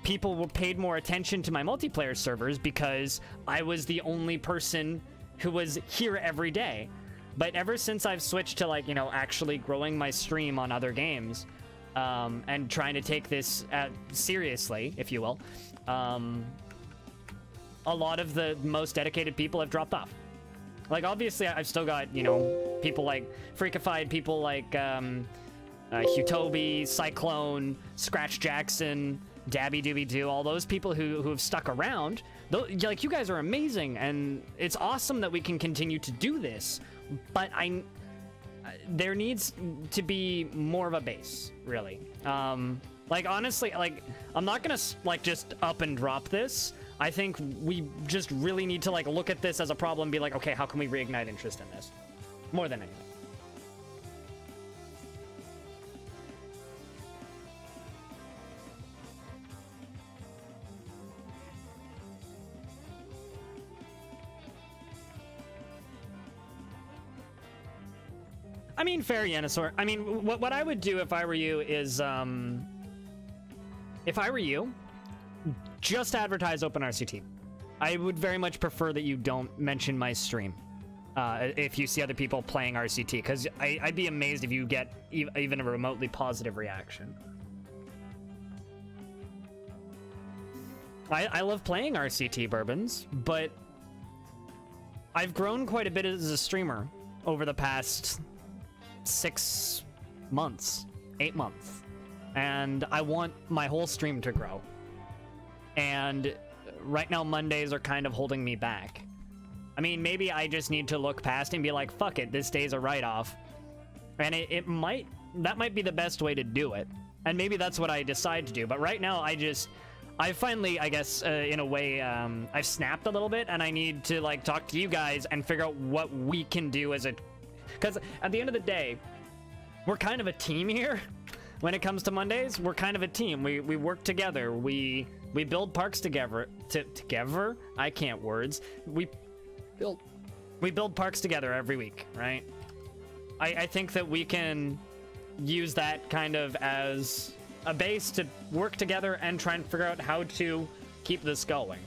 people paid more attention to my multiplayer servers because I was the only person who was here every day. But ever since I've switched to, like, you know, actually growing my stream on other games, and trying to take this seriously, if you will, a lot of the most dedicated people have dropped off. Like, obviously, I've still got, you know, people like Freakified, people like Hutobi, Cyclone, Scratch Jackson, Dabby Dooby Doo, all those people who have stuck around. Like, you guys are amazing, and it's awesome that we can continue to do this, but there needs to be more of a base, really. Like, honestly, like, I'm not gonna, like, just up and drop this. I think we just really need to, like, look at this as a problem and be like, okay, how can we reignite interest in this? More than anything. I mean, fair, Yanosaur. I mean, what I would do if I were you is, if I were you, just advertise OpenRct. I would very much prefer that you don't mention my stream if you see other people playing RCT, because I'd be amazed if you get even a remotely positive reaction. I love playing RCT, Bourbons, but I've grown quite a bit as a streamer over the past 6 months, 8 months, and I want my whole stream to grow. And right now Mondays are kind of holding me back. I mean, maybe I just need to look past and be like, fuck it, this day's a write-off. And that might be the best way to do it. And maybe that's what I decide to do. But right now, I finally, I guess, in a way, I've snapped a little bit, and I need to, like, talk to you guys and figure out what we can do as a... Because at the end of the day, we're kind of a team here. When it comes to Mondays, we're kind of a team. We work together. We build parks together. Together? I can't words. We build parks together every week, right? I think that we can use that kind of as a base to work together and try and figure out how to keep this going.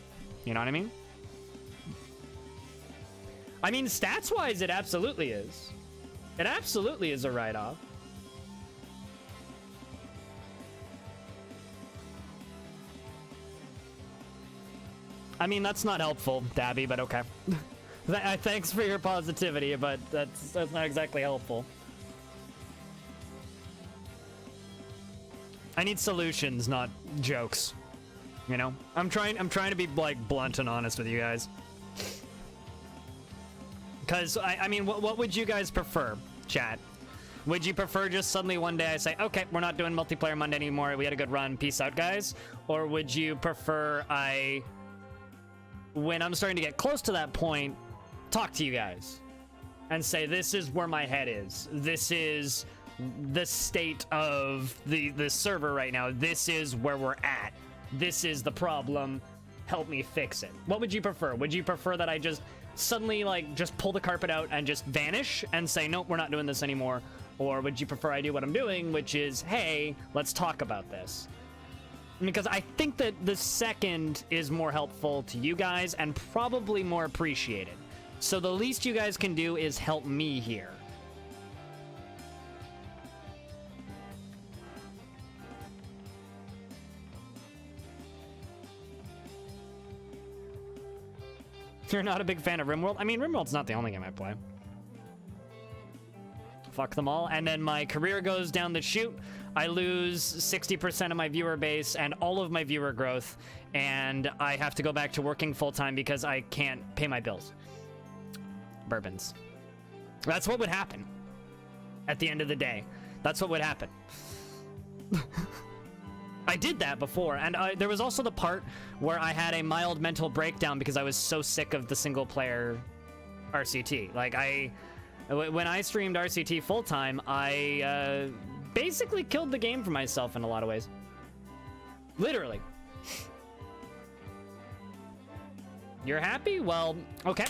You know what I mean? I mean, stats-wise, it absolutely is. It absolutely is a write-off. I mean, that's not helpful, Dabby, but okay. Thanks for your positivity, but that's not exactly helpful. I need solutions, not jokes. You know? I'm trying to be, like, blunt and honest with you guys. Because, I mean, what would you guys prefer, chat? Would you prefer just suddenly one day I say, okay, we're not doing multiplayer Monday anymore, we had a good run, peace out, guys? Or would you prefer when I'm starting to get close to that point, talk to you guys and say, this is where my head is. This is the state of the server right now. This is where we're at. This is the problem. Help me fix it. What would you prefer? Would you prefer that I just suddenly, like, just pull the carpet out and just vanish and say, nope, we're not doing this anymore? Or would you prefer I do what I'm doing, which is, hey, let's talk about this? Because I think that the second is more helpful to you guys and probably more appreciated. So the least you guys can do is help me here. You're not a big fan of RimWorld? I mean, RimWorld's not the only game I play. Fuck them all. And then my career goes down the chute. I lose 60% of my viewer base and all of my viewer growth, and I have to go back to working full-time because I can't pay my bills. Bourbons. That's what would happen at the end of the day. That's what would happen. I did that before, and there was also the part where I had a mild mental breakdown because I was so sick of the single-player RCT. Like, when I streamed RCT full-time, I basically killed the game for myself in a lot of ways. Literally. You're happy? Well, okay.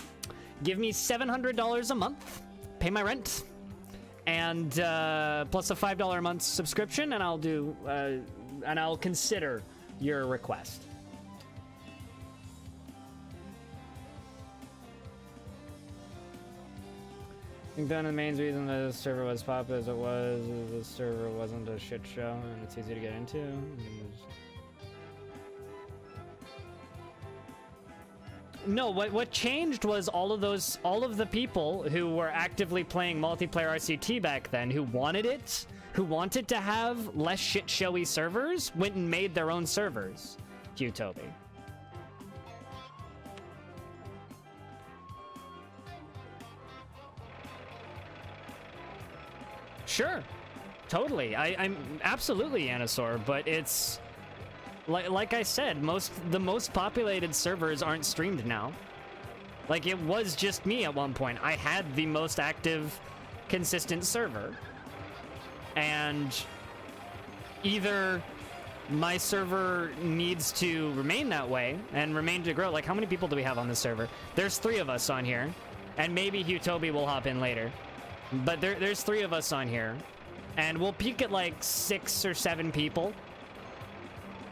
Give me $700 a month, pay my rent, and plus a $5 a month subscription, and I'll do, and I'll consider your request. I think the main reason the server was popular as it was is the server wasn't a shit show and it's easy to get into. No, what changed was all of the people who were actively playing multiplayer RCT back then, who wanted it, who wanted to have less shit showy servers, went and made their own servers. Toby. Sure, totally. I'm absolutely Anasaur, but it's like I said, the most populated servers aren't streamed now. Like, it was just me at one point. I had the most active, consistent server, and either my server needs to remain that way and remain to grow. Like, how many people do we have on this server? There's 3 of us on here, and maybe Toby will hop in later. But there's 3 of us on here, and we'll peak at like 6 or 7 people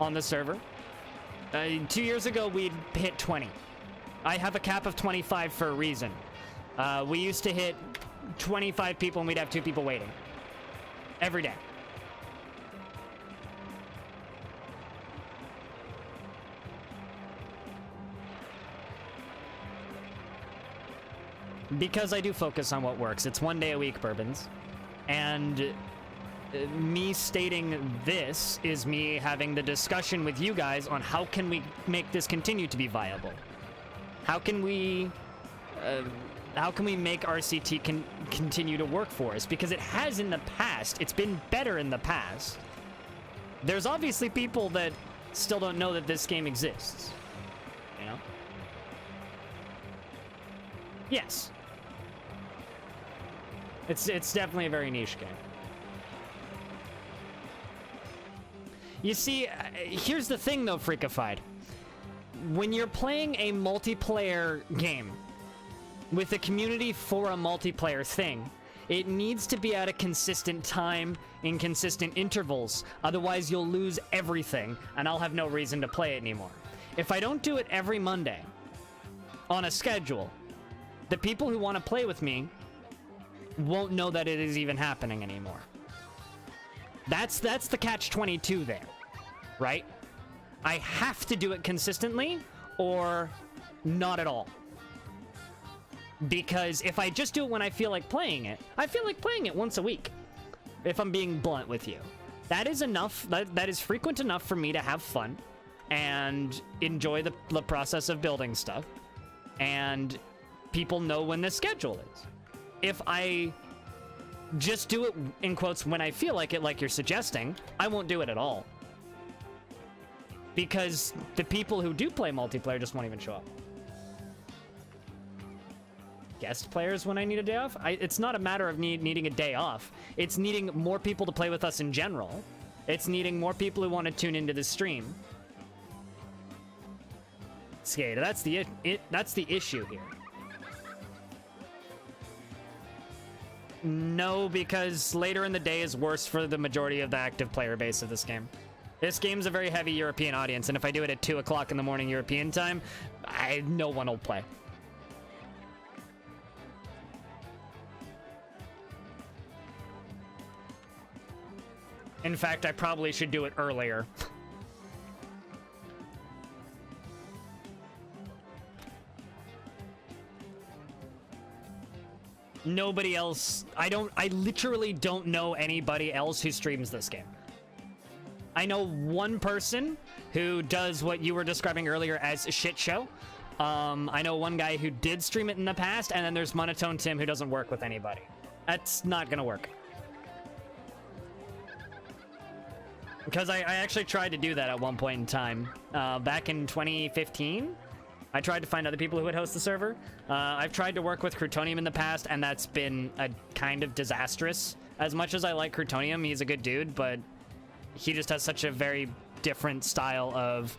on the server. 2 years ago, we'd hit 20. I have a cap of 25 for a reason. We used to hit 25 people, and we'd have 2 people waiting every day. Because I do focus on what works. It's 1 day a week, Bourbons. And me stating this is me having the discussion with you guys on how can we make this continue to be viable? How can we make RCT continue to work for us? Because it has in the past. It's been better in the past. There's obviously people that still don't know that this game exists. You know? Yes. It's definitely a very niche game. You see, here's the thing though, Freakified. When you're playing a multiplayer game with a community for a multiplayer thing, it needs to be at a consistent time in consistent intervals. Otherwise, you'll lose everything, and I'll have no reason to play it anymore. If I don't do it every Monday on a schedule, the people who want to play with me won't know that it is even happening anymore. That's the catch-22 there, right? I have to do it consistently or not at all. Because if I just do it when I feel like playing it, I feel like playing it once a week, if I'm being blunt with you. That is enough, that is frequent enough for me to have fun and enjoy the process of building stuff. And people know when the schedule is. If I just do it, in quotes, when I feel like it, like you're suggesting, I won't do it at all. Because the people who do play multiplayer just won't even show up. Guest players when I need a day off? It's not a matter of needing a day off. It's needing more people to play with us in general. It's needing more people who want to tune into the stream. Skate, that's the issue here. No, because later in the day is worse for the majority of the active player base of this game. This game's a very heavy European audience, and if I do it at 2 o'clock in the morning European time, no one will play. In fact, I probably should do it earlier. Nobody else, I literally don't know anybody else who streams this game. I know one person who does what you were describing earlier as a shit show. I know one guy who did stream it in the past, and then there's Monotone Tim who doesn't work with anybody. That's not gonna work. Because I actually tried to do that at one point in time. Back in 2015, I tried to find other people who would host the server. I've tried to work with Crutonium in the past, and that's been a kind of disastrous. As much as I like Crutonium, he's a good dude, but he just has such a very different style of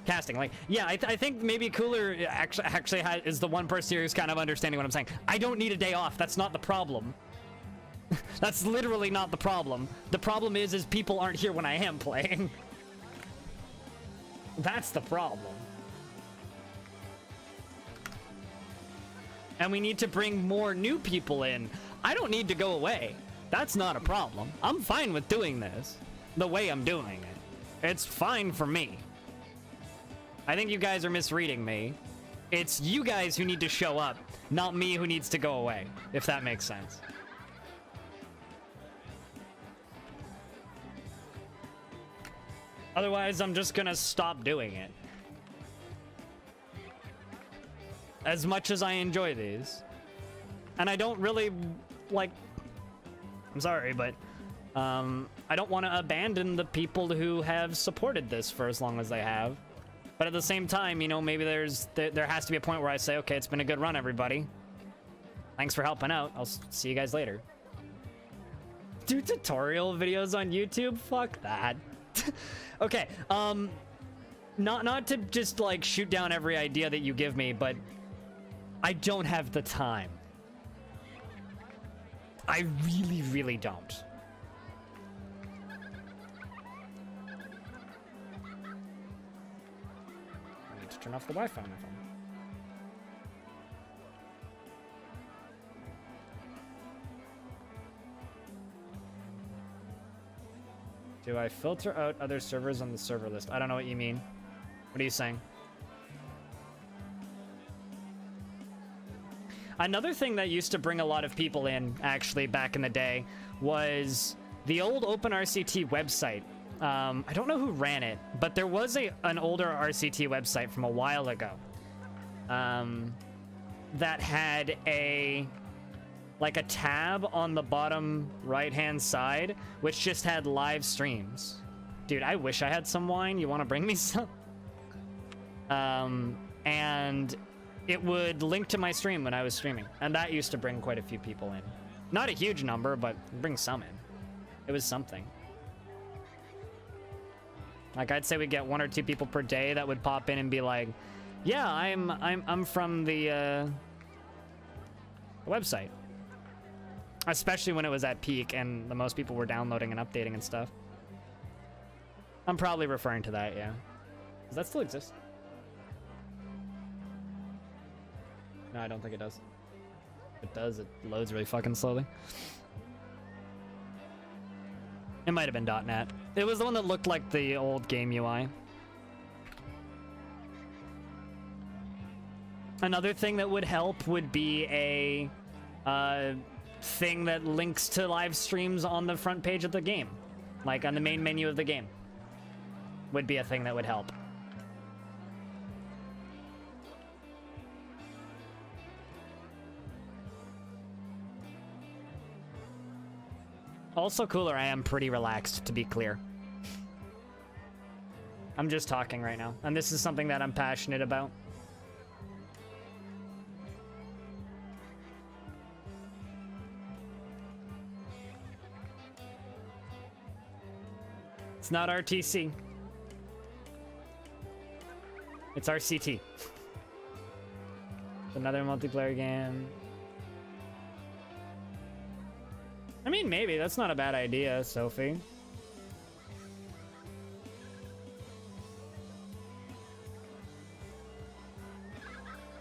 casting. Like, yeah, I think maybe Cooler actually is the one person here who's kind of understanding what I'm saying. I don't need a day off. That's not the problem. That's literally not the problem. The problem is people aren't here when I am playing. That's the problem. And we need to bring more new people in. I don't need to go away. That's not a problem. I'm fine with doing this the way I'm doing it. It's fine for me. I think you guys are misreading me. It's you guys who need to show up, not me who needs to go away, if that makes sense. Otherwise, I'm just gonna stop doing it. As much as I enjoy these. And I don't really, like... I'm sorry, but... I don't want to abandon the people who have supported this for as long as they have. But at the same time, you know, maybe there has to be a point where I say, okay, it's been a good run, everybody. Thanks for helping out. I'll see you guys later. Do tutorial videos on YouTube? Fuck that. Okay, not to just, like, shoot down every idea that you give me, but I don't have the time. I really, really don't. I need to turn off the Wi-Fi on my phone. Do I filter out other servers on the server list? I don't know what you mean. What are you saying? Another thing that used to bring a lot of people in, actually, back in the day, was the old OpenRct website. I don't know who ran it, but there was an older RCT website from a while ago that had a tab on the bottom right-hand side, which just had live streams. Dude, I wish I had some wine. You want to bring me some? And it would link to my stream when I was streaming, and that used to bring quite a few people in. Not a huge number, but bring some in. It was something. Like, I'd say we get 1 or 2 people per day that would pop in and be like, "Yeah, I'm from the website." Especially when it was at peak and the most people were downloading and updating and stuff. I'm probably referring to that, yeah. Does that still exist? No, I don't think it does. If it does, it loads really fucking slowly. It might have been .NET. It was the one that looked like the old game UI. Another thing that would help would be a thing that links to live streams on the front page of the game. Like on the main menu of the game. Would be a thing that would help. Also cooler, I am pretty relaxed, to be clear. I'm just talking right now, and this is something that I'm passionate about. It's not RTC. It's RCT. Another multiplayer game. I mean, maybe. That's not a bad idea, Sophie.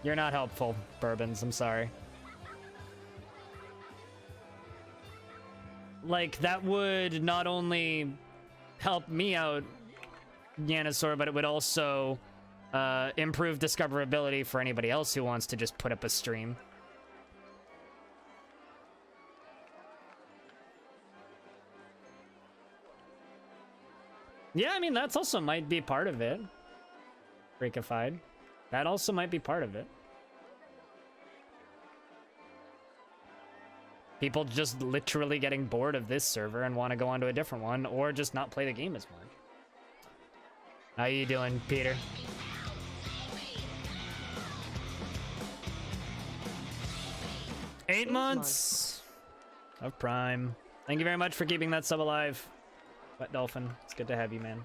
You're not helpful, Bourbons. I'm sorry. Like, that would not only help me out, Yanasaur, but it would also improve discoverability for anybody else who wants to just put up a stream. Yeah, I mean, that's also might be part of it. Freakified. That also might be part of it. People just literally getting bored of this server and want to go on to a different one, or just not play the game as much. How you doing, Peter? Eight months of Prime. Thank you very much for keeping that sub alive. Wet Dolphin, it's good to have you, man.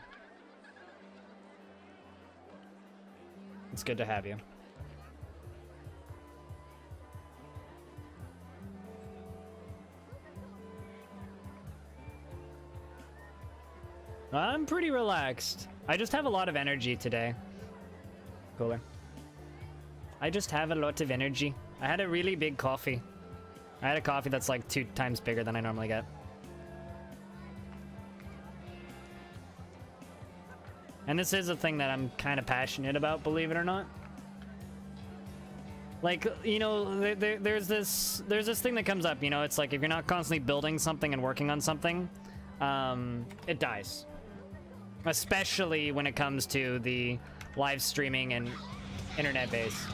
It's good to have you. I'm pretty relaxed. I just have a lot of energy today. Cooler. I just have a lot of energy. I had a really big coffee. I had a coffee that's like 2 times bigger than I normally get. And this is a thing that I'm kind of passionate about, believe it or not. Like, you know, there's this thing that comes up, you know, it's like if you're not constantly building something and working on something, it dies. Especially when it comes to the live streaming and internet base.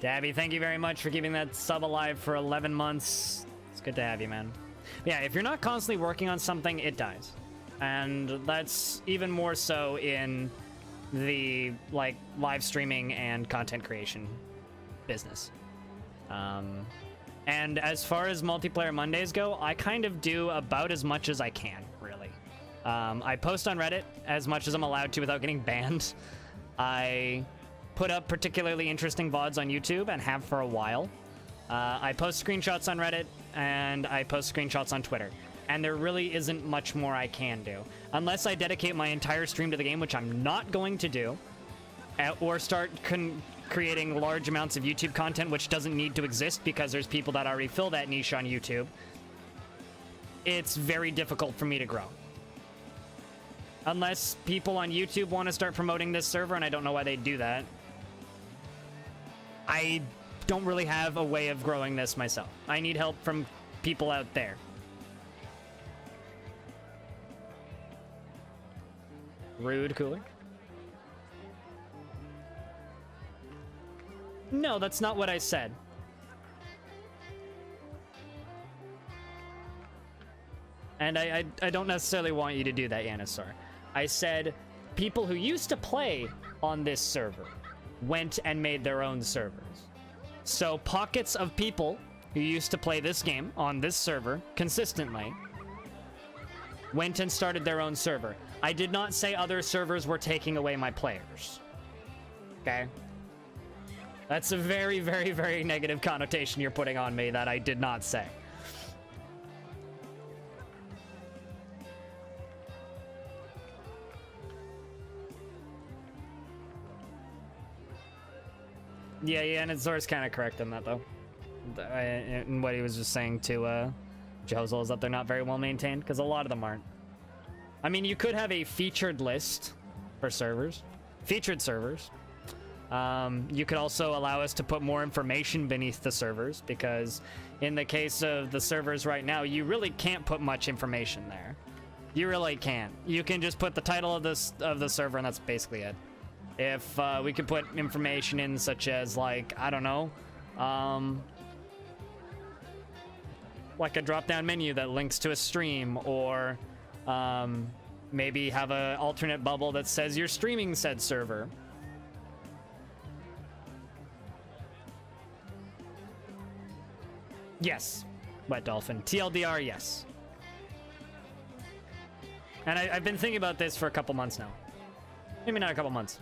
Dabby, thank you very much for keeping that sub alive for 11 months. It's good to have you, man. Yeah, if you're not constantly working on something, it dies. And that's even more so in the, like, live streaming and content creation business. And as far as multiplayer Mondays go, I kind of do about as much as I can, really. I post on Reddit as much as I'm allowed to without getting banned. I put up particularly interesting VODs on YouTube and have for a while. I post screenshots on Reddit and I post screenshots on Twitter. And there really isn't much more I can do. Unless I dedicate my entire stream to the game, which I'm not going to do, or start creating large amounts of YouTube content, which doesn't need to exist because there's people that already fill that niche on YouTube. It's very difficult for me to grow. Unless people on YouTube want to start promoting this server, and I don't know why they'd do that. I don't really have a way of growing this myself. I need help from people out there. Rude, Cooler. No, that's not what I said. And I don't necessarily want you to do that, Yanasaur. I said people who used to play on this server went and made their own servers. So pockets of people who used to play this game on this server consistently went and started their own server. I did not say other servers were taking away my players. Okay? That's a very, very, very negative connotation you're putting on me that I did not say. Yeah, and Zor's kind of correct on that, though. And what he was just saying to Jozel is that they're not very well maintained, because a lot of them aren't. I mean, you could have a featured list for servers. Featured servers. You could also allow us to put more information beneath the servers, because in the case of the servers right now, you really can't put much information there. You really can't. You can just put the title of the server, and that's basically it. If we could put information in such as, like, I don't know, like a drop-down menu that links to a stream, or maybe have an alternate bubble that says you're streaming said server. Yes, Wet Dolphin. TLDR, yes. And I've been thinking about this for a couple months now. Maybe not a couple months.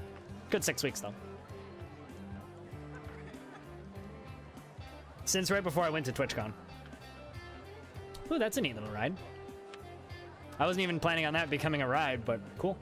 Good 6 weeks, though. Since right before I went to TwitchCon. Ooh, that's a neat little ride. I wasn't even planning on that becoming a ride, but cool.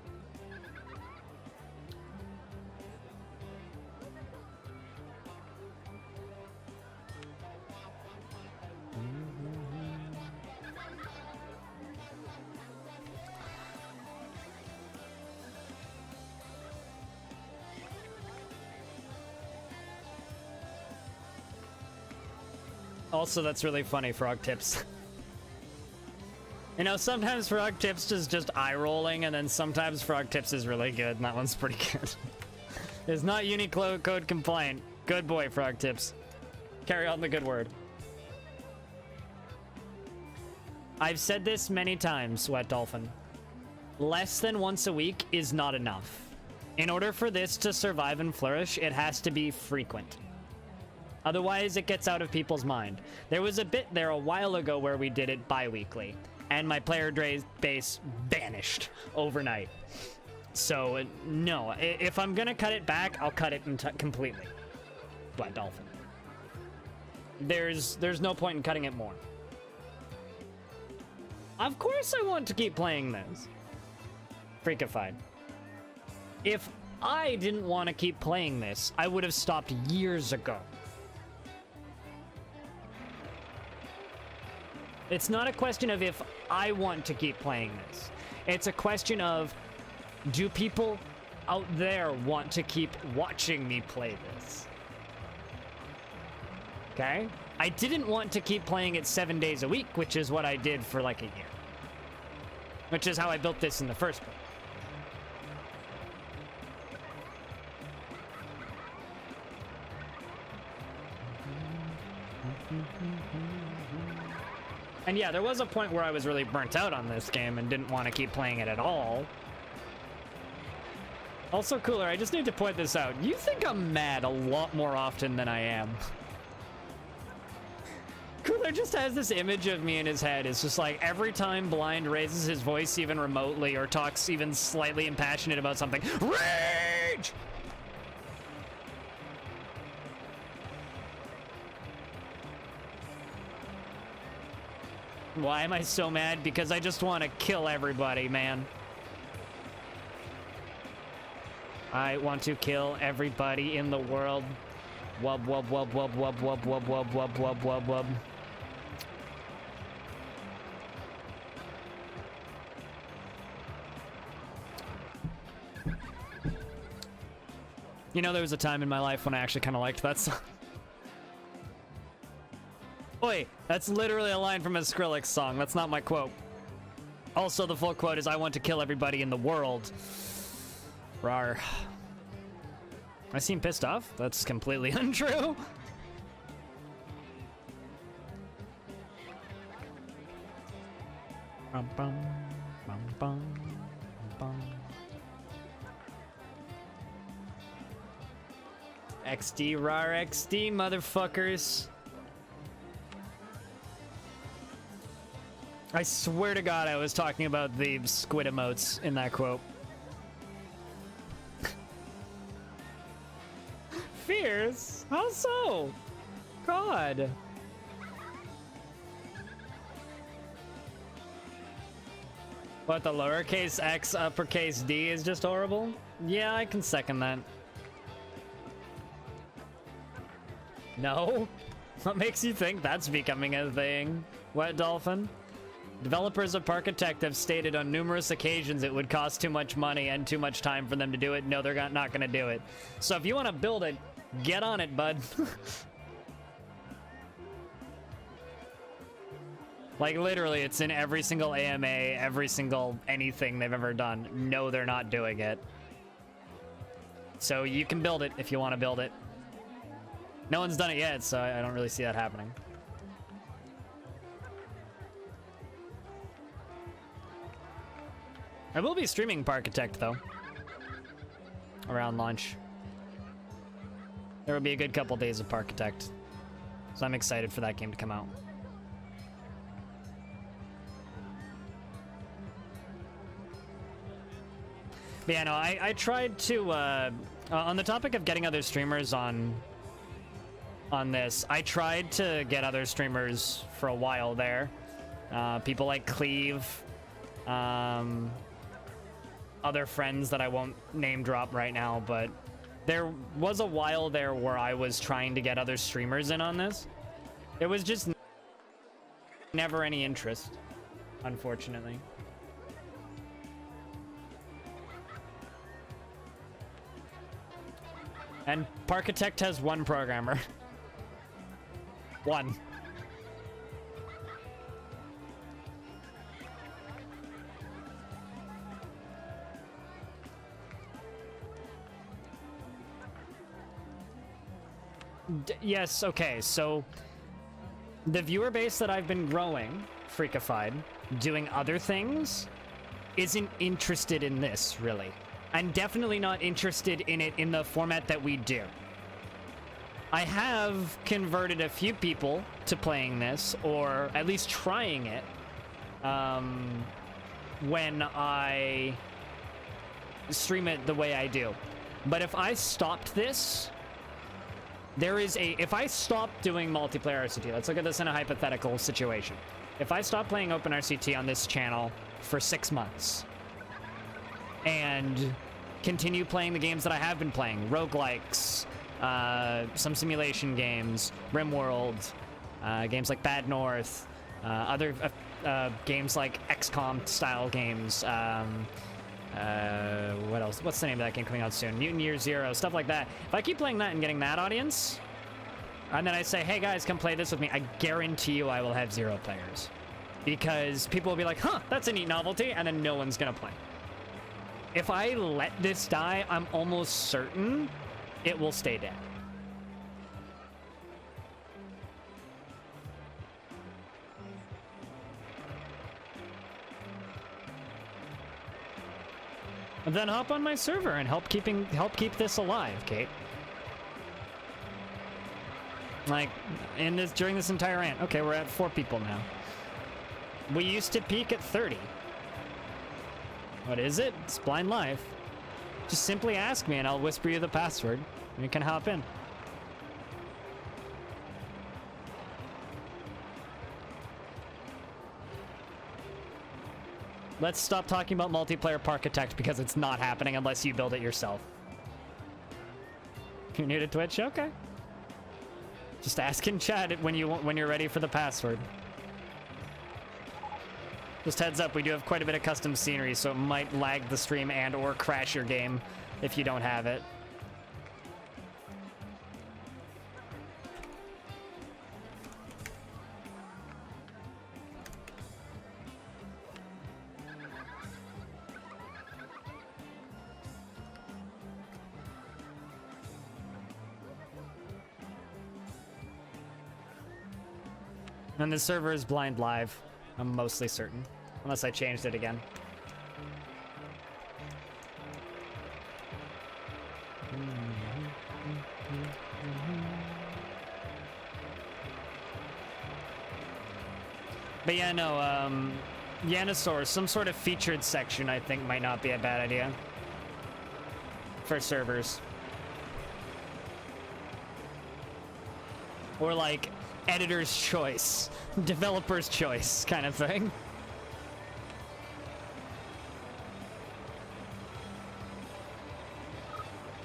Also, that's really funny, Frog Tips. You know, sometimes Frog Tips is just eye-rolling, and then sometimes Frog Tips is really good, and that one's pretty good. It's not Unicode code compliant. Good boy, Frog Tips. Carry on the good word. I've said this many times, Wet Dolphin. Less than once a week is not enough. In order for this to survive and flourish, it has to be frequent. Otherwise, it gets out of people's mind. There was a bit there a while ago where we did it bi-weekly, and my player base vanished overnight. So, no. If I'm gonna cut it back, I'll cut it completely. Wet Dolphin. there's no point in cutting it more. Of course I want to keep playing this. Freakified. If I didn't want to keep playing this, I would have stopped years ago. It's not a question of if I want to keep playing this. It's a question of, do people out there want to keep watching me play this? Okay? I didn't want to keep playing it 7 days a week, which is what I did for like a year. Which is how I built this in the first place. And yeah, there was a point where I was really burnt out on this game and didn't want to keep playing it at all. Also, Cooler, I just need to point this out. You think I'm mad a lot more often than I am. Cooler just has this image of me in his head. It's just like every time Blind raises his voice even remotely or talks even slightly impassionate about something, rage! Why am I so mad? Because I just want to kill everybody, man. I want to kill everybody in the world. Wub, wub, wub, wub, wub, wub, wub, wub, wub, wub, wub, wub. You know, there was a time in my life when I actually kind of liked that song. Oi, that's literally a line from a Skrillex song. That's not my quote. Also, the full quote is, I want to kill everybody in the world. Rawr. I seem pissed off? That's completely untrue. Bum, bum, bum, bum, bum. XD, rawr, XD, motherfuckers. I swear to God I was talking about the squid emotes in that quote. Fierce? How so? God. What, the lowercase x uppercase D is just horrible? Yeah, I can second that. No? What makes you think that's becoming a thing? What, Dolphin? Developers of Parkitect have stated on numerous occasions it would cost too much money and too much time for them to do it. No, they're not going to do it. So if you want to build it, get on it, bud. Like, literally, it's in every single AMA, every single anything they've ever done. No, they're not doing it. So you can build it if you want to build it. No one's done it yet, so I don't really see that happening. I will be streaming Parkitect, though, around launch. There will be a good couple days of Parkitect, so I'm excited for that game to come out. But yeah, no, I tried to, on the topic of getting other streamers on this, I tried to get other streamers for a while there. People like Cleve, other friends that I won't name drop right now, but there was a while there where I was trying to get other streamers in on this. There was just never any interest, unfortunately. And Parkitect has one programmer. One. Yes, okay, so the viewer base that I've been growing, Freakified, doing other things, isn't interested in this, really. I'm definitely not interested in it in the format that we do. I have converted a few people to playing this, or at least trying it, when I stream it the way I do. But if I stopped this, There is a... If I stop doing multiplayer RCT, let's look at this in a hypothetical situation. If I stop playing OpenRct on this channel for 6 months and continue playing the games that I have been playing, roguelikes, some simulation games, RimWorld, games like Bad North, other games like XCOM style games, what else? What's the name of that game coming out soon? Mutant Year Zero, stuff like that. If I keep playing that and getting that audience, and then I say, hey guys, come play this with me, I guarantee you I will have 0 players. Because people will be like, huh, that's a neat novelty, and then no one's gonna play. If I let this die, I'm almost certain it will stay dead. And then hop on my server and help keep this alive, Kate. Like, during this entire rant. Okay, we're at 4 people now. We used to peak at 30. What is it? It's Blind Live. Just simply ask me and I'll whisper you the password. And you can hop in. Let's stop talking about multiplayer Parkitect because it's not happening unless you build it yourself. You're new to Twitch? Okay. Just ask in chat when you're ready for the password. Just heads up, we do have quite a bit of custom scenery, so it might lag the stream and or crash your game if you don't have it. And the server is blind live. I'm mostly certain. Unless I changed it again. But yeah, no, Yanosaur, some sort of featured section I think might not be a bad idea. For servers. Or like, editor's choice, developer's choice kind of thing.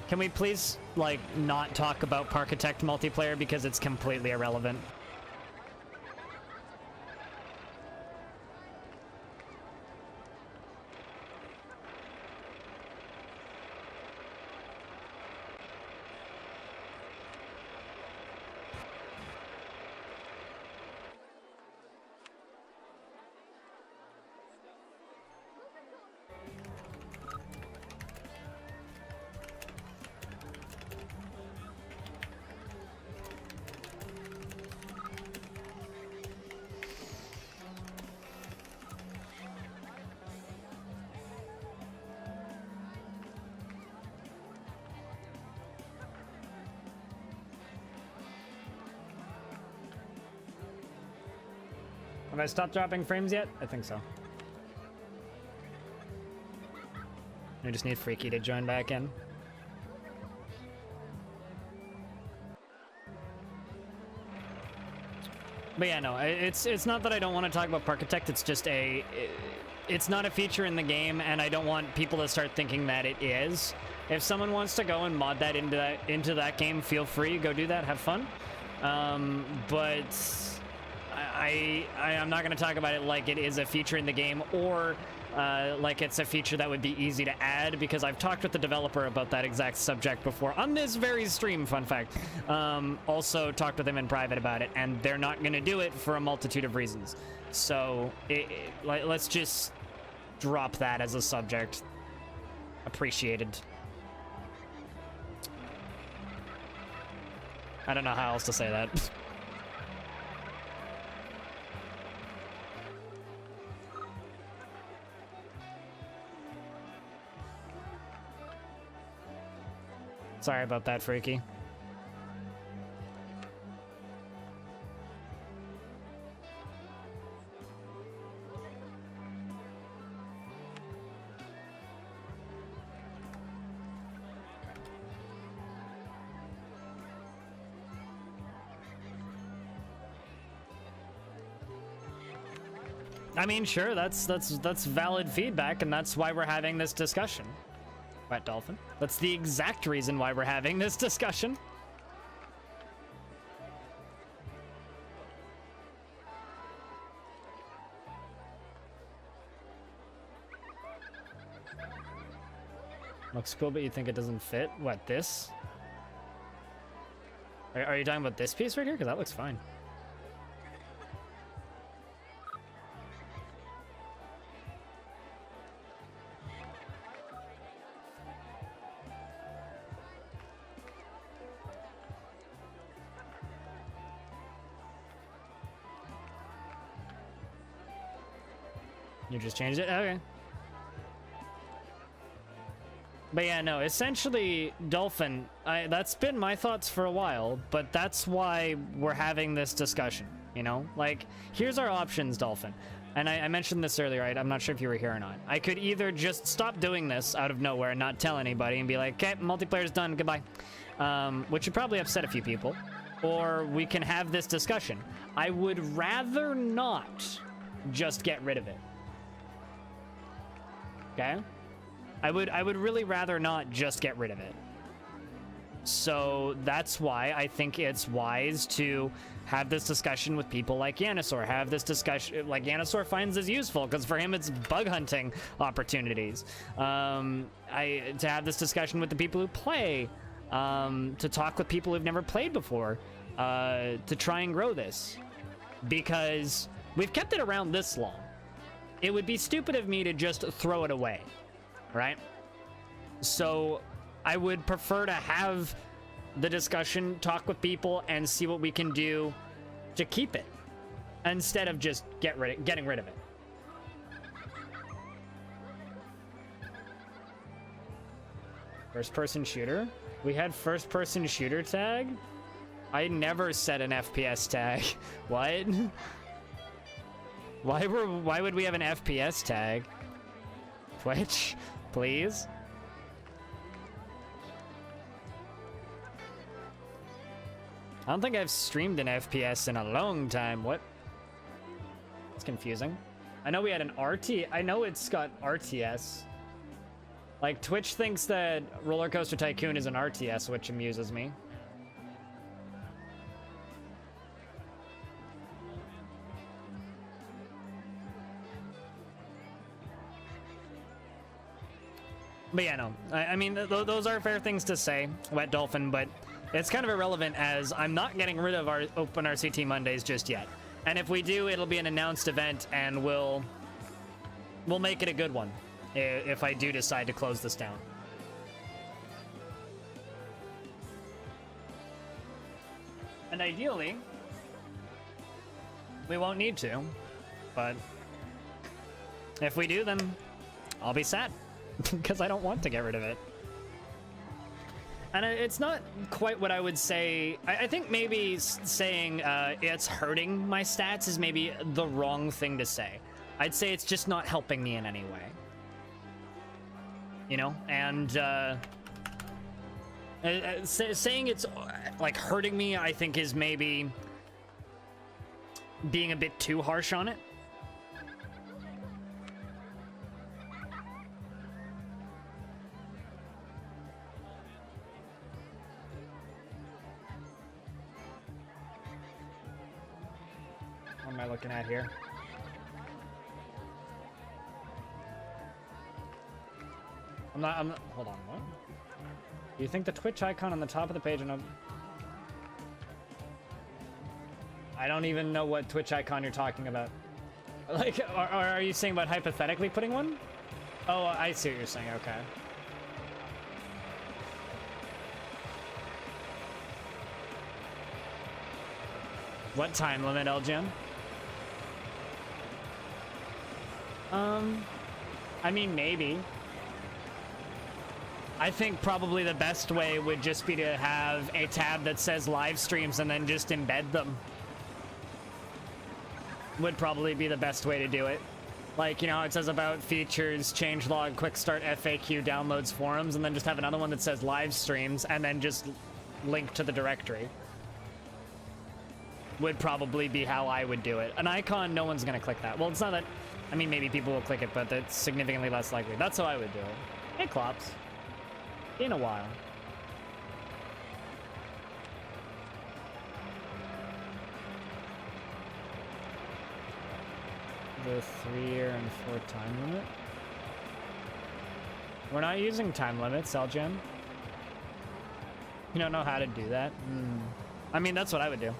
Can we please, like, not talk about Parkitect multiplayer because it's completely irrelevant? Have I stopped dropping frames yet? I think so. I just need Freaky to join back in. But yeah, no, it's not that I don't want to talk about Parkitect, it's just it's not a feature in the game, and I don't want people to start thinking that it is. If someone wants to go and mod that into that game, feel free, go do that, have fun. But I'm not going to talk about it like it is a feature in the game or like it's a feature that would be easy to add, because I've talked with the developer about that exact subject before on this very stream, fun fact. Also talked with them in private about it, and they're not going to do it for a multitude of reasons. So let's just drop that as a subject. Appreciated. I don't know how else to say that. Sorry about that, Freaky. I mean, sure, that's valid feedback, and that's why we're having this discussion. Wet Dolphin. That's the exact reason why we're having this discussion. Looks cool, but you think it doesn't fit? What, this? Are you talking about this piece right here? Because that looks fine. You just changed it? Okay. But yeah, no, essentially, Dolphin, that's been my thoughts for a while, but that's why we're having this discussion, you know? Like, here's our options, Dolphin. And I mentioned this earlier, right? I'm not sure if you were here or not. I could either just stop doing this out of nowhere and not tell anybody and be like, okay, multiplayer's done, goodbye. Which would probably upset a few people. Or we can have this discussion. I would rather not just get rid of it. Okay? I would really rather not just get rid of it. So that's why I think it's wise to have this discussion with people like Yanosaur. Have this discussion, like Yanosaur finds this useful because for him it's bug hunting opportunities. To have this discussion with the people who play, to talk with people who've never played before, to try and grow this. Because we've kept it around this long. It would be stupid of me to just throw it away. Right? So I would prefer to have the discussion, talk with people, and see what we can do to keep it instead of just getting rid of it. First-person shooter? We had first-person shooter tag? I never set an FPS tag. What? Why would we have an FPS tag? Twitch? Please? I don't think I've streamed an FPS in a long time. What? It's confusing. I know we had an RT. I know it's got RTS. Like, Twitch thinks that Roller Coaster Tycoon is an RTS, which amuses me. But yeah, no. I mean, those are fair things to say, Wet Dolphin, but it's kind of irrelevant as I'm not getting rid of our OpenRct Mondays just yet. And if we do, it'll be an announced event, and we'll make it a good one if I do decide to close this down. And ideally, we won't need to, but if we do, then I'll be sad. Because I don't want to get rid of it. And it's not quite what I would say. I think maybe saying it's hurting my stats is maybe the wrong thing to say. I'd say it's just not helping me in any way. You know? And saying it's like hurting me, I think is maybe being a bit too harsh on it. What am I looking at here? I'm not, hold on, what? Do you think the Twitch icon on the top of the page and I don't even know what Twitch icon you're talking about. Like, are you saying about hypothetically putting one? Oh, I see what you're saying, okay. What time limit, LGN? I mean, maybe. I think probably the best way would just be to have a tab that says live streams and then just embed them. Would probably be the best way to do it. Like, you know, it says about features, changelog, quick start, FAQ, downloads, forums, and then just have another one that says live streams and then just link to the directory. Would probably be how I would do it. An icon, no one's gonna click that. Well, it's not that I mean, maybe people will click it, but it's significantly less likely. That's how I would do it. Hey, Klops. In a while. The 3-year and 4 time limit. We're not using time limits, Elgen. You don't know how to do that? I mean, that's what I would do.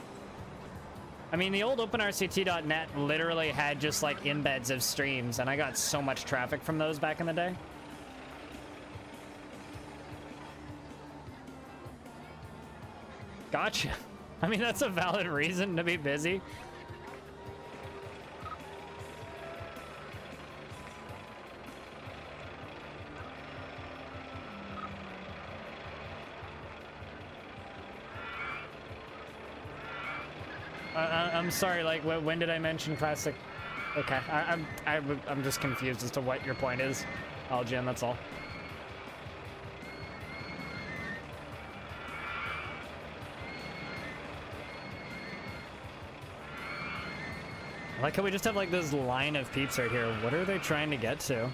I mean, the old OpenRct2.net literally had just like embeds of streams, and I got so much traffic from those back in the day. Gotcha. I mean, that's a valid reason to be busy. I'm sorry, like, when did I mention classic? Okay, I'm just confused as to what your point is, Algen, that's all. I like how we just have, like, this line of peeps right here. What are they trying to get to?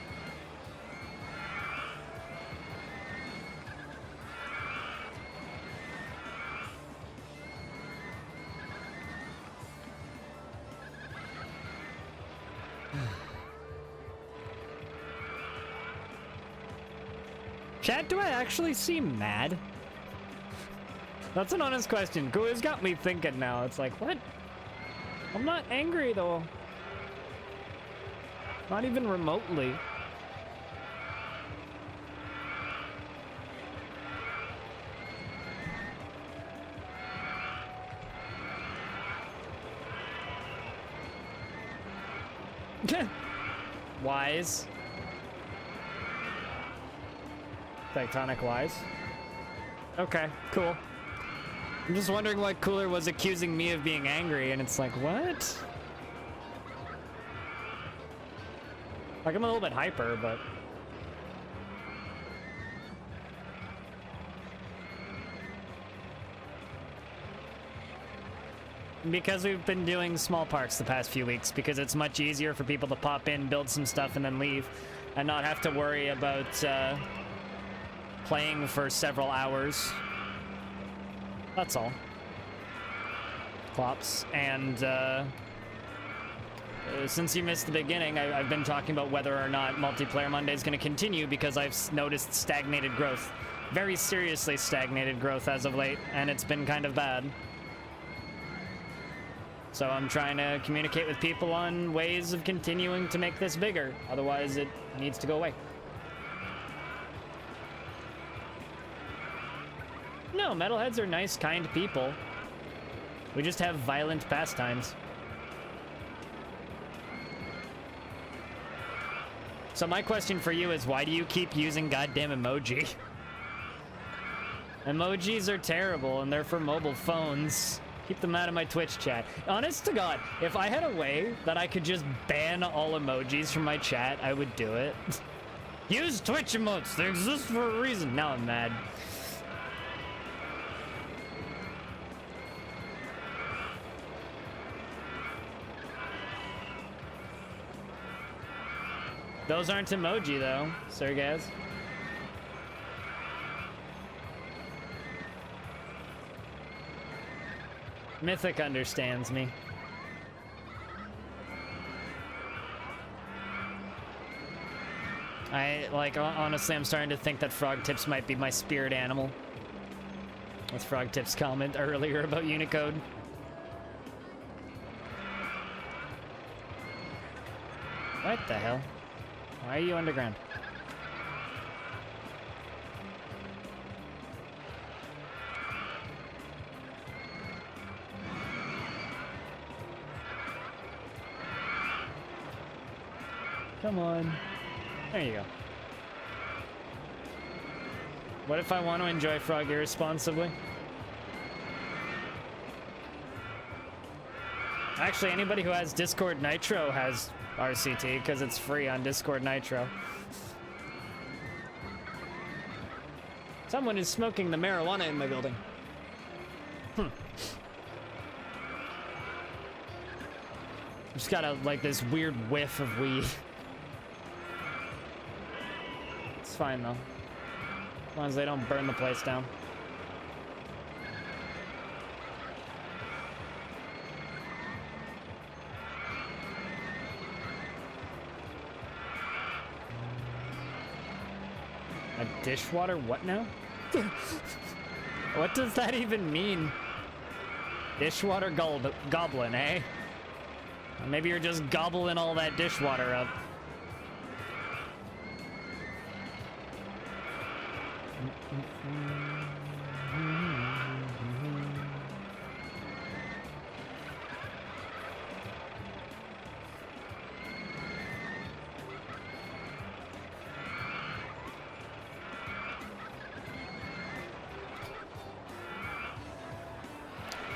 Chat, do I actually seem mad? That's an honest question. It's got me thinking now. It's like, what? I'm not angry, though. Not even remotely. Wise. Tectonic wise. Okay, cool. I'm just wondering why Cooler was accusing me of being angry, and it's like, what? Like, I'm a little bit hyper, but... Because we've been doing small parks the past few weeks, because it's much easier for people to pop in, build some stuff, and then leave, and not have to worry about, playing for several hours. That's all. Klops. And since you missed the beginning, I've been talking about whether or not Multiplayer Monday is going to continue because I've noticed stagnated growth. Very seriously stagnated growth as of late, and it's been kind of bad. So I'm trying to communicate with people on ways of continuing to make this bigger. Otherwise, it needs to go away. No, metalheads are nice, kind people. We just have violent pastimes. So my question for you is, why do you keep using goddamn emoji? Emojis are terrible, and they're for mobile phones. Keep them out of my Twitch chat. Honest to God, if I had a way that I could just ban all emojis from my chat, I would do it. Use Twitch emotes, they exist for a reason. Now I'm mad. Those aren't emoji, though, Sir Gaz. Mythic understands me. Honestly, I'm starting to think that Frog Tips might be my spirit animal. With Frog Tips' comment earlier about Unicode. What the hell? Why are you underground? Come on. There you go. What if I want to enjoy Frog irresponsibly? Actually, anybody who has Discord Nitro has RCT, because it's free on Discord Nitro. Someone is smoking the marijuana in my building. Just got a, like, this weird whiff of weed. It's fine, though. As long as they don't burn the place down. A dishwater? What now? What does that even mean? Dishwater goblin, eh? Maybe you're just gobbling all that dishwater up.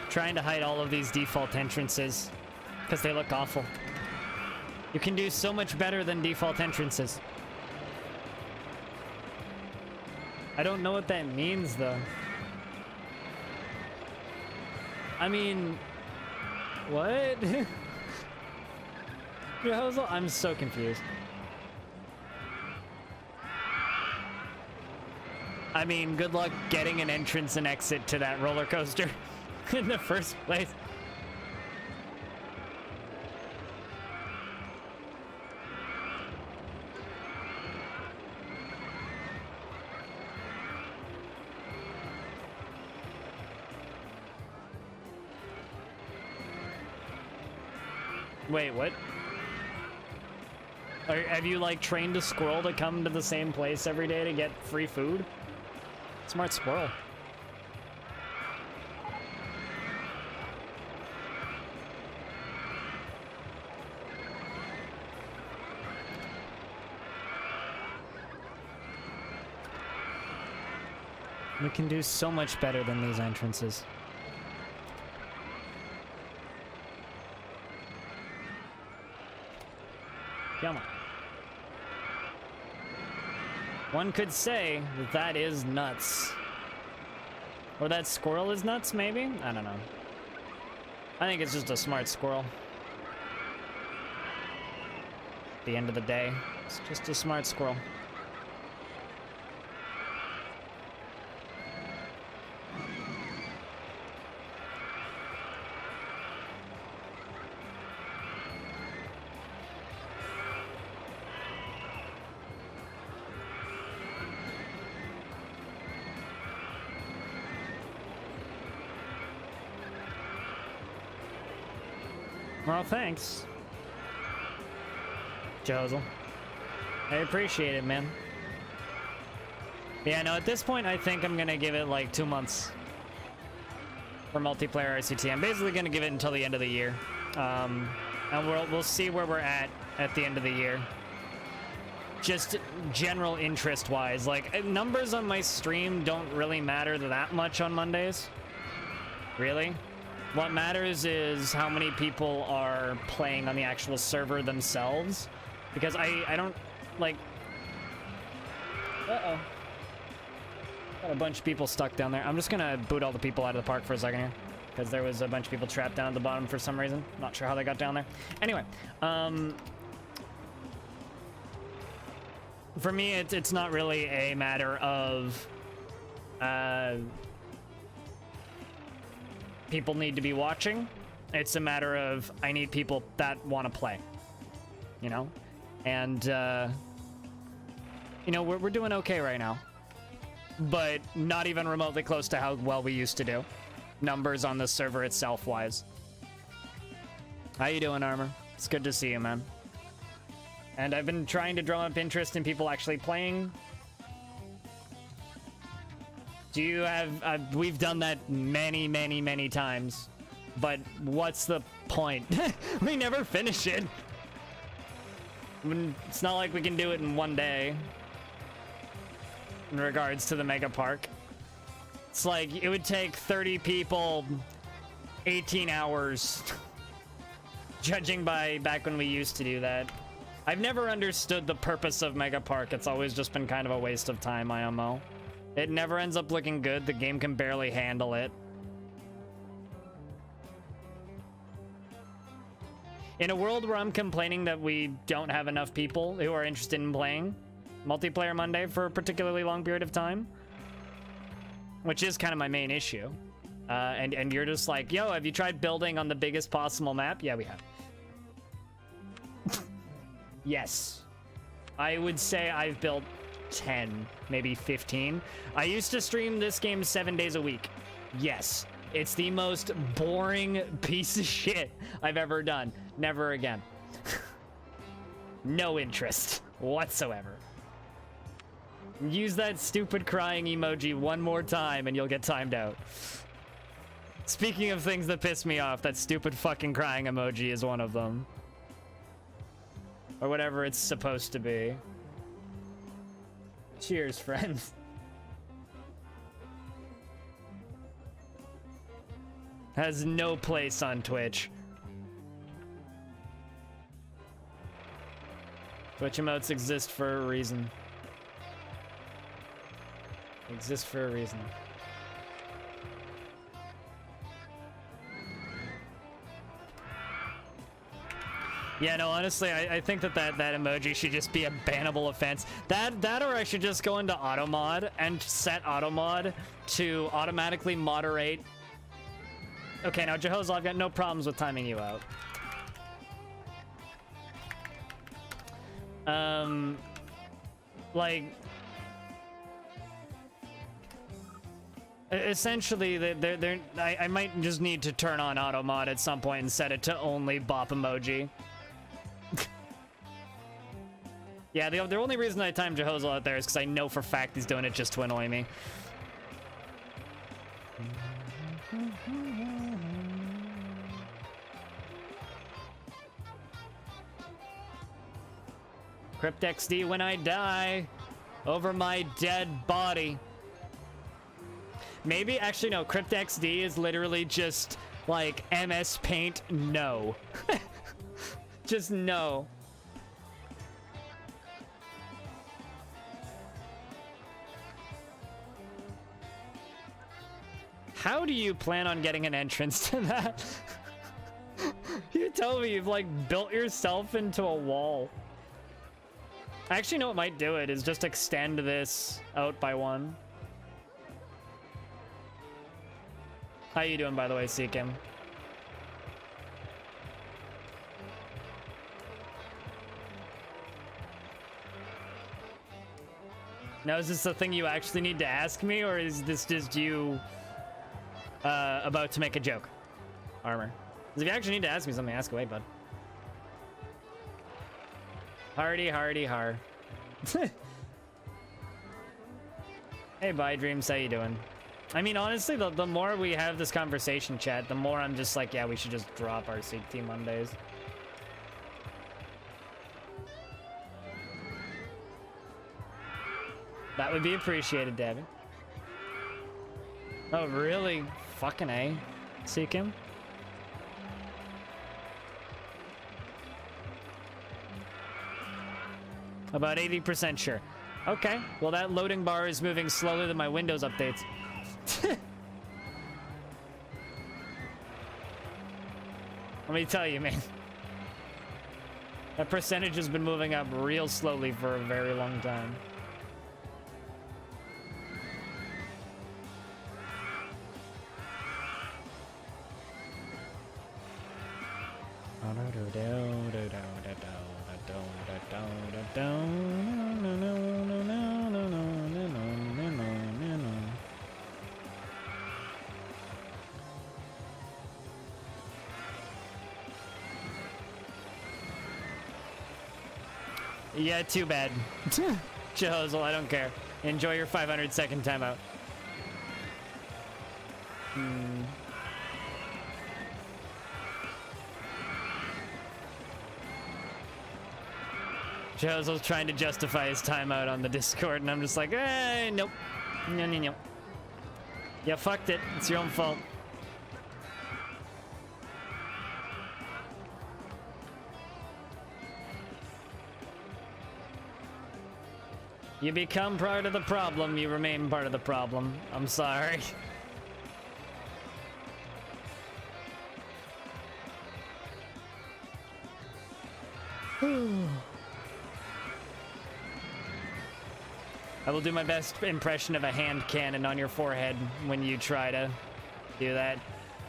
Trying to hide all of these default entrances because they look awful. You can do so much better than default entrances. I don't know what that means, though. I mean, what? I'm so confused. I mean, good luck getting an entrance and exit to that roller coaster in the first place. Wait, what? Have you, like, trained a squirrel to come to the same place every day to get free food? Smart squirrel. We can do so much better than these entrances. Come on. One could say that that is nuts. Or that squirrel is nuts, maybe? I don't know. I think it's just a smart squirrel. At the end of the day, it's just a smart squirrel. Well, thanks, Josel. I appreciate it, man. Yeah, no, at this point, I think I'm gonna give it like 2 months for multiplayer RCT. I'm basically gonna give it until the end of the year, and we'll see where we're at the end of the year. Just general interest-wise, like numbers on my stream don't really matter that much on Mondays. Really. What matters is how many people are playing on the actual server themselves. Because I don't, like... Uh-oh. Got a bunch of people stuck down there. I'm just gonna boot all the people out of the park for a second here. Because there was a bunch of people trapped down at the bottom for some reason. Not sure how they got down there. Anyway, for me, it's not really a matter of... people need to be watching. It's a matter of I need people that want to play, you know? And, you know, we're doing okay right now, but not even remotely close to how well we used to do. Numbers on the server itself wise. How you doing, Armor? It's good to see you, man. And I've been trying to drum up interest in people actually playing. Do you have, we've done that many, many, many times, but what's the point? We never finish it. It's not like we can do it in one day in regards to the mega park. It's like, it would take 30 people 18 hours, judging by back when we used to do that. I've never understood the purpose of mega park. It's always just been kind of a waste of time, IMO. It never ends up looking good. The game can barely handle it. In a world where I'm complaining that we don't have enough people who are interested in playing multiplayer Monday for a particularly long period of time, which is kind of my main issue, and you're just like, yo, have you tried building on the biggest possible map? Yeah, we have. Yes. I would say I've built 10, maybe 15. I used to stream this game 7 days a week. Yes. It's the most boring piece of shit I've ever done. Never again. No interest whatsoever. Use that stupid crying emoji one more time and you'll get timed out. Speaking of things that piss me off, that stupid fucking crying emoji is one of them. Or whatever it's supposed to be. Cheers, friends. Has no place on Twitch. Twitch emotes exist for a reason. Exist for a reason. Yeah, no, honestly, I think that emoji should just be a bannable offense. That or I should just go into automod and set automod to automatically moderate. Okay, now Jehozo, I've got no problems with timing you out. Like, essentially, I might just need to turn on automod at some point and set it to only bop emoji. Yeah, the only reason I timed Jehozo out there is because I know for a fact he's doing it just to annoy me. CryptXD when I die over my dead body. Maybe, actually no, CryptXD is literally just like MS Paint no. Just no. How do you plan on getting an entrance to that? You told me you've like built yourself into a wall. I actually know what might do it is just extend this out by one. How you doing, by the way, Seekim? Now, is this the thing you actually need to ask me, or is this just you about to make a joke? Armor. 'Cause if you actually need to ask me something, ask away, bud. Hardy, hardy, har. Hey, bye, Dreams. How you doing? I mean, honestly, the more we have this conversation, chat, the more I'm just like, yeah, we should just drop our Seek Team Mondays. That would be appreciated, Davin. Oh, really? Fucking A. Seek him? About 80% sure. Okay, well that loading bar is moving slower than my Windows updates. Let me tell you, man. That percentage has been moving up real slowly for a very long time. Yeah, too bad. Jehozel, I don't care. Enjoy your 500-second timeout. Jehozel's trying to justify his timeout on the Discord, and I'm just like, nope. No, no, no. You fucked it. It's your own fault. You become part of the problem, you remain part of the problem. I'm sorry. I will do my best impression of a hand cannon on your forehead when you try to do that.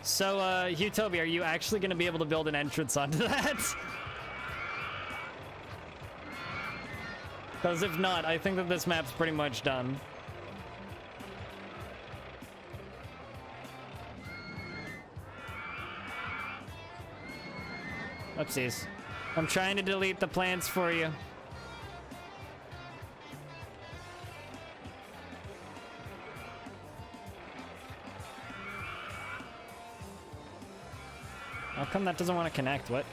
So, Hugh Toby, are you actually going to be able to build an entrance onto that? Because if not, I think that this map's pretty much done. Oopsies. I'm trying to delete the plants for you. How come that doesn't want to connect? What?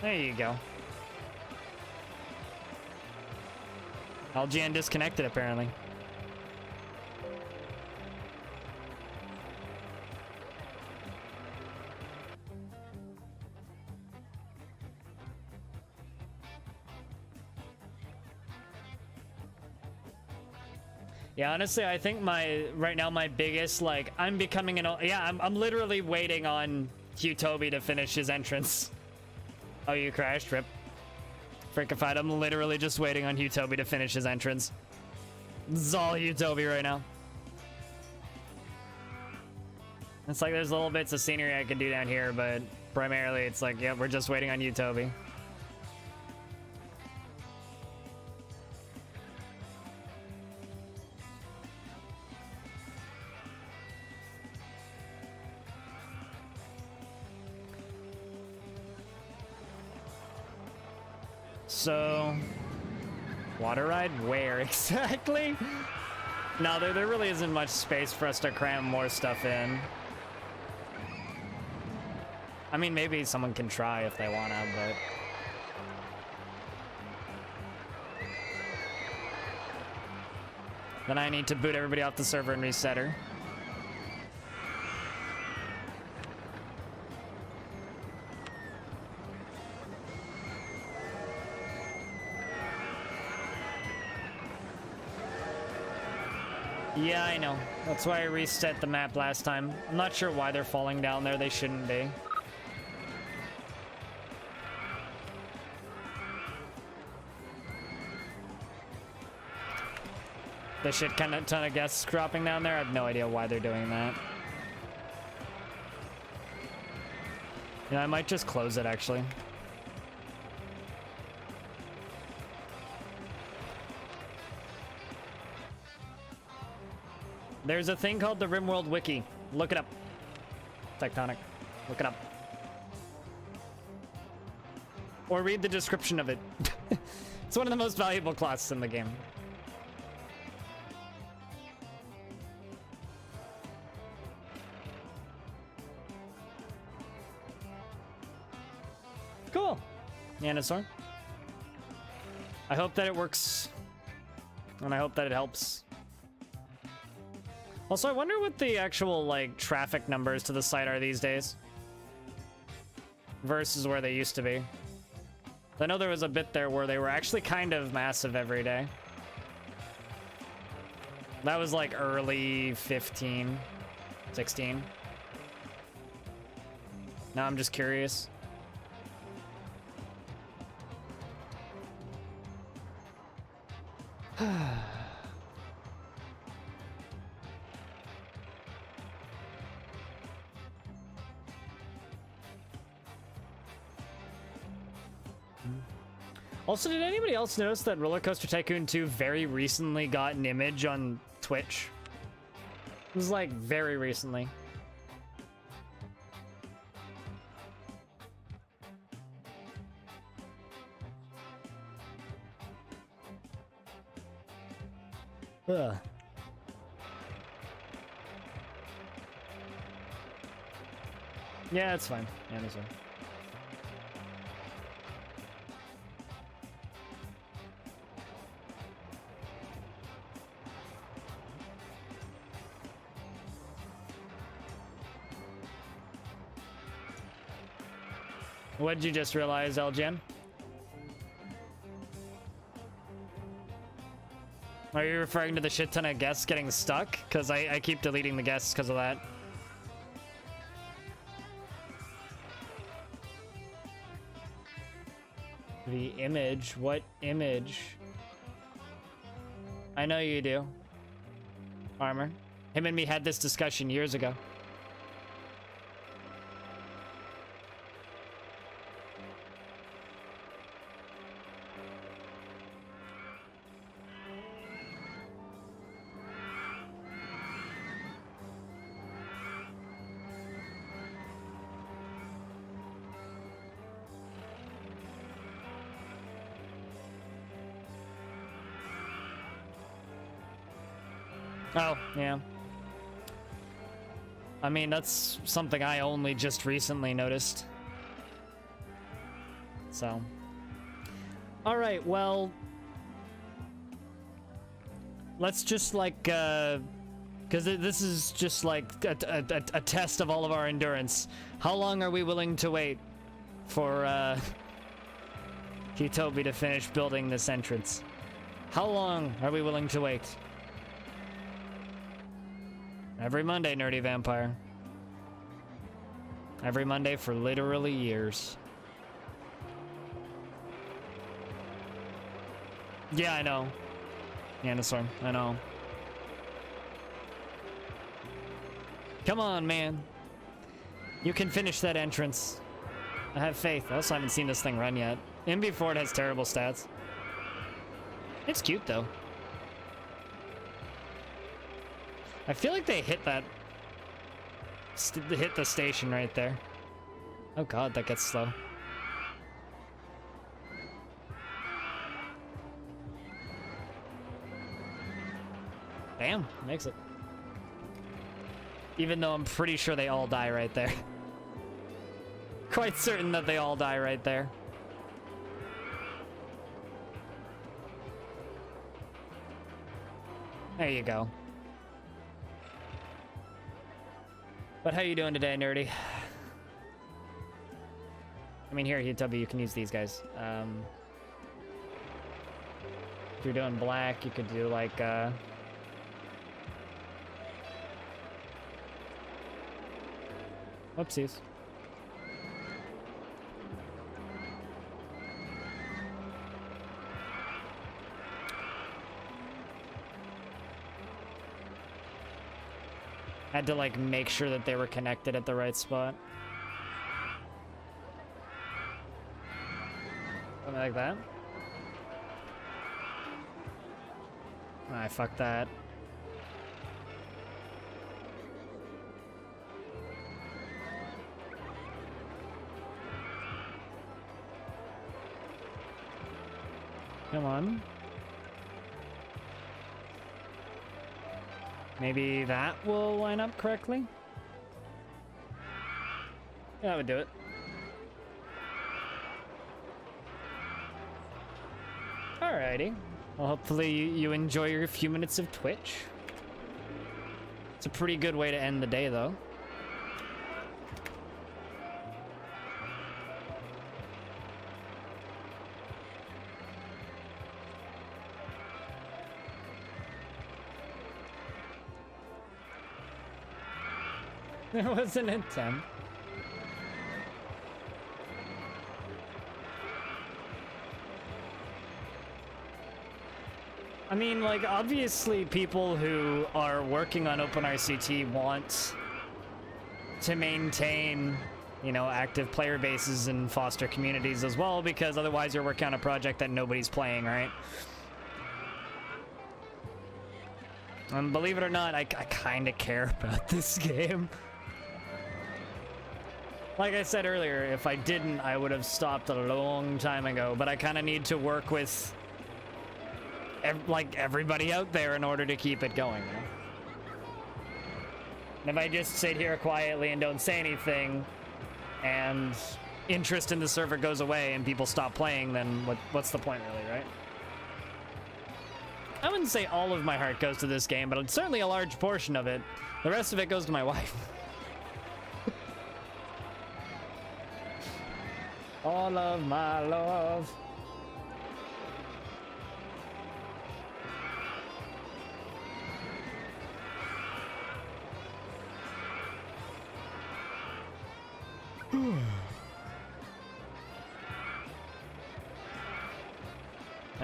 There you go. LGN disconnected, apparently. Yeah, honestly, I think right now my biggest, like, I'm becoming an, yeah, I'm literally waiting on Hugh Toby to finish his entrance. Oh, you crashed, rip. Frickified, I'm literally just waiting on Hugh Toby to finish his entrance. This is all Hugh Toby right now. It's like there's little bits of scenery I could do down here, but primarily it's like, yeah, we're just waiting on Hugh Toby. So, water ride where exactly? No, there really isn't much space for us to cram more stuff in. I mean, maybe someone can try if they wanna, but... then I need to boot everybody off the server and reset her. Yeah, I know. That's why I reset the map last time. I'm not sure why they're falling down there. They shouldn't be. The shit kind of ton of guests dropping down there. I have no idea why they're doing that. Yeah, I might just close it actually. There's a thing called the RimWorld Wiki. Look it up. Tectonic. Look it up. Or read the description of it. It's one of the most valuable classes in the game. Cool. Yanosaur. I hope that it works. And I hope that it helps. Also, I wonder what the actual, like, traffic numbers to the site are these days. Versus where they used to be. I know there was a bit there where they were actually kind of massive every day. That was, like, early 15, 16. Now I'm just curious. Also, did anybody else notice that Roller Coaster Tycoon 2 very recently got an image on Twitch? It was like very recently. Ugh. Yeah, it's fine. Yeah, it's fine. What did you just realize, LGN? Are you referring to the shit ton of guests getting stuck? Because I keep deleting the guests because of that. The image? What image? I know you do. Armor. Him and me had this discussion years ago. Oh, yeah. I mean, that's something I only just recently noticed. So. Alright, well. Let's just like, because this is just like a test of all of our endurance. How long are we willing to wait for, Hitobi to finish building this entrance? How long are we willing to wait? Every Monday, Nerdy Vampire. Every Monday for literally years. Yeah, I know. Dinosaur, I know. Come on, man. You can finish that entrance. I have faith. I also haven't seen this thing run yet. MB4 has terrible stats. It's cute, though. I feel like they hit that... hit the station right there. Oh god, that gets slow. Damn, makes it. Even though I'm pretty sure they all die right there. Quite certain that they all die right there. There you go. But how you doing today, Nerdy? I mean, here, Hitobi, you can use these guys. If you're doing black, you could do like, whoopsies. Had to like make sure that they were connected at the right spot. Something like that. I fucked that. Come on. Maybe that will line up correctly? Yeah, that would do it. Alrighty. Well, hopefully you enjoy your few minutes of Twitch. It's a pretty good way to end the day, though. It was an attempt. I mean, like, obviously people who are working on OpenRct want to maintain, you know, active player bases and foster communities as well, because otherwise you're working on a project that nobody's playing, right? And believe it or not, I kind of care about this game. Like I said earlier, if I didn't, I would have stopped a long time ago, but I kind of need to work with like everybody out there in order to keep it going. You know? And if I just sit here quietly and don't say anything, and interest in the server goes away and people stop playing, then what's the point really, right? I wouldn't say all of my heart goes to this game, but it's certainly a large portion of it. The rest of it goes to my wife. All of my love.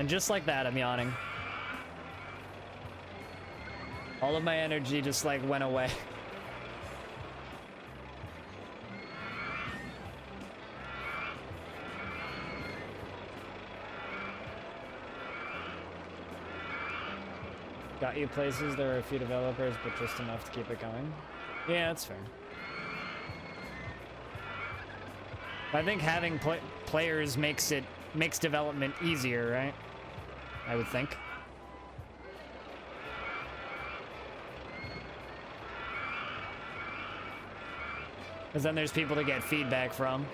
And just like that, I'm yawning. All of my energy just like went away. Got you places, there are a few developers, but just enough to keep it going. Yeah, that's fair. I think having players makes development easier, right? I would think. Because then there's people to get feedback from.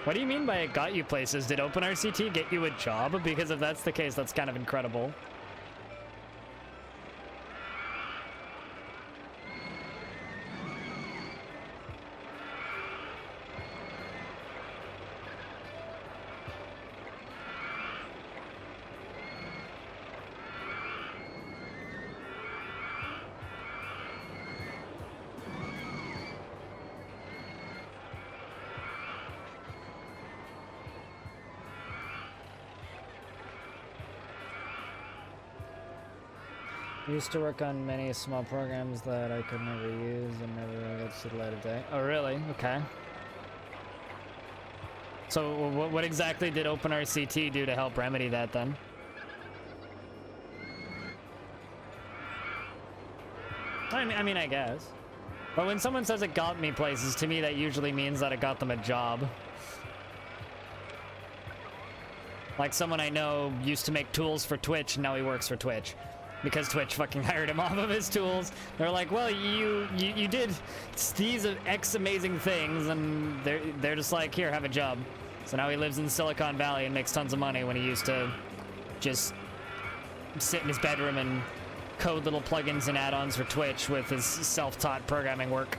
What do you mean by it got you places? Did OpenRct get you a job? Because if that's the case, that's kind of incredible. Used to work on many small programs that I could never use and never really got to see the light of day. Oh, really? Okay. So what exactly did OpenRct do to help remedy that then? I mean, I guess. But when someone says it got me places, to me that usually means that it got them a job. Like someone I know used to make tools for Twitch, and now he works for Twitch. Because Twitch fucking hired him off of his tools. They're like, well, you did these X amazing things, and they're just like, here, have a job. So now he lives in Silicon Valley and makes tons of money when he used to just sit in his bedroom and code little plugins and add-ons for Twitch with his self-taught programming work.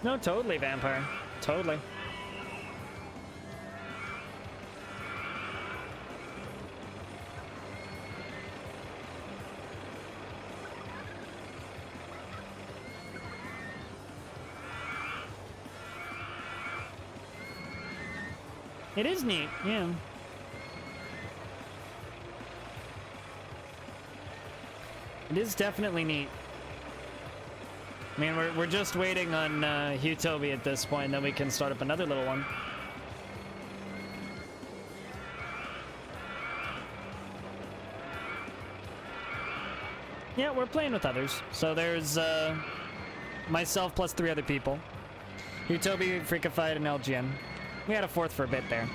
No, totally, Vampire. Totally. It is neat, yeah. It is definitely neat. I mean, we're just waiting on Hutobi at this point, and then we can start up another little one. Yeah, we're playing with others. So there's myself plus 3 other people. Hutobi, Freakified, and LGN. We had a 4th for a bit there.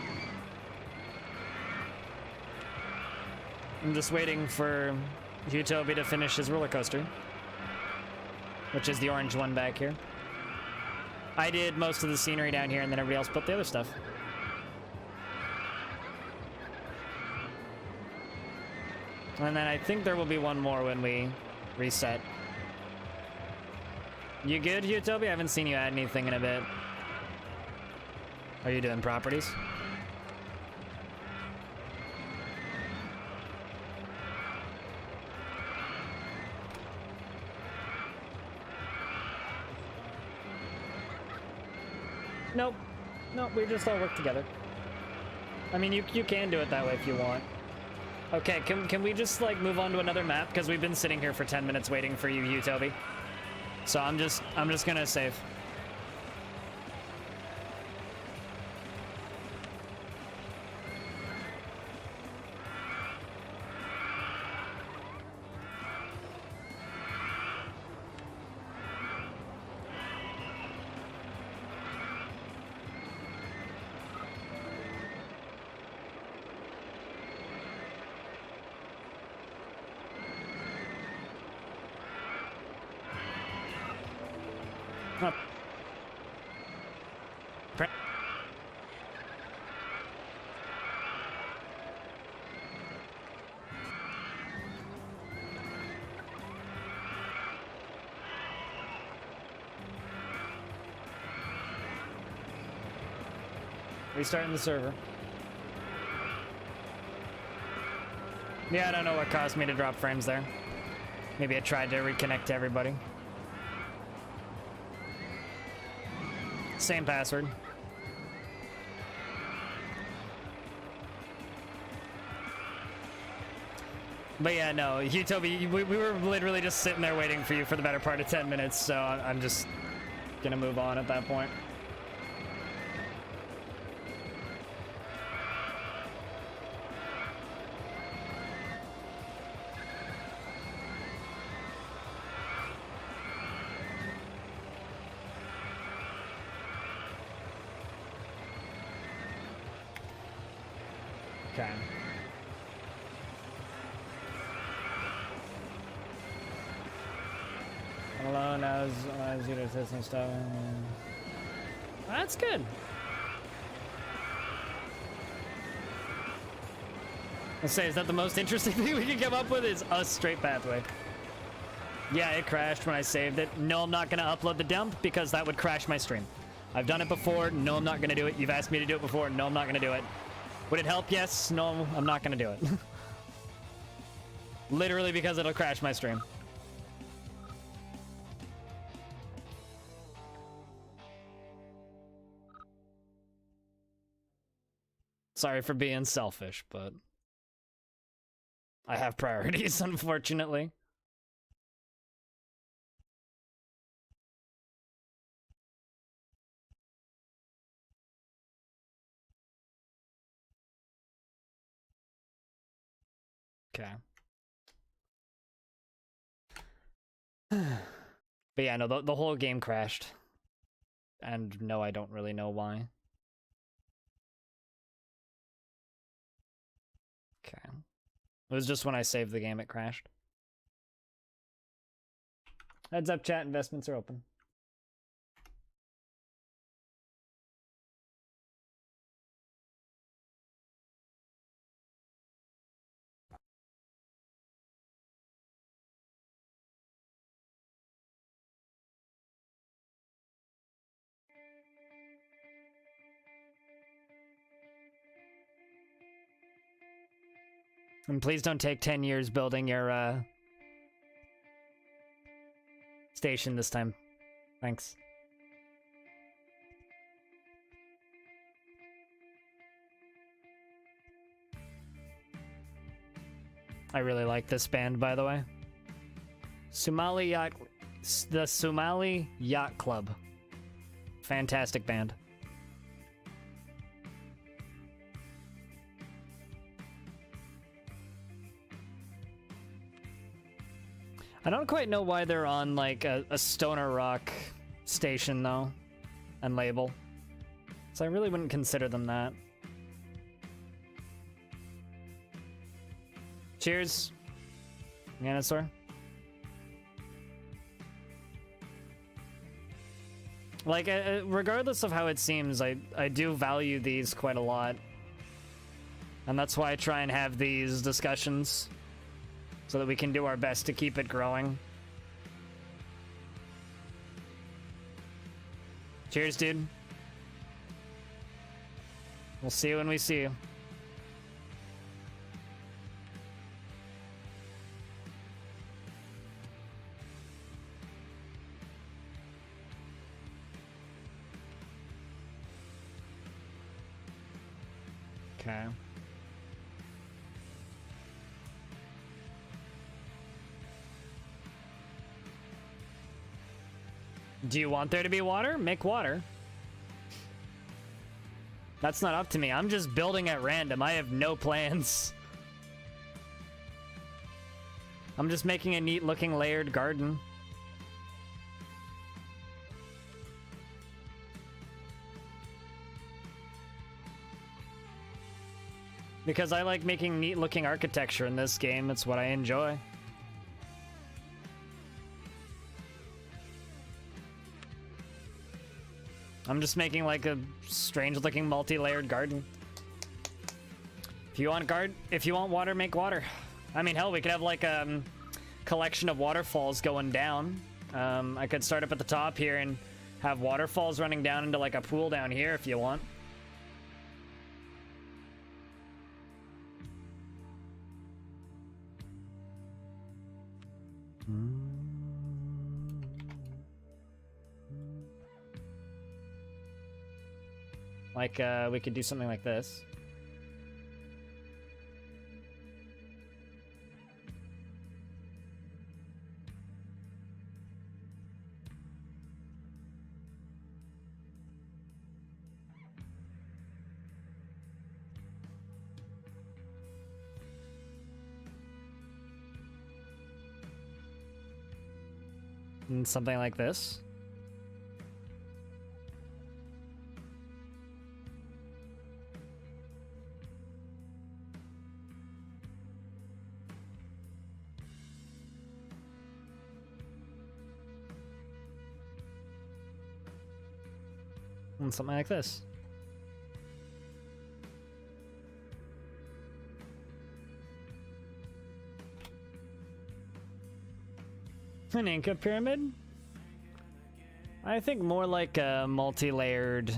I'm just waiting for Hutobi to finish his roller coaster, which is the orange one back here. I did most of the scenery down here, and then everybody else built the other stuff. And then I think there will be one more when we reset. You good, Hutobi? I haven't seen you add anything in a bit. Are you doing properties? Nope. Nope, we just all work together. I mean, you can do it that way if you want. Okay, can we just, like, move on to another map? Because we've been sitting here for 10 minutes waiting for you, Hutobi. So I'm just gonna save. Restarting the server. Yeah, I don't know what caused me to drop frames there. Maybe I tried to reconnect to everybody. Same password. But yeah, no, Toby, we were literally just sitting there waiting for you for the better part of 10 minutes, so I'm just gonna move on at that point. Okay. Alone as you to assist and stuff. That's good. I'll say, is that the most interesting thing we can come up with? Is a straight pathway. Yeah, it crashed when I saved it. No, I'm not gonna upload the dump because that would crash my stream. I've done it before. No, I'm not gonna do it. You've asked me to do it before. No, I'm not gonna do it. Would it help? Yes. No, I'm not gonna do it. Literally because it'll crash my stream. Sorry for being selfish, but I have priorities, unfortunately. Okay. But yeah, no, the whole game crashed. And no, I don't really know why. Okay. It was just when I saved the game it crashed. Heads up, chat, investments are open. And please don't take 10 years building your station this time. Thanks. I really like this band, by the way. The Somali Yacht Club. Fantastic band. I don't quite know why they're on like a stoner rock station though, and label. So I really wouldn't consider them that. Cheers, Yanosaur. Like, regardless of how it seems, I do value these quite a lot. And that's why I try and have these discussions. So that we can do our best to keep it growing. Cheers, dude. We'll see you when we see you. Okay. Do you want there to be water? Make water. That's not up to me. I'm just building at random. I have no plans. I'm just making a neat looking layered garden. Because I like making neat looking architecture in this game. It's what I enjoy. I'm just making like a strange looking multi-layered garden. If you want water, make water. I mean, hell, we could have like a collection of waterfalls going down. I could start up at the top here and have waterfalls running down into like a pool down here if you want. Like, we could do something like this. And something like this. And something like this. An Inca pyramid? I think more like a multi-layered...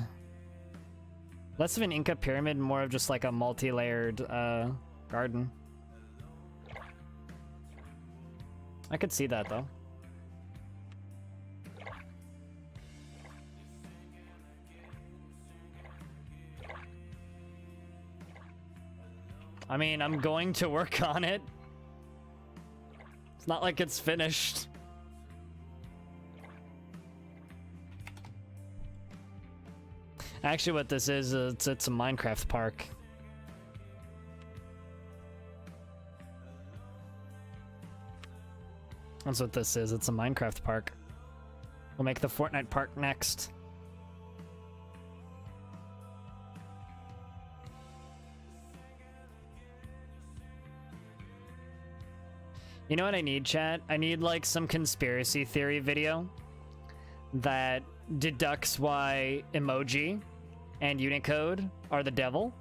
Less of an Inca pyramid, more of just like a multi-layered garden. I could see that though. I mean, I'm going to work on it. It's not like it's finished. Actually, what this is, it's a Minecraft park. That's what this is, it's a Minecraft park. We'll make the Fortnite park next. You know what I need, chat? I need like some conspiracy theory video that deducts why emoji and Unicode are the devil.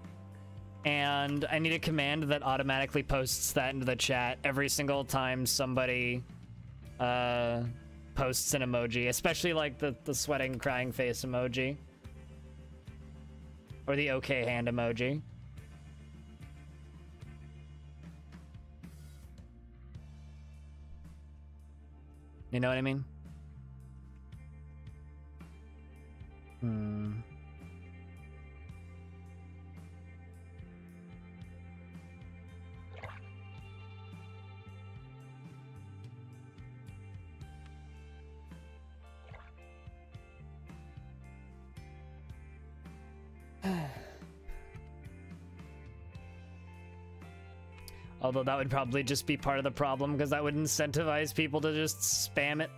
And I need a command that automatically posts that into the chat every single time somebody posts an emoji, especially like the sweating crying face emoji. Or the okay hand emoji. You know what I mean? Although that would probably just be part of the problem, because that would incentivize people to just spam it.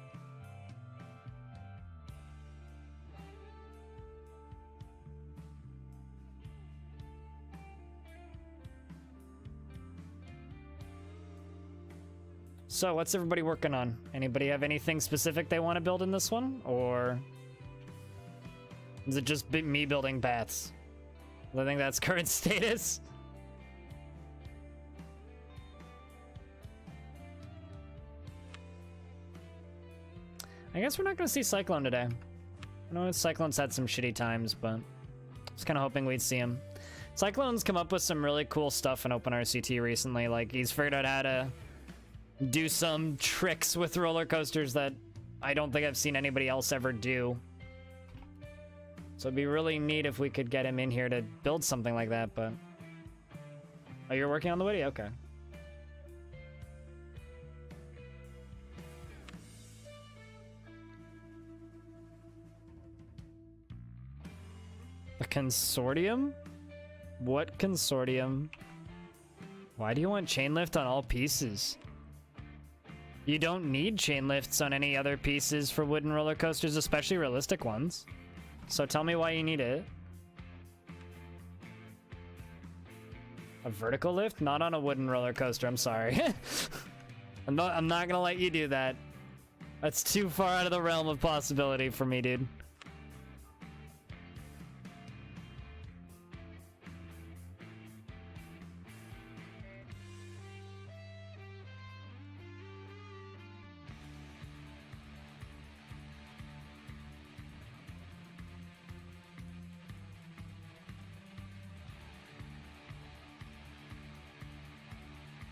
So, what's everybody working on? Anybody have anything specific they want to build in this one? Or is it just me building paths? I think that's current status. I guess we're not going to see Cyclone today. I know Cyclone's had some shitty times, but I was kind of hoping we'd see him. Cyclone's come up with some really cool stuff in OpenRct recently. Like, he's figured out how to do some tricks with roller coasters that I don't think I've seen anybody else ever do. So it'd be really neat if we could get him in here to build something like that, but... Oh, you're working on the Woody? Okay. A consortium? What consortium? Why do you want chain lift on all pieces? You don't need chain lifts on any other pieces for wooden roller coasters, especially realistic ones. So tell me why you need it. A vertical lift? Not on a wooden roller coaster, I'm sorry. I'm not gonna let you do that. That's too far out of the realm of possibility for me, dude.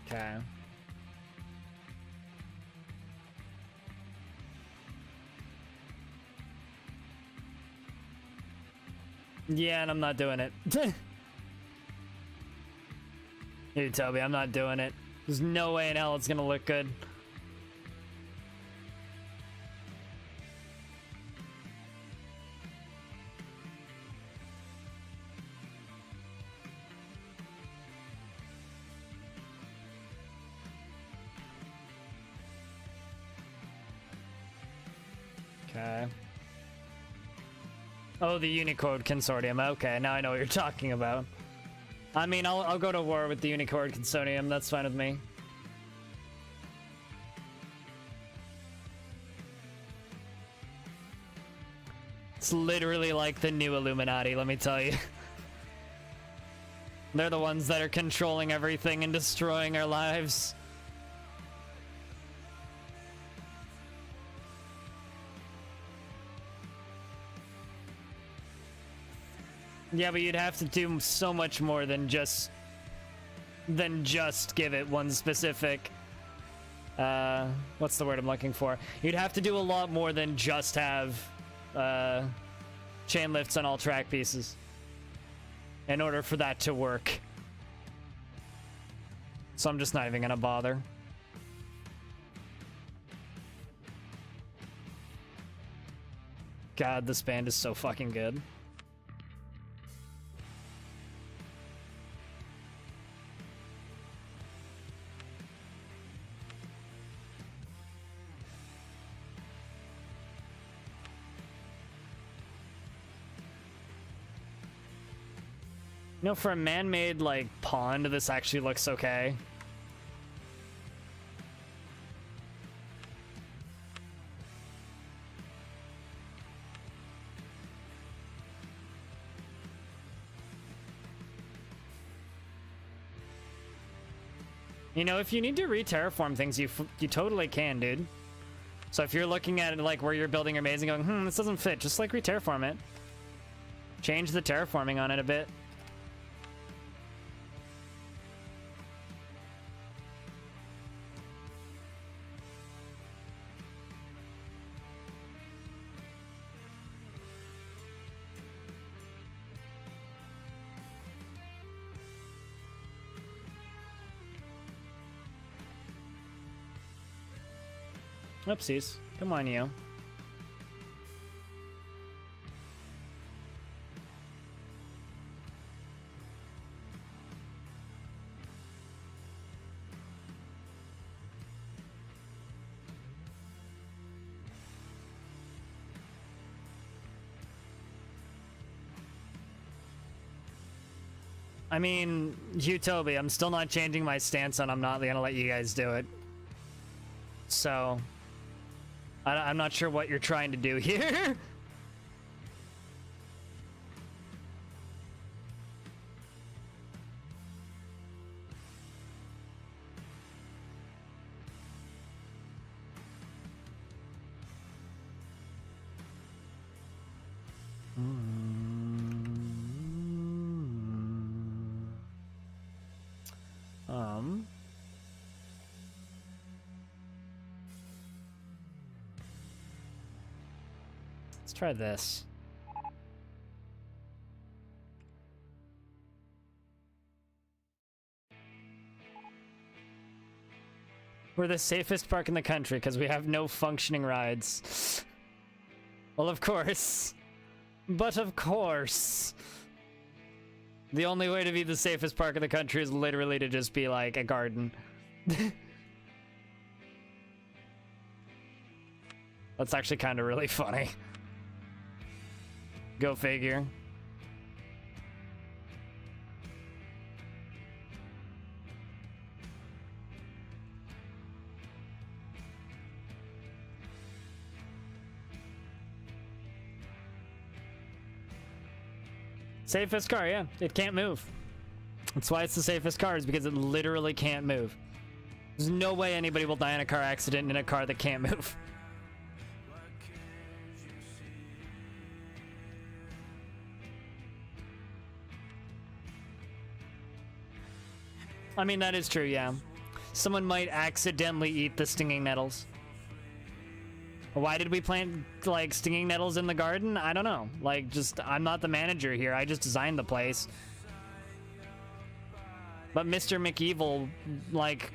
Okay. Yeah, and I'm not doing it. You, Toby, I'm not doing it. There's no way in hell it's gonna look good. Okay. Oh, the Unicode Consortium. Okay, now I know what you're talking about. I mean, I'll go to war with the Unicode Consortium. That's fine with me. It's literally like the new Illuminati, let me tell you. They're the ones that are controlling everything and destroying our lives. Yeah, but you'd have to do so much more than just give it one specific what's the word I'm looking for? You'd have to do a lot more than just have chain lifts on all track pieces in order for that to work. So I'm just not even gonna bother. God, this band is so fucking good. You know, for a man-made, like, pond, this actually looks okay. You know, if you need to re-terraform things, you totally can, dude. So if you're looking at it, like, where you're building your maze and going, this doesn't fit, just, like, re-terraform it. Change the terraforming on it a bit. Oopsies. Come on, you. I mean, Toby, I'm still not changing my stance on I'm not gonna let you guys do it. So... I'm not sure what you're trying to do here. Let's try this. We're the safest park in the country because we have no functioning rides. Well, of course. But of course. The only way to be the safest park in the country is literally to just be like a garden. That's actually kind of really funny. Go figure. Safest car, yeah. It can't move. That's why it's the safest car, is because it literally can't move. There's no way anybody will die in a car accident in a car that can't move. I mean, that is true, yeah. Someone might accidentally eat the stinging nettles. Why did we plant, like, stinging nettles in the garden? I don't know. Like, just, I'm not the manager here. I just designed the place. But Mr. McEvil, like,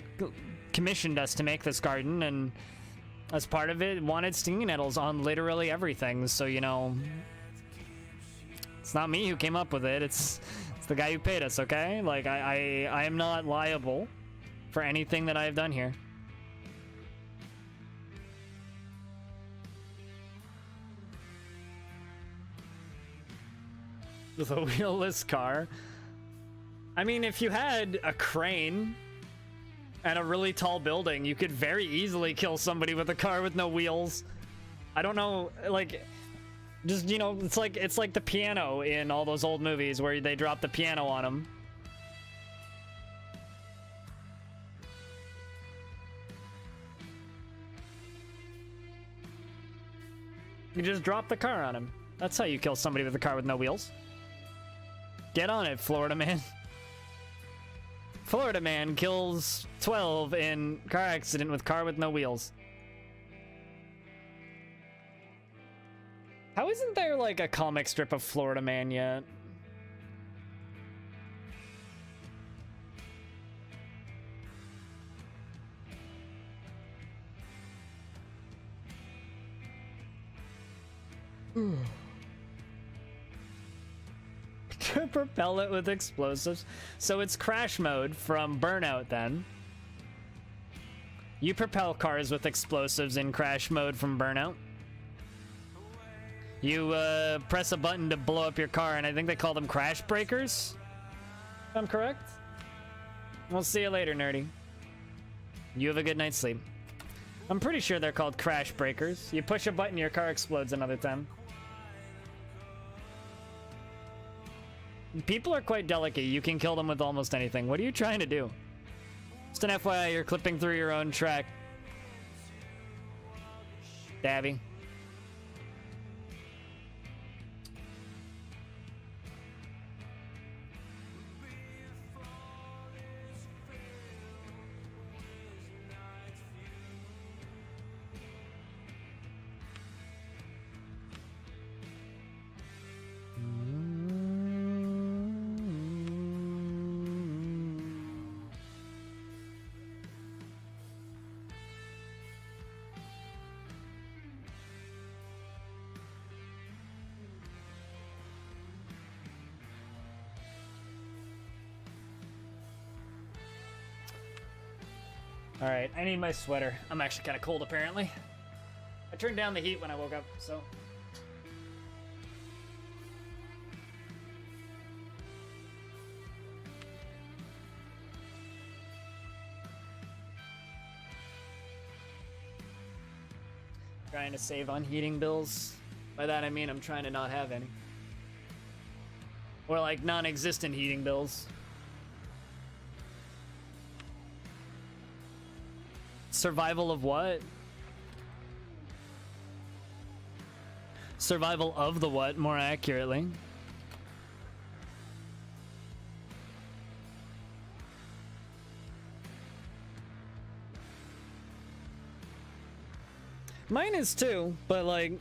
commissioned us to make this garden, and as part of it, wanted stinging nettles on literally everything. So, you know, it's not me who came up with it. It's the guy who paid us, okay? Like, I am not liable for anything that I have done here. With a wheelless car. I mean, if you had a crane and a really tall building, you could very easily kill somebody with a car with no wheels. I don't know, like, just, you know, it's like the piano in all those old movies where they drop the piano on them. You just drop the car on him. That's how you kill somebody with a car with no wheels. Get on it, Florida man. Florida man kills 12 in car accident with car with no wheels. How isn't there like a comic strip of Florida man yet? To propel it with explosives. So it's crash mode from Burnout then. You propel cars with explosives in crash mode from Burnout. You press a button to blow up your car, and I think they call them crash breakers, if I'm correct. We'll see you later, nerdy. You have a good night's sleep. I'm pretty sure they're called crash breakers. You push a button, your car explodes another time. People are quite delicate. You can kill them with almost anything. What are you trying to do? Just an FYI, you're clipping through your own track. Dabby. All right, I need my sweater. I'm actually kind of cold, apparently. I turned down the heat when I woke up, so. Trying to save on heating bills. By that I mean I'm trying to not have any. Or like non-existent heating bills. Survival of what? Survival of the what, more accurately. Mine is too, but like,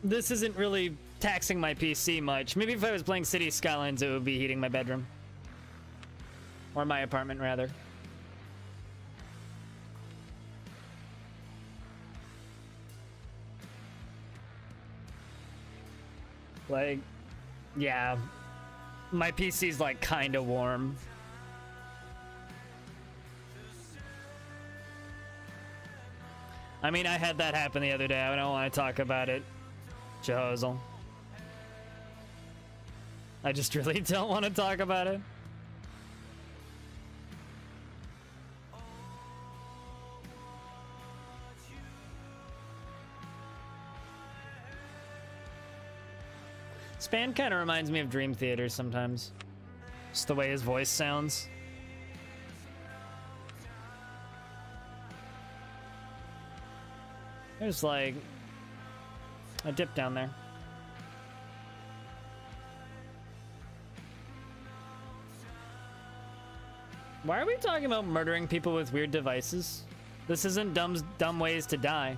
this isn't really taxing my PC much. Maybe if I was playing City Skylines, it would be heating my bedroom. Or my apartment, rather. Like, yeah, my PC's like kind of warm. I mean, I had that happen the other day. I don't want to talk about it, Jehozel. I just really don't want to talk about it. Span kind of reminds me of Dream Theater sometimes. Just the way his voice sounds. There's like a dip down there. Why are we talking about murdering people with weird devices? This isn't dumb ways to die.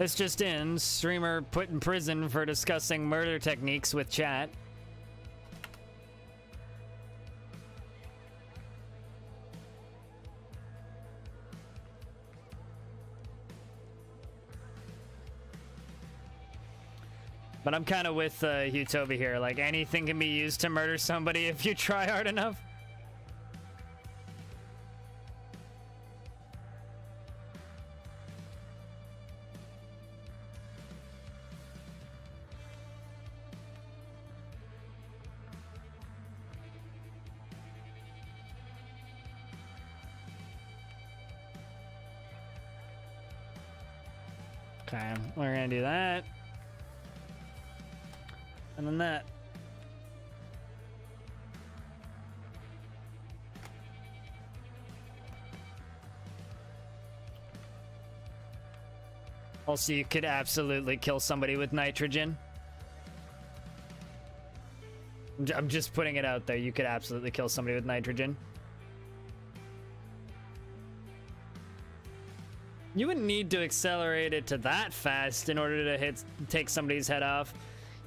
This just in, streamer put in prison for discussing murder techniques with chat. But I'm kind of with Utobi here. Like, anything can be used to murder somebody if you try hard enough. Okay, we're gonna do that. And then that. Also, you could absolutely kill somebody with nitrogen. I'm just putting it out there. You could absolutely kill somebody with nitrogen. You wouldn't need to accelerate it to that fast in order to take somebody's head off.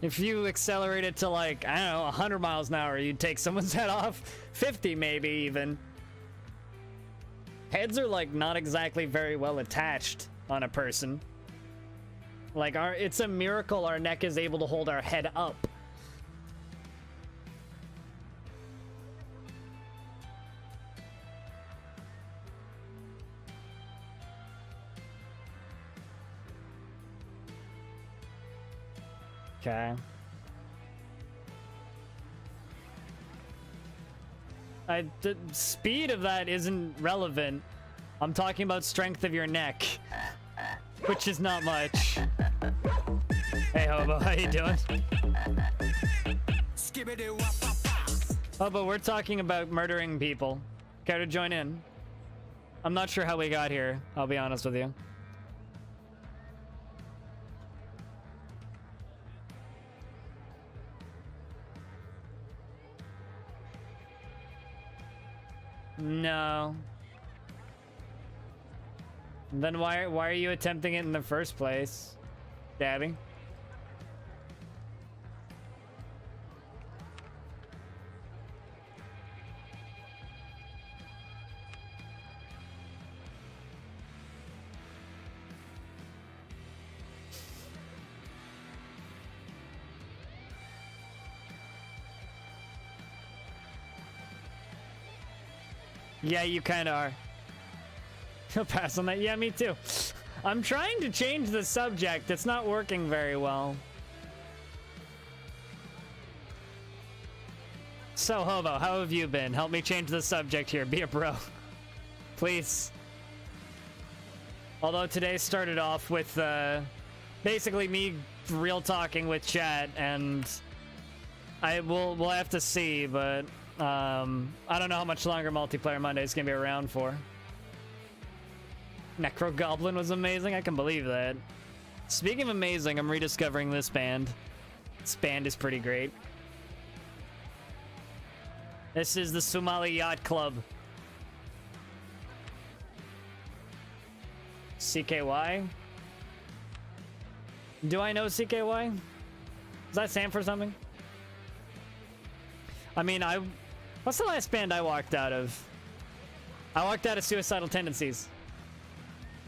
If you accelerate it to, like, I don't know, 100 miles an hour, you'd take someone's head off. 50 maybe even. Heads are, like, not exactly very well attached on a person. Like, it's a miracle our neck is able to hold our head up. Okay. The speed of that isn't relevant. I'm talking about strength of your neck, which is not much. Hey, Hobo, how you doing? Hobo, we're talking about murdering people. Care to join in? I'm not sure how we got here, I'll be honest with you. No. Then why are you attempting it in the first place, Daddy? Yeah, you kind of are. He'll pass on that. Yeah, me too. I'm trying to change the subject. It's not working very well. So, Hobo, how have you been? Help me change the subject here. Be a bro. Please. Although today started off with basically me real talking with chat, and we'll have to see, but I don't know how much longer Multiplayer Monday is gonna be around for. Necro Goblin was amazing. I can believe that. Speaking of amazing, I'm rediscovering this band. This band is pretty great. This is the Somali Yacht Club. CKY? Do I know CKY? Does that stand for something? I mean, what's the last band I walked out of? I walked out of Suicidal Tendencies.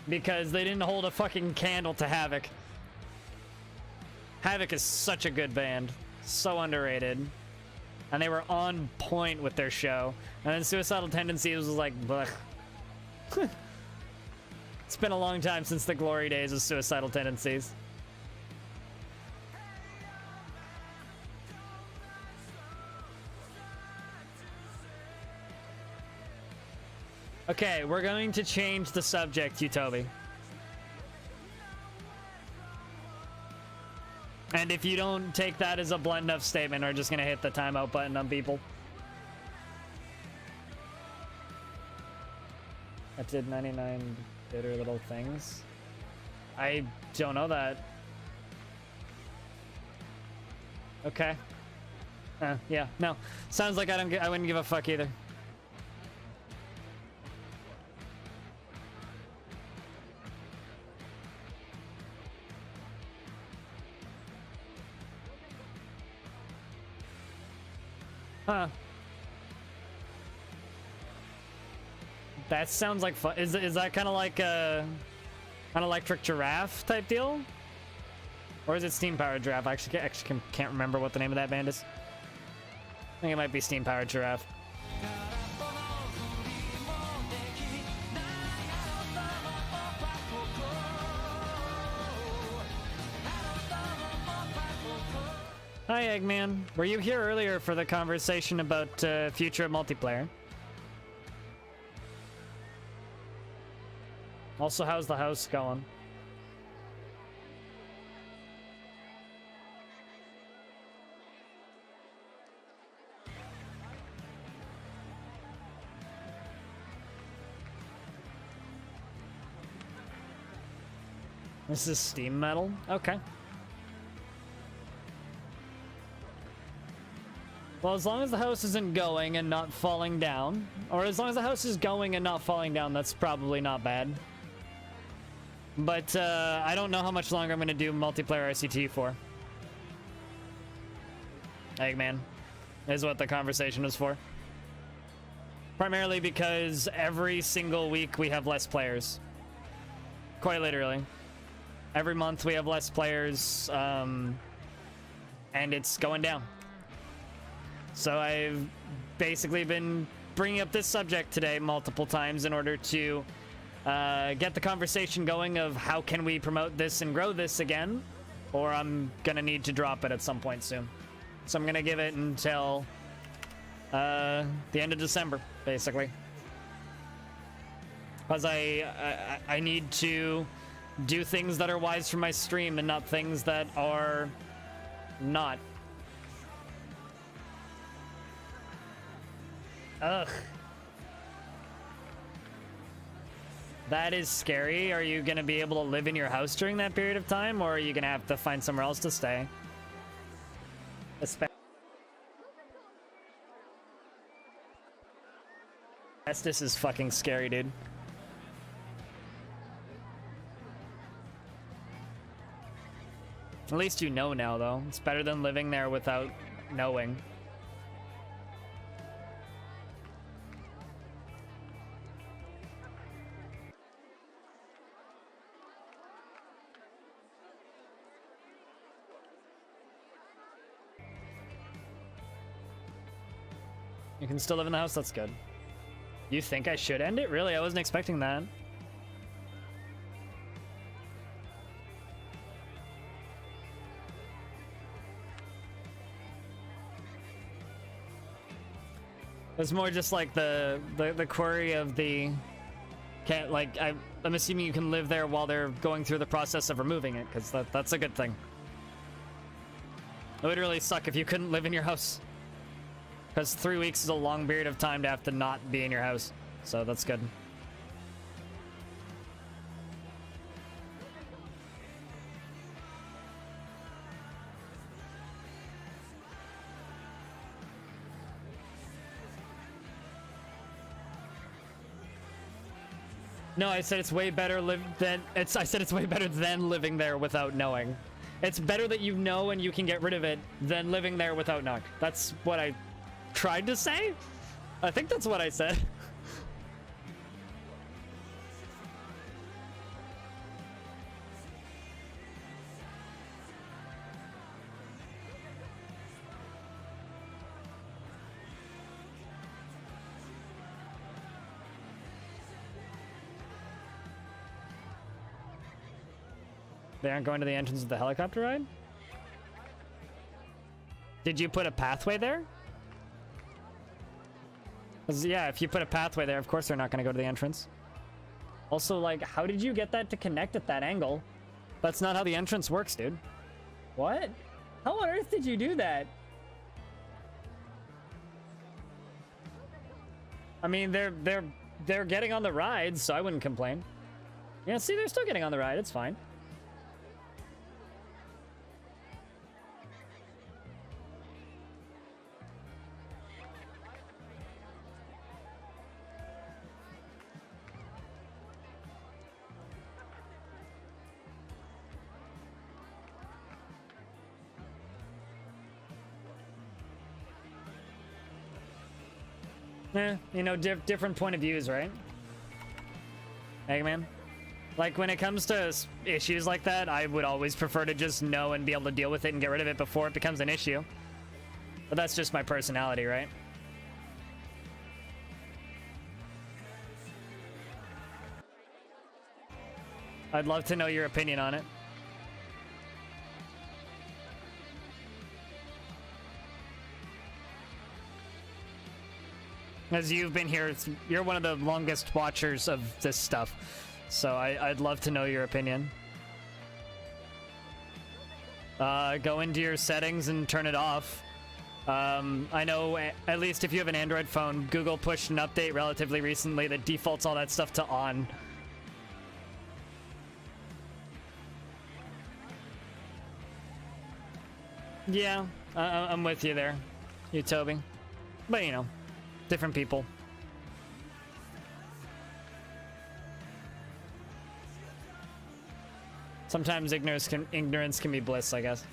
Because they didn't hold a fucking candle to Havoc. Havoc is such a good band. So underrated. And they were on point with their show. And then Suicidal Tendencies was like, blech. It's been a long time since the glory days of Suicidal Tendencies. Okay, we're going to change the subject, Utobi. And if you don't take that as a blunt enough statement, we're just gonna hit the timeout button on people. I did 99 bitter little things. I don't know that. Okay. Yeah, no. Sounds like I wouldn't give a fuck either. Huh. That sounds like fun. Is that kind of like an electric giraffe type deal? Or is it steam-powered giraffe? I actually can't remember what the name of that band is. I think it might be steam-powered giraffe. Hi, Eggman. Were you here earlier for the conversation about future of multiplayer? Also, how's the house going? This is steam metal? Okay. Well, as long as the house isn't going and not falling down, or as long as the house is going and not falling down, that's probably not bad. But I don't know how much longer I'm going to do multiplayer ICT for. Eggman is what the conversation was for. Primarily because every single week we have less players. Quite literally. Every month we have less players, and it's going down. So I've basically been bringing up this subject today multiple times in order to get the conversation going of how can we promote this and grow this again, or I'm gonna need to drop it at some point soon. So I'm gonna give it until the end of December, basically. Because I need to do things that are wise for my stream and not things that are not. Ugh. That is scary. Are you gonna be able to live in your house during that period of time, or are you gonna have to find somewhere else to stay? Asbestos is fucking scary, dude. At least you know now, though. It's better than living there without knowing. You can still live in the house? That's good. You think I should end it? Really? I wasn't expecting that. It's more just like the query of the can't, like, I'm assuming you can live there while they're going through the process of removing it, because that's a good thing. It would really suck if you couldn't live in your house, because 3 weeks is a long period of time to have to not be in your house, so that's good. No, I said it's way better I said it's way better than living there without knowing. It's better that you know and you can get rid of it than living there without knowing. That's what I tried to say? I think that's what I said. They aren't going to the entrance of the helicopter ride? Did you put a pathway there? 'Cause, yeah, if you put a pathway there, of course they're not going to go to the entrance. Also, like, how did you get that to connect at that angle? That's not how the entrance works, dude. What? How on earth did you do that? I mean, they're getting on the ride, so I wouldn't complain. Yeah, see, they're still getting on the ride. It's fine. You know, different point of views, right? Eggman? Like, when it comes to issues like that, I would always prefer to just know and be able to deal with it and get rid of it before it becomes an issue. But that's just my personality, right? I'd love to know your opinion on it. As you've been here, you're one of the longest watchers of this stuff. So I'd love to know your opinion. Go into your settings and turn it off. I know, at least if you have an Android phone, Google pushed an update relatively recently that defaults all that stuff to on. Yeah, I'm with you there, you Toby. But, you know, different people. Sometimes ignorance can be bliss, I guess.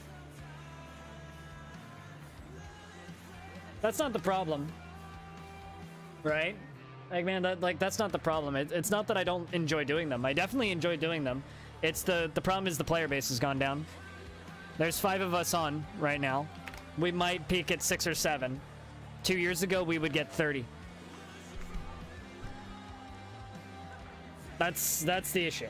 That's not the problem, right? Eggman, that's not the problem. It's not that I don't enjoy doing them. I definitely enjoy doing them. It's the problem is the player base has gone down. There's 5 of us on right now. We might peak at 6 or 7. 2 years ago, we would get 30. That's the issue.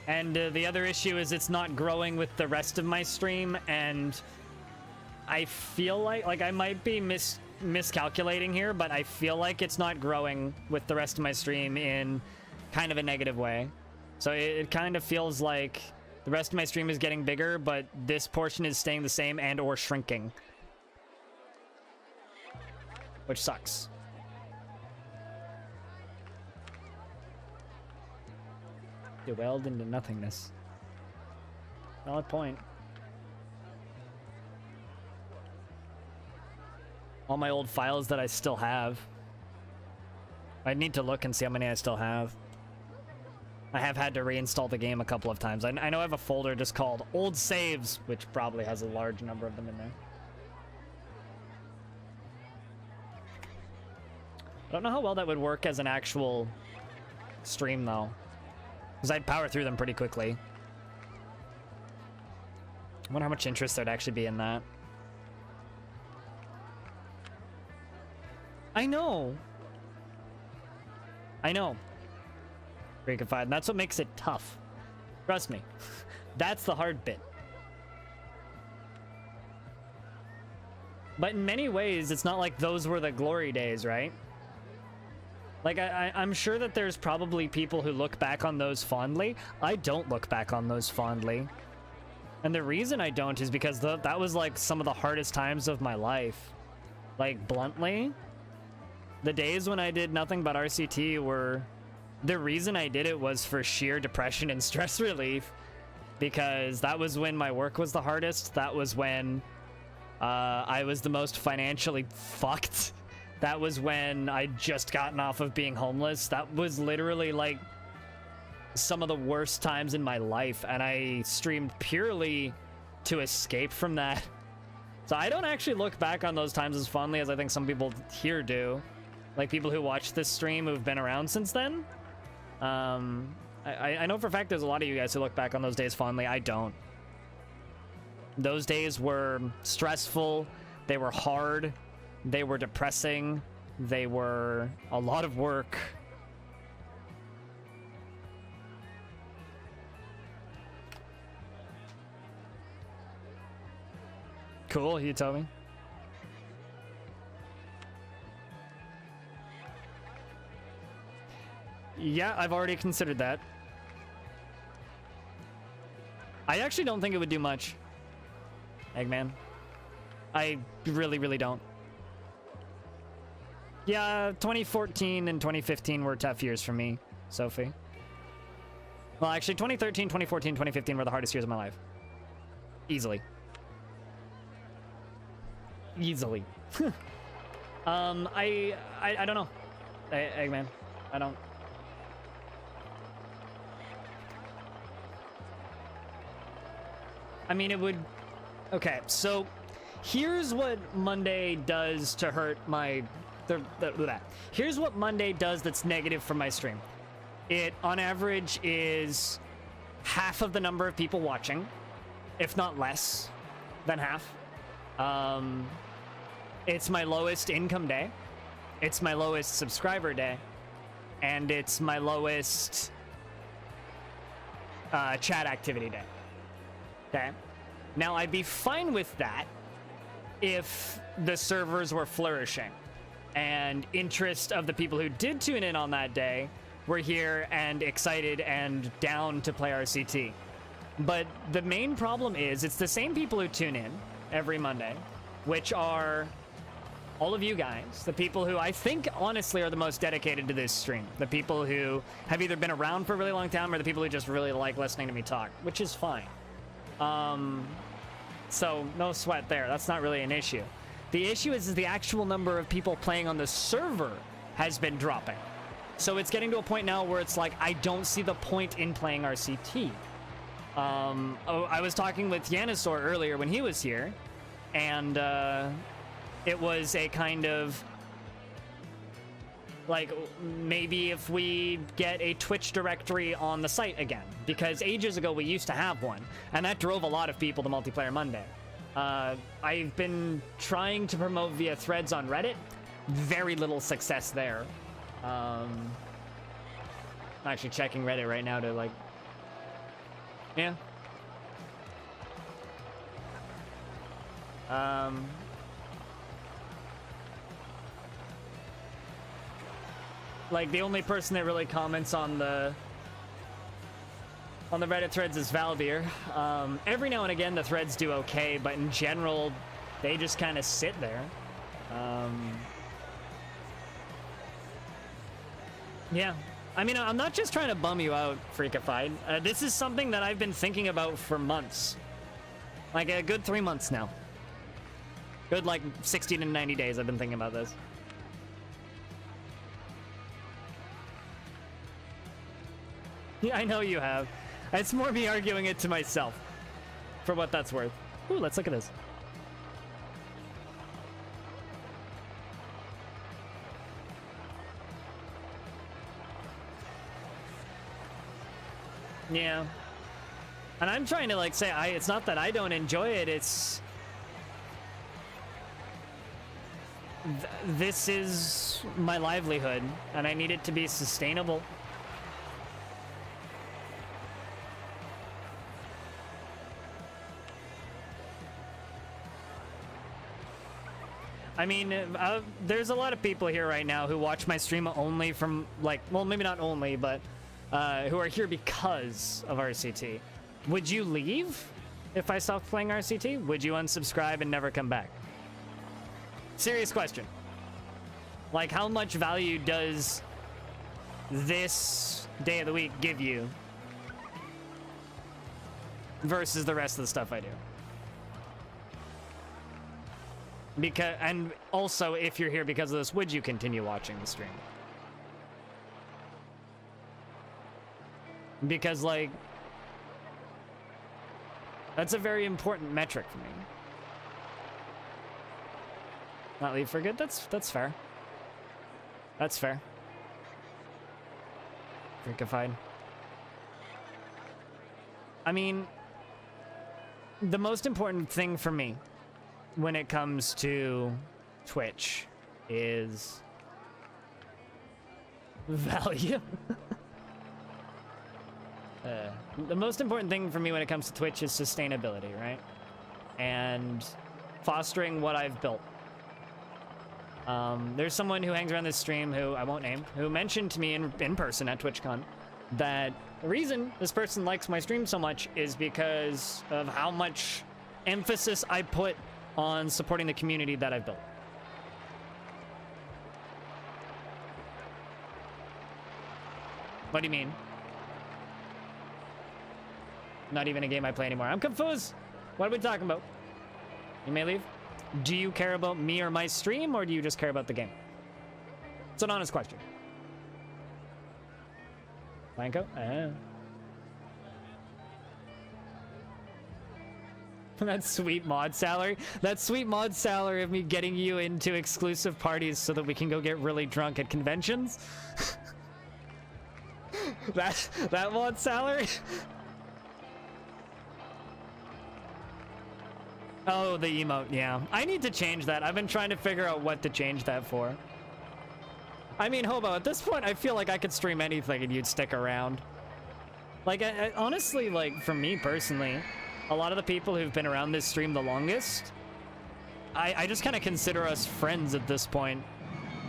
And the other issue is it's not growing with the rest of my stream, and I feel like I might be miscalculating here, but I feel like it's not growing with the rest of my stream in kind of a negative way. So it kind of feels like the rest of my stream is getting bigger, but this portion is staying the same and or shrinking. Which sucks. Dwelled into nothingness. Valid point. All my old files that I still have. I need to look and see how many I still have. I have had to reinstall the game a couple of times. I know I have a folder just called Old Saves, which probably has a large number of them in there. I don't know how well that would work as an actual stream, though. Because I'd power through them pretty quickly. I wonder how much interest there'd actually be in that. I know. I know. Freakified. And that's what makes it tough. Trust me. That's the hard bit. But in many ways, it's not like those were the glory days, right? Like, I'm sure that there's probably people who look back on those fondly. I don't look back on those fondly. And the reason I don't is because that was, like, some of the hardest times of my life. Like, bluntly, the days when I did nothing but RCT were... The reason I did it was for sheer depression and stress relief. Because that was when my work was the hardest. That was when I was the most financially fucked. That was when I'd just gotten off of being homeless. That was literally, like, some of the worst times in my life, and I streamed purely to escape from that. So I don't actually look back on those times as fondly as I think some people here do. Like, people who watch this stream who've been around since then. I know for a fact there's a lot of you guys who look back on those days fondly. I don't. Those days were stressful. They were hard. They were depressing. They were a lot of work. Cool, you tell me. Yeah, I've already considered that. I actually don't think it would do much, Eggman. I really, really don't. Yeah, 2014 and 2015 were tough years for me, Sophie. Well, actually, 2013, 2014, 2015 were the hardest years of my life. Easily. Easily. I don't know. Eggman, I don't. I mean, it would... Okay, so Here's what Monday does to hurt my... Here's what Monday does that's negative for my stream. It, on average, is half of the number of people watching, if not less than half. It's my lowest income day. It's my lowest subscriber day. And it's my lowest chat activity day. Okay? Now, I'd be fine with that if the servers were flourishing and interest of the people who did tune in on that day were here and excited and down to play RCT. But the main problem is it's the same people who tune in every Monday, which are all of you guys, the people who I think honestly are the most dedicated to this stream, the people who have either been around for a really long time or the people who just really like listening to me talk, which is fine. So no sweat there. That's not really an issue. The issue is the actual number of people playing on the server has been dropping. So it's getting to a point now where it's like, I don't see the point in playing RCT. I was talking with Yanasaur earlier when he was here, and it was a kind of like, maybe if we get a Twitch directory on the site again, because ages ago we used to have one, and that drove a lot of people to Multiplayer Monday. I've been trying to promote via threads on Reddit. Very little success there. I'm actually checking Reddit right now to, like, yeah. Like, the only person that really comments on the Reddit threads is Valdir. Every now and again, the threads do okay, but in general, they just kind of sit there. Yeah. I mean, I'm not just trying to bum you out, Freakified. This is something that I've been thinking about for months. Like, a good 3 months now. Good, like, 60 to 90 days I've been thinking about this. Yeah, I know you have. It's more me arguing it to myself, for what that's worth. Ooh, let's look at this. Yeah. And I'm trying to, like, say, it's not that I don't enjoy it, it's... This is my livelihood, and I need it to be sustainable. I mean, there's a lot of people here right now who watch my stream only from, like, well, maybe not only, but who are here because of RCT. Would you leave if I stopped playing RCT? Would you unsubscribe and never come back? Serious question. Like, how much value does this day of the week give you versus the rest of the stuff I do? Because, and also, if you're here because of this, would you continue watching the stream? Because, like, that's a very important metric for me. Not leave for good? That's fair. That's fair. Freakified. I mean, the most important thing for me when it comes to Twitch is value. The most important thing for me when it comes to Twitch is sustainability, right? And fostering what I've built. There's someone who hangs around this stream who I won't name, who mentioned to me in person at TwitchCon that the reason this person likes my stream so much is because of how much emphasis I put on supporting the community that I've built. What do you mean? Not even a game I play anymore. I'm confused. What are we talking about? You may leave. Do you care about me or my stream, or do you just care about the game? It's an honest question. Blanco? That sweet mod salary. That sweet mod salary of me getting you into exclusive parties so that we can go get really drunk at conventions. that mod salary. Oh, the emote, yeah. I need to change that. I've been trying to figure out what to change that for. I mean, Hobo, at this point, I feel like I could stream anything and you'd stick around. Like, honestly, like, for me personally, a lot of the people who've been around this stream the longest, I just kind of consider us friends at this point,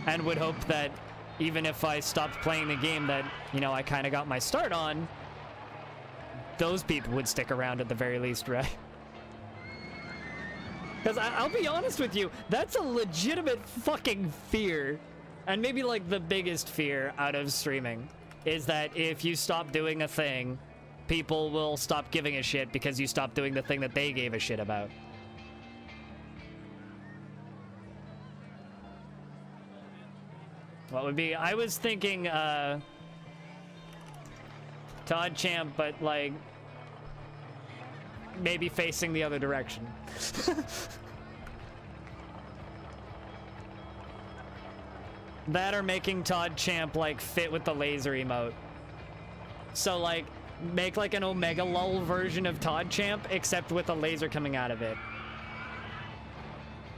and would hope that even if I stopped playing the game that, you know, I kind of got my start on, those people would stick around at the very least, right? Because I'll be honest with you, that's a legitimate fucking fear. And maybe like the biggest fear out of streaming is that if you stop doing a thing, people will stop giving a shit because you stopped doing the thing that they gave a shit about. What would be? I was thinking Todd Champ, but like maybe facing the other direction. That or making Todd Champ like fit with the laser emote. So like make like an Omega Lull version of Todd Champ except with a laser coming out of it.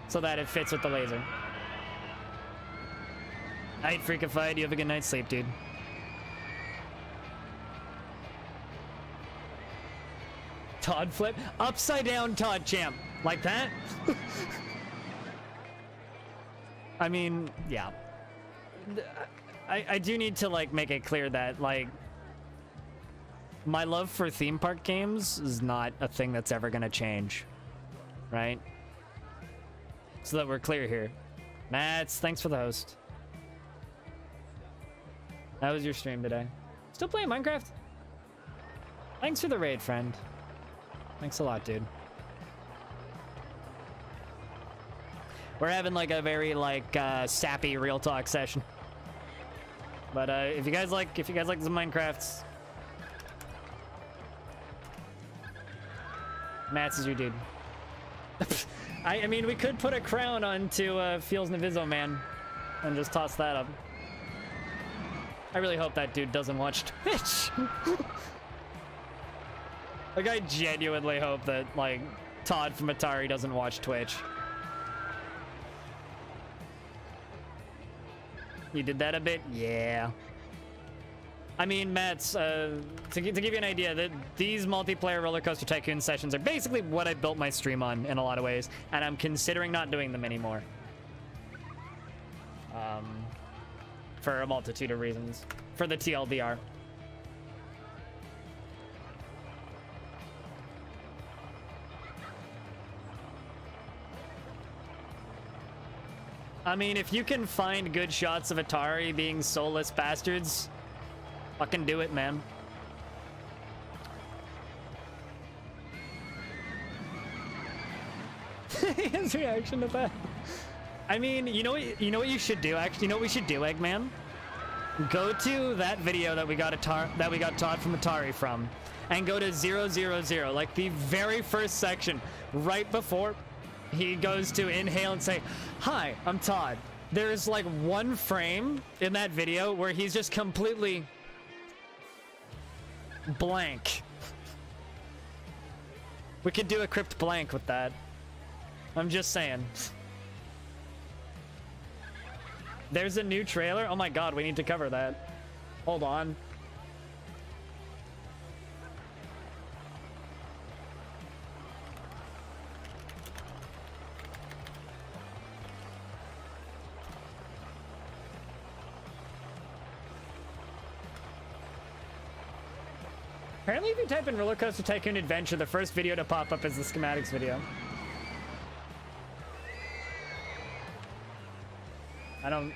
So that it fits with the laser. Night Freakified, you have a good night's sleep, dude. Todd flip? Upside down Todd Champ. Like that? I mean, yeah. I do need to like make it clear that like my love for theme park games is not a thing that's ever gonna change, right? So that we're clear here. Mats, thanks for the host. That was your stream today. Still playing Minecraft? Thanks for the raid, friend. Thanks a lot, dude. We're having like a very like sappy real talk session. But if you guys like the Minecrafts, Mats is your dude. I mean, we could put a crown onto Feels Navizo, man, and just toss that up. I really hope that dude doesn't watch Twitch. Like, I genuinely hope that like Todd from Atari doesn't watch Twitch. You did that a bit? Yeah. I mean, Mats, to give you an idea, that these multiplayer Roller Coaster Tycoon sessions are basically what I built my stream on in a lot of ways, and I'm considering not doing them anymore. For a multitude of reasons. For the TLDR. I mean, if you can find good shots of Atari being soulless bastards, fucking do it, man. His reaction to that. I mean, you know what you should do, actually? You know what we should do, Eggman? Go to that video that we got Todd from Atari from, and go to 000, like the very first section, right before he goes to inhale and say, "Hi, I'm Todd." There's like one frame in that video where he's just completely blank. We could do a crypt blank with that. I'm just saying. There's a new trailer? Oh my god, we need to cover that. Hold on. Apparently if you type in Roller Coaster Tycoon Adventure, the first video to pop up is the schematics video.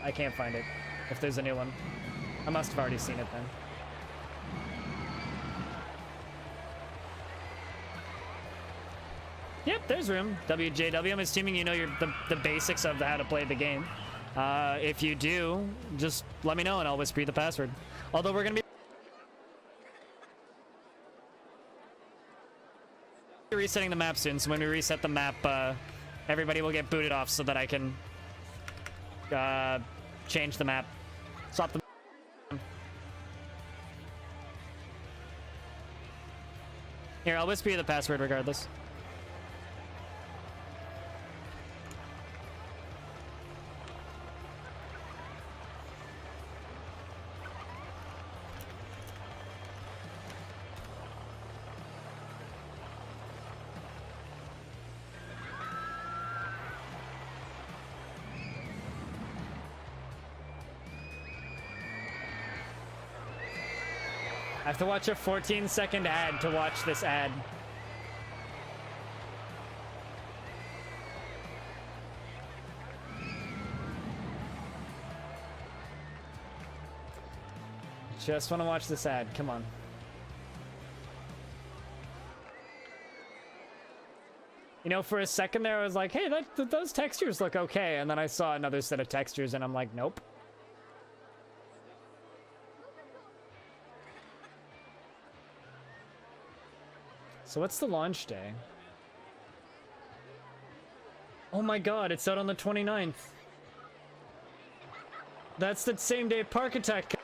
I can't find it, if there's a new one. I must have already seen it then. Yep, there's room. WJW, I'm assuming you know the basics of how to play the game. If you do, just let me know and I'll whisper you the password. Although we're gonna be resetting the map soon, so when we reset the map, everybody will get booted off so that I can change the map. Swap the Here, I'll whisper you the password regardless. I have to watch a 14-second ad to watch this ad. Just want to watch this ad. Come on. You know, for a second there, I was like, hey, those textures look okay. And then I saw another set of textures, and I'm like, nope. So what's the launch day? Oh my god, it's out on the 29th. That's the same day Parkitect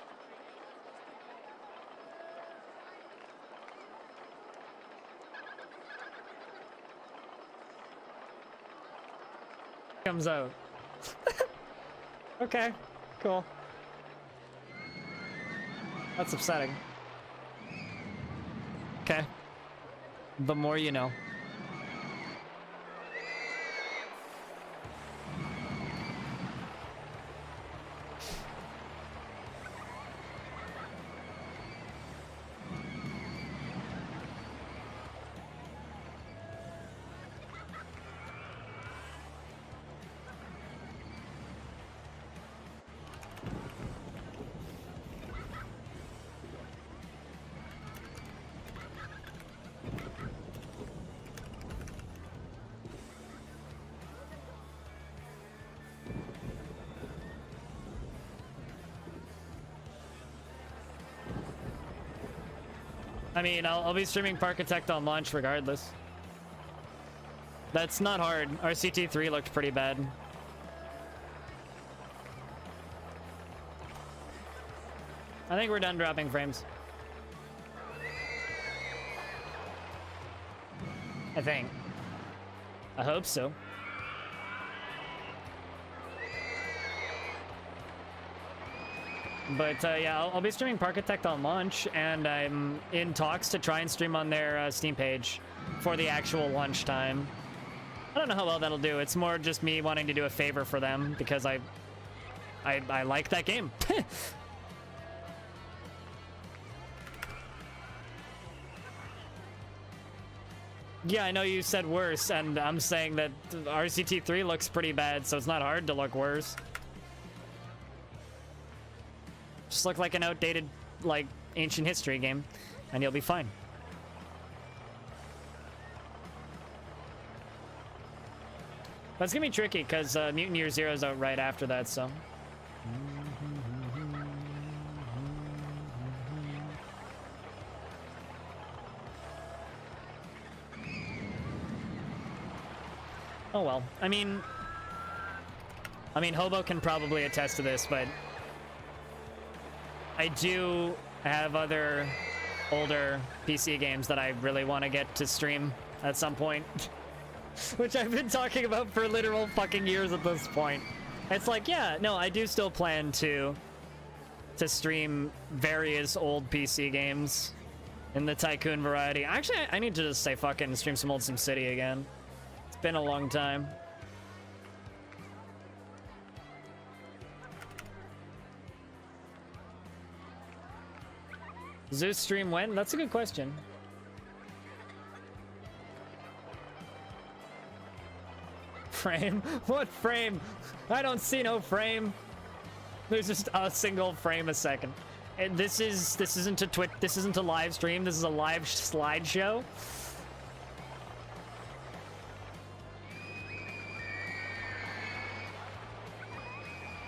comes out. Okay, cool. That's upsetting. Okay. The more you know. I mean, I'll be streaming Parkitect on launch regardless. That's not hard. RCT3 looked pretty bad. I think we're done dropping frames. I think. I hope so. But yeah, I'll be streaming Parkitect on launch, and I'm in talks to try and stream on their Steam page for the actual launch time. I don't know how well that'll do. It's more just me wanting to do a favor for them because I like that game. Yeah, I know you said worse, and I'm saying that RCT3 looks pretty bad, so it's not hard to look worse. Just look like an outdated, like, ancient history game, and you'll be fine. But it's gonna be tricky, because Mutant Year Zero is out right after that, so... Oh well. I mean, Hobo can probably attest to this, but... I do have other older PC games that I really want to get to stream at some point. Which I've been talking about for literal fucking years at this point. It's like, yeah, no, I do still plan to stream various old PC games in the Tycoon variety. Actually, I need to just say fucking stream some old SimCity again. It's been a long time. Zeus stream when? That's a good question. Frame? What frame? I don't see no frame. There's just a single frame a second. And this isn't a this isn't a live stream, this is a live slideshow.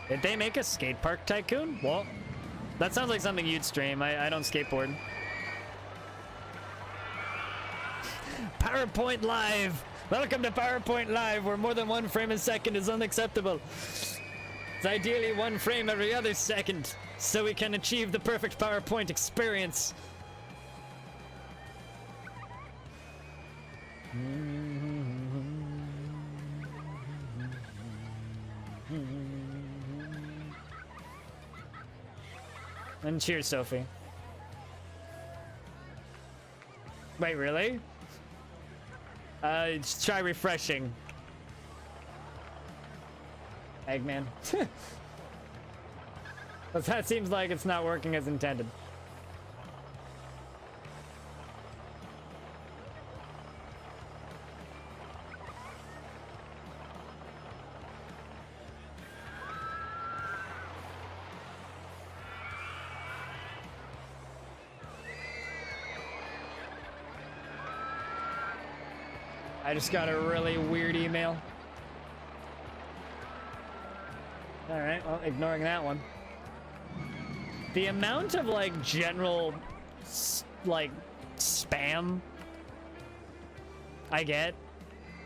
Did they make a skate park tycoon? Well, that sounds like something you'd stream. I don't skateboard. PowerPoint Live! Welcome to PowerPoint Live, where more than 1 frame a second is unacceptable. It's ideally 1 frame every other second, so we can achieve the perfect PowerPoint experience. And cheers, Sophie. Wait, really? Just try refreshing. Eggman. But that seems like it's not working as intended. I just got a really weird email. All right, well, ignoring that one. The amount of like general like spam I get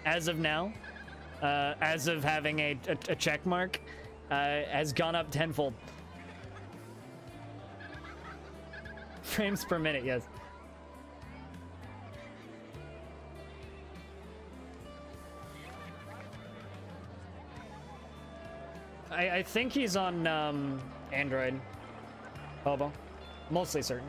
as of now, as of having a check mark, has gone up tenfold. Frames per minute, yes. I think he's on Android. Hobo. Mostly certain.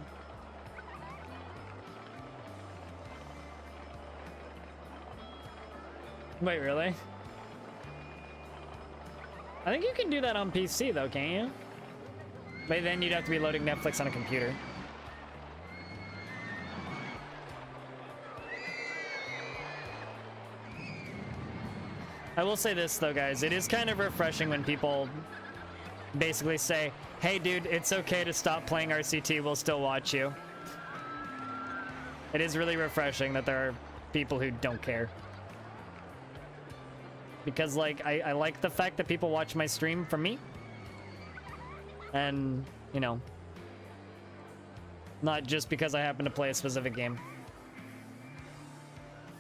Wait, really? I think you can do that on PC though, can't you? But then you'd have to be loading Netflix on a computer. I will say this though, guys, it is kind of refreshing when people basically say, hey dude, it's okay to stop playing RCT, we'll still watch you. It is really refreshing that there are people who don't care. Because like, I like the fact that people watch my stream for me. And, you know, not just because I happen to play a specific game.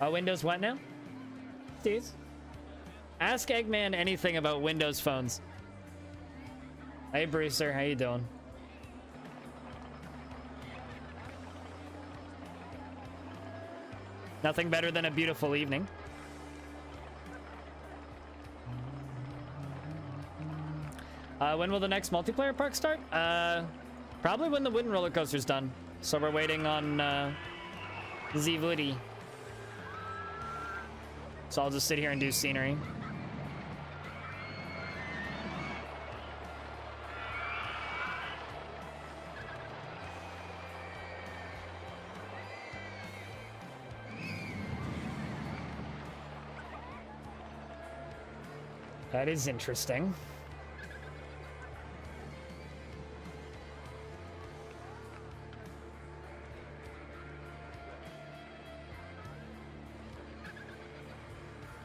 Windows what now? Please. Ask Eggman anything about Windows phones. Hey, Brewster, how you doing? Nothing better than a beautiful evening. When will the next multiplayer park start? Probably when the wooden roller coaster's done. So we're waiting on Z-Woody. So I'll just sit here and do scenery. That is interesting.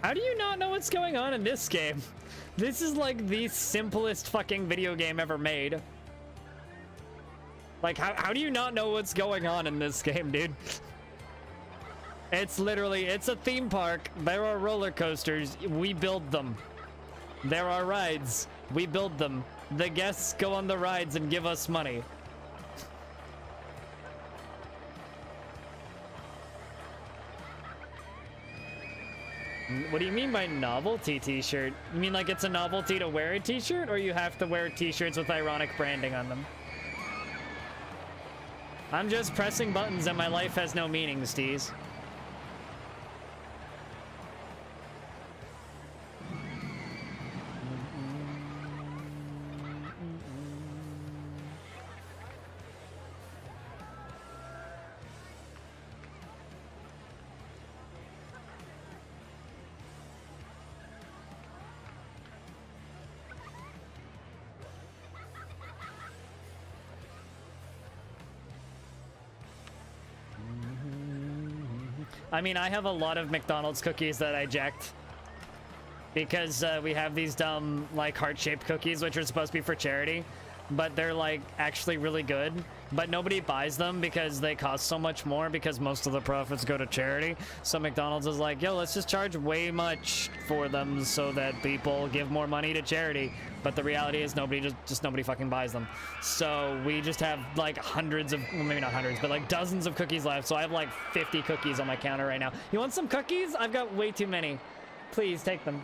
How do you not know what's going on in this game? This is like the simplest fucking video game ever made. Like, how do you not know what's going on in this game, dude? It's literally, it's a theme park. There are roller coasters. We build them. There are rides. We build them. The guests go on the rides and give us money. What do you mean by novelty t-shirt? You mean like it's a novelty to wear a t-shirt, or you have to wear t-shirts with ironic branding on them? I'm just pressing buttons and my life has no meaning, Steez. I mean, I have a lot of McDonald's cookies that I jacked because we have these dumb, like, heart-shaped cookies, which are supposed to be for charity, but they're, like, actually really good. but nobody buys them because they cost so much more because most of the profits go to charity. So McDonald's is like, yo, let's just charge way much for them so that people give more money to charity. But the reality is nobody nobody fucking buys them. So we just have like hundreds of, well, maybe not hundreds, but like dozens of cookies left. So I have like 50 cookies on my counter right now. You want some cookies? I've got way too many. Please take them.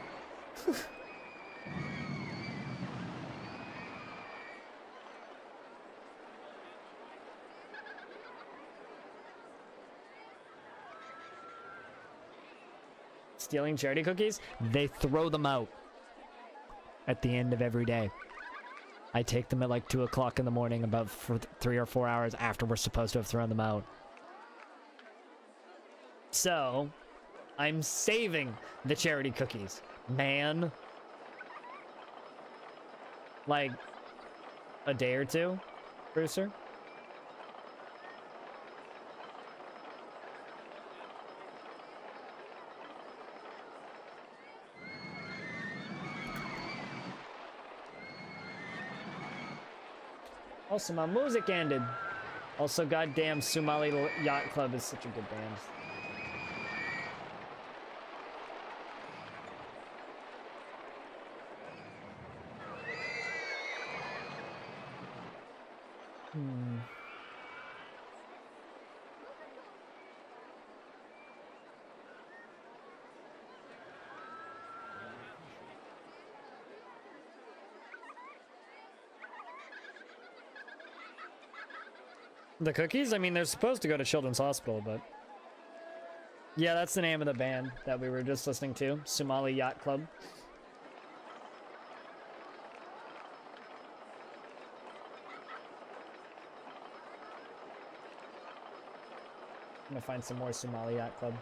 Stealing charity cookies? They throw them out at the end of every day. I take them at like 2 o'clock in the morning, about 3 or 4 hours after we're supposed to have thrown them out. So, I'm saving the charity cookies, man. Like, a day or two, Brewster? Also, my music ended. Also, goddamn, Somali Yacht Club is such a good band. The cookies? I mean, they're supposed to go to Children's Hospital, but... Yeah, that's the name of the band that we were just listening to. Somali Yacht Club. I'm gonna find some more Somali Yacht Club.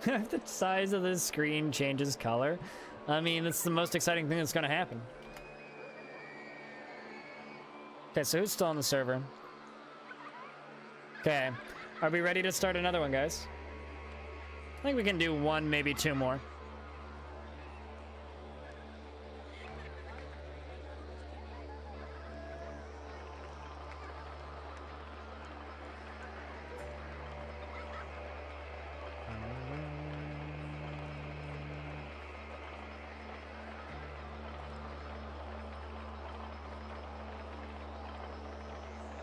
If the size of the screen changes color, I mean, it's the most exciting thing that's going to happen. Okay, so who's still on the server? Okay, are we ready to start another one, guys? I think we can do one, maybe two more.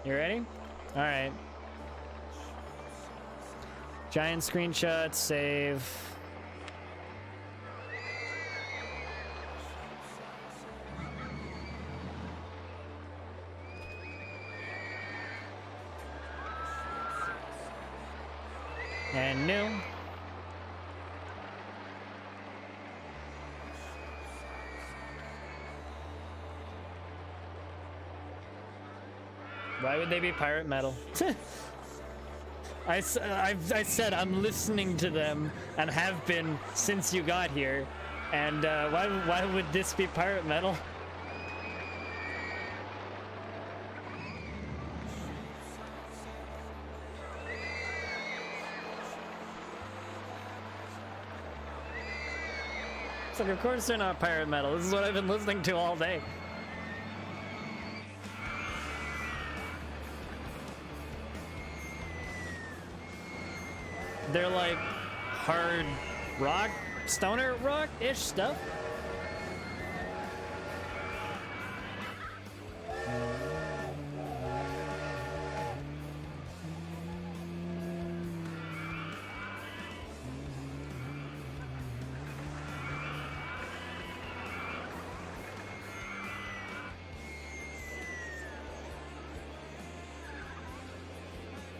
You ready? All right. Giant screenshot, save. And new. Why would they be pirate metal? I said I'm listening to them and have been since you got here. And why would this be pirate metal? It's like, of course they're not pirate metal. This is what I've been listening to all day. They're like hard rock, stoner rock-ish stuff.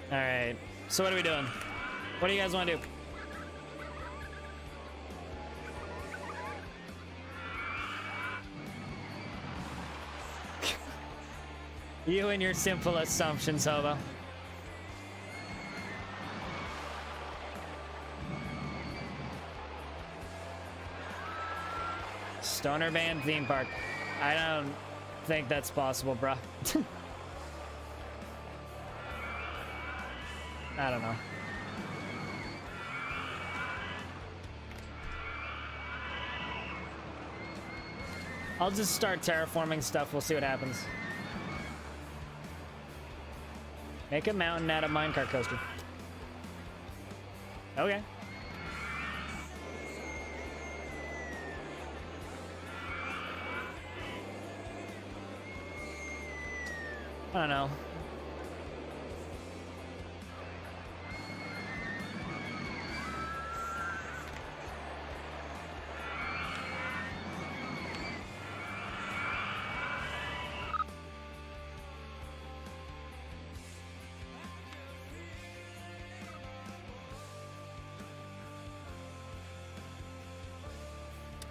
All right, so what are we doing? What do you guys want to do? You and your simple assumptions, Hobo. Stoner Band theme park. I don't think that's possible, bruh. I don't know. I'll just start terraforming stuff. We'll see what happens. Make a mountain out of minecart coaster. Okay. I don't know.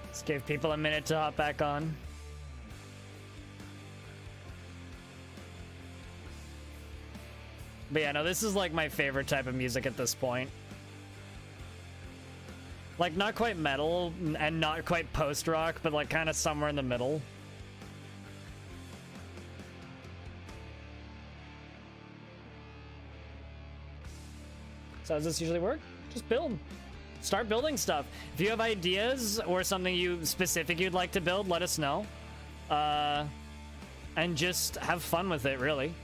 Let's give people a minute to hop back on. But yeah, no, this is like my favorite type of music at this point. Like, not quite metal and not quite post-rock, but like kind of somewhere in the middle. So how does this usually work? Just build. Start building stuff. If you have ideas or something you'd like to build, let us know. And just have fun with it, really.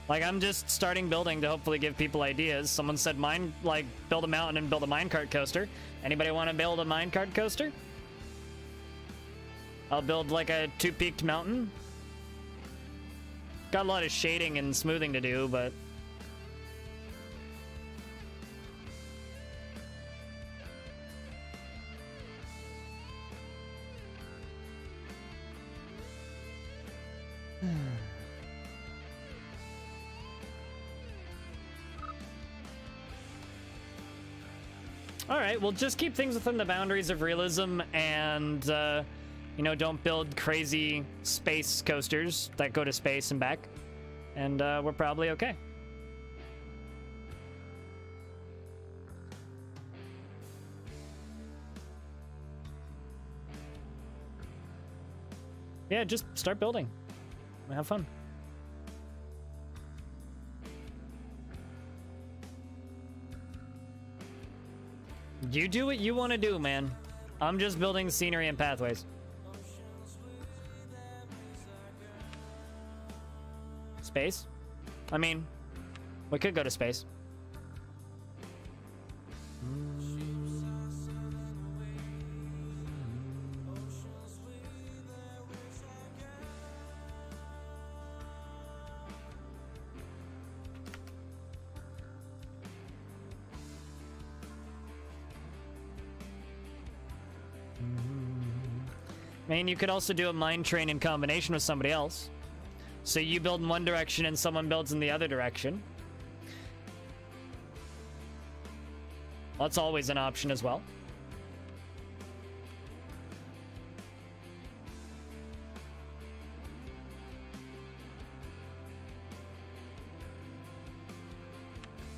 Like, I'm just starting building to hopefully give people ideas. Someone said build a mountain and build a minecart coaster. Anybody want to build a minecart coaster? I'll build like a two-peaked mountain. Got a lot of shading and smoothing to do, but... Alright, well, just keep things within the boundaries of realism and, you know, don't build crazy space coasters that go to space and back. And we're probably okay. Yeah, just start building. Have fun. You do what you want to do, man. I'm just building scenery and pathways. Space? I mean, we could go to space. I mean, you could also do a mine train in combination with somebody else. So you build in one direction and someone builds in the other direction. That's always an option as well.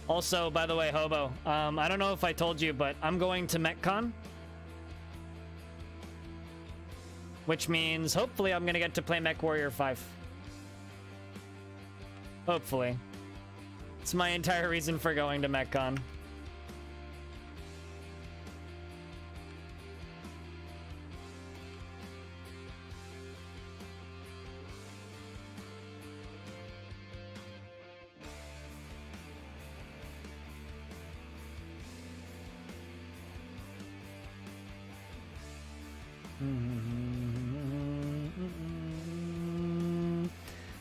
Also, by the way, Hobo, I don't know if I told you, but I'm going to MechCon. Which means, hopefully, I'm going to get to play MechWarrior 5. Hopefully. It's my entire reason for going to MechCon.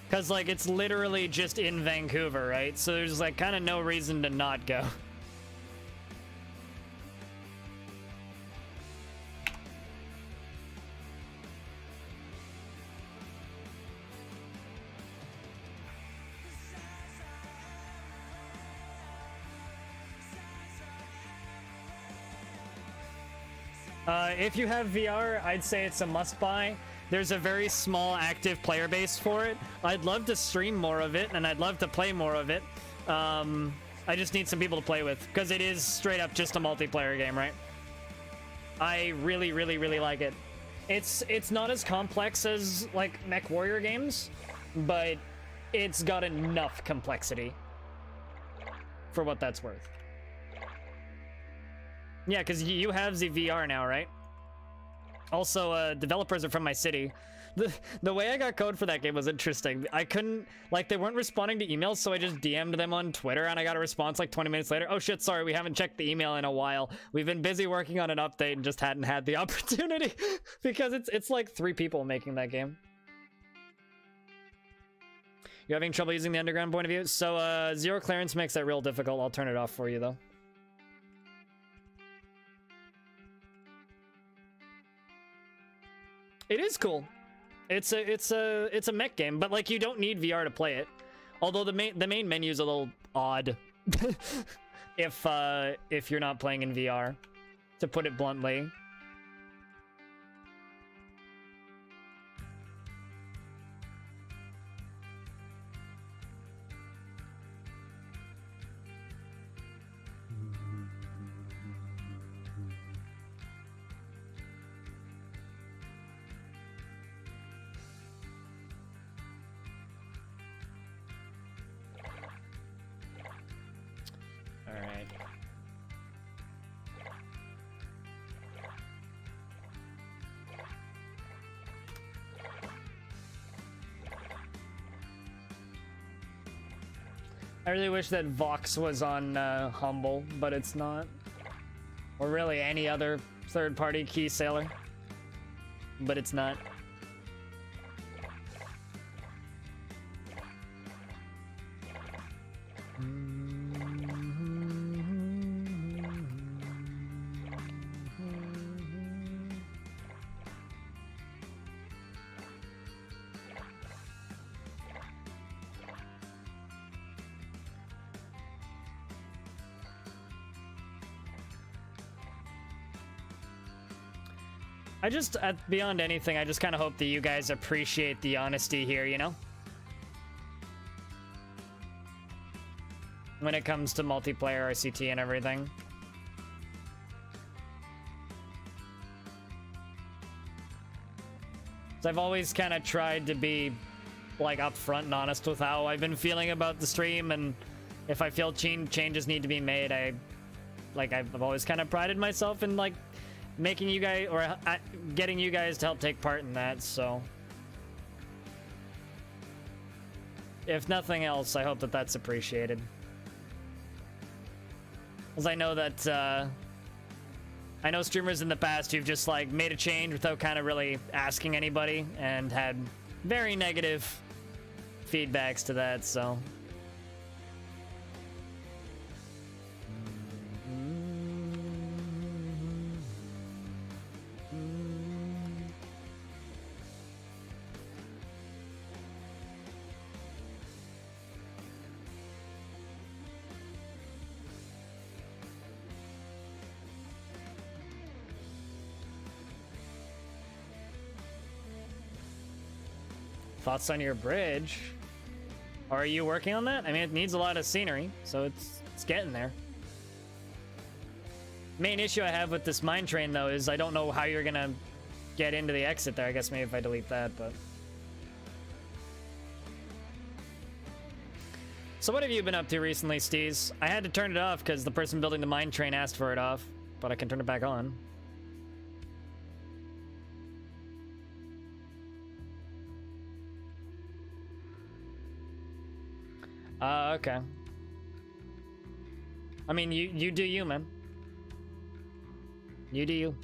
Because, like, it's literally just in Vancouver, right? So there's, like, kind of no reason to not go. If you have VR, I'd say it's a must-buy. There's a very small active player base for it. I'd love to stream more of it, and I'd love to play more of it. I just need some people to play with, because it is straight up just a multiplayer game, right? I really, really, really like it. It's not as complex as, like, Mech Warrior games, but it's got enough complexity for what that's worth. Yeah, because you have the VR now, right? Also, developers are from my city. The way I got code for that game was interesting. I couldn't, like, they weren't responding to emails, so I just DM'd them on Twitter, and I got a response like 20 minutes later. Oh shit, sorry, we haven't checked the email in a while. We've been busy working on an update and just hadn't had the opportunity. Because it's like 3 people making that game. You're having trouble using the underground point of view? So, zero clearance makes that real difficult. I'll turn it off for you, though. It is cool. It's a mech game, but like you don't need VR to play it. Although the main menu is a little odd if you're not playing in VR, to put it bluntly. I really wish that Vox was on Humble, but it's not. Or really any other third-party key sailor. But it's not. Beyond anything, I just kind of hope that you guys appreciate the honesty here, you know? When it comes to multiplayer RCT and everything. So I've always kind of tried to be, like, upfront and honest with how I've been feeling about the stream, and if I feel changes need to be made, I've always kind of prided myself in, like, making you guys, or getting you guys to help take part in that, so. If nothing else, I hope that that's appreciated. As I know that, I know streamers in the past who've just, like, made a change without kind of really asking anybody, and had very negative feedbacks to that, so. Thoughts on your bridge? Are you working on that? I mean, it needs a lot of scenery, so it's getting there. Main issue I have with this mine train, though, is I don't know how you're gonna get into the exit there. I guess maybe if I delete that, but... So what have you been up to recently, Steez? I had to turn it off because the person building the mine train asked for it off, but I can turn it back on. Okay. I mean, you do you, man. You do you.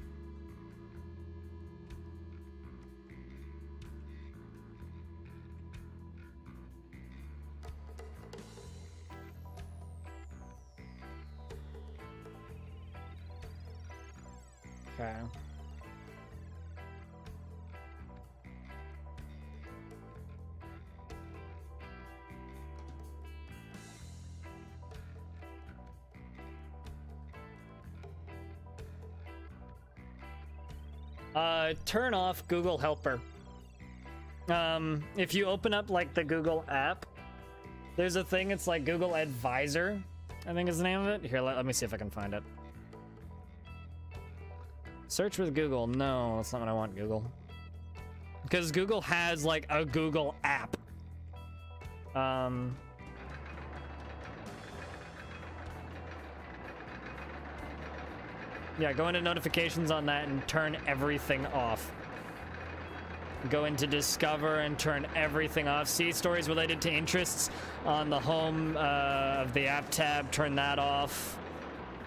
Okay. Turn off Google Helper. If you open up like the Google app, there's a thing, it's like Google Advisor, I think is the name of it. Here, let me see if I can find it. Search with Google. No, that's not what I want, Google. Because Google has like a Google app. Yeah, go into notifications on that and turn everything off. Go into Discover and turn everything off. See stories related to interests on the home of the app tab, turn that off.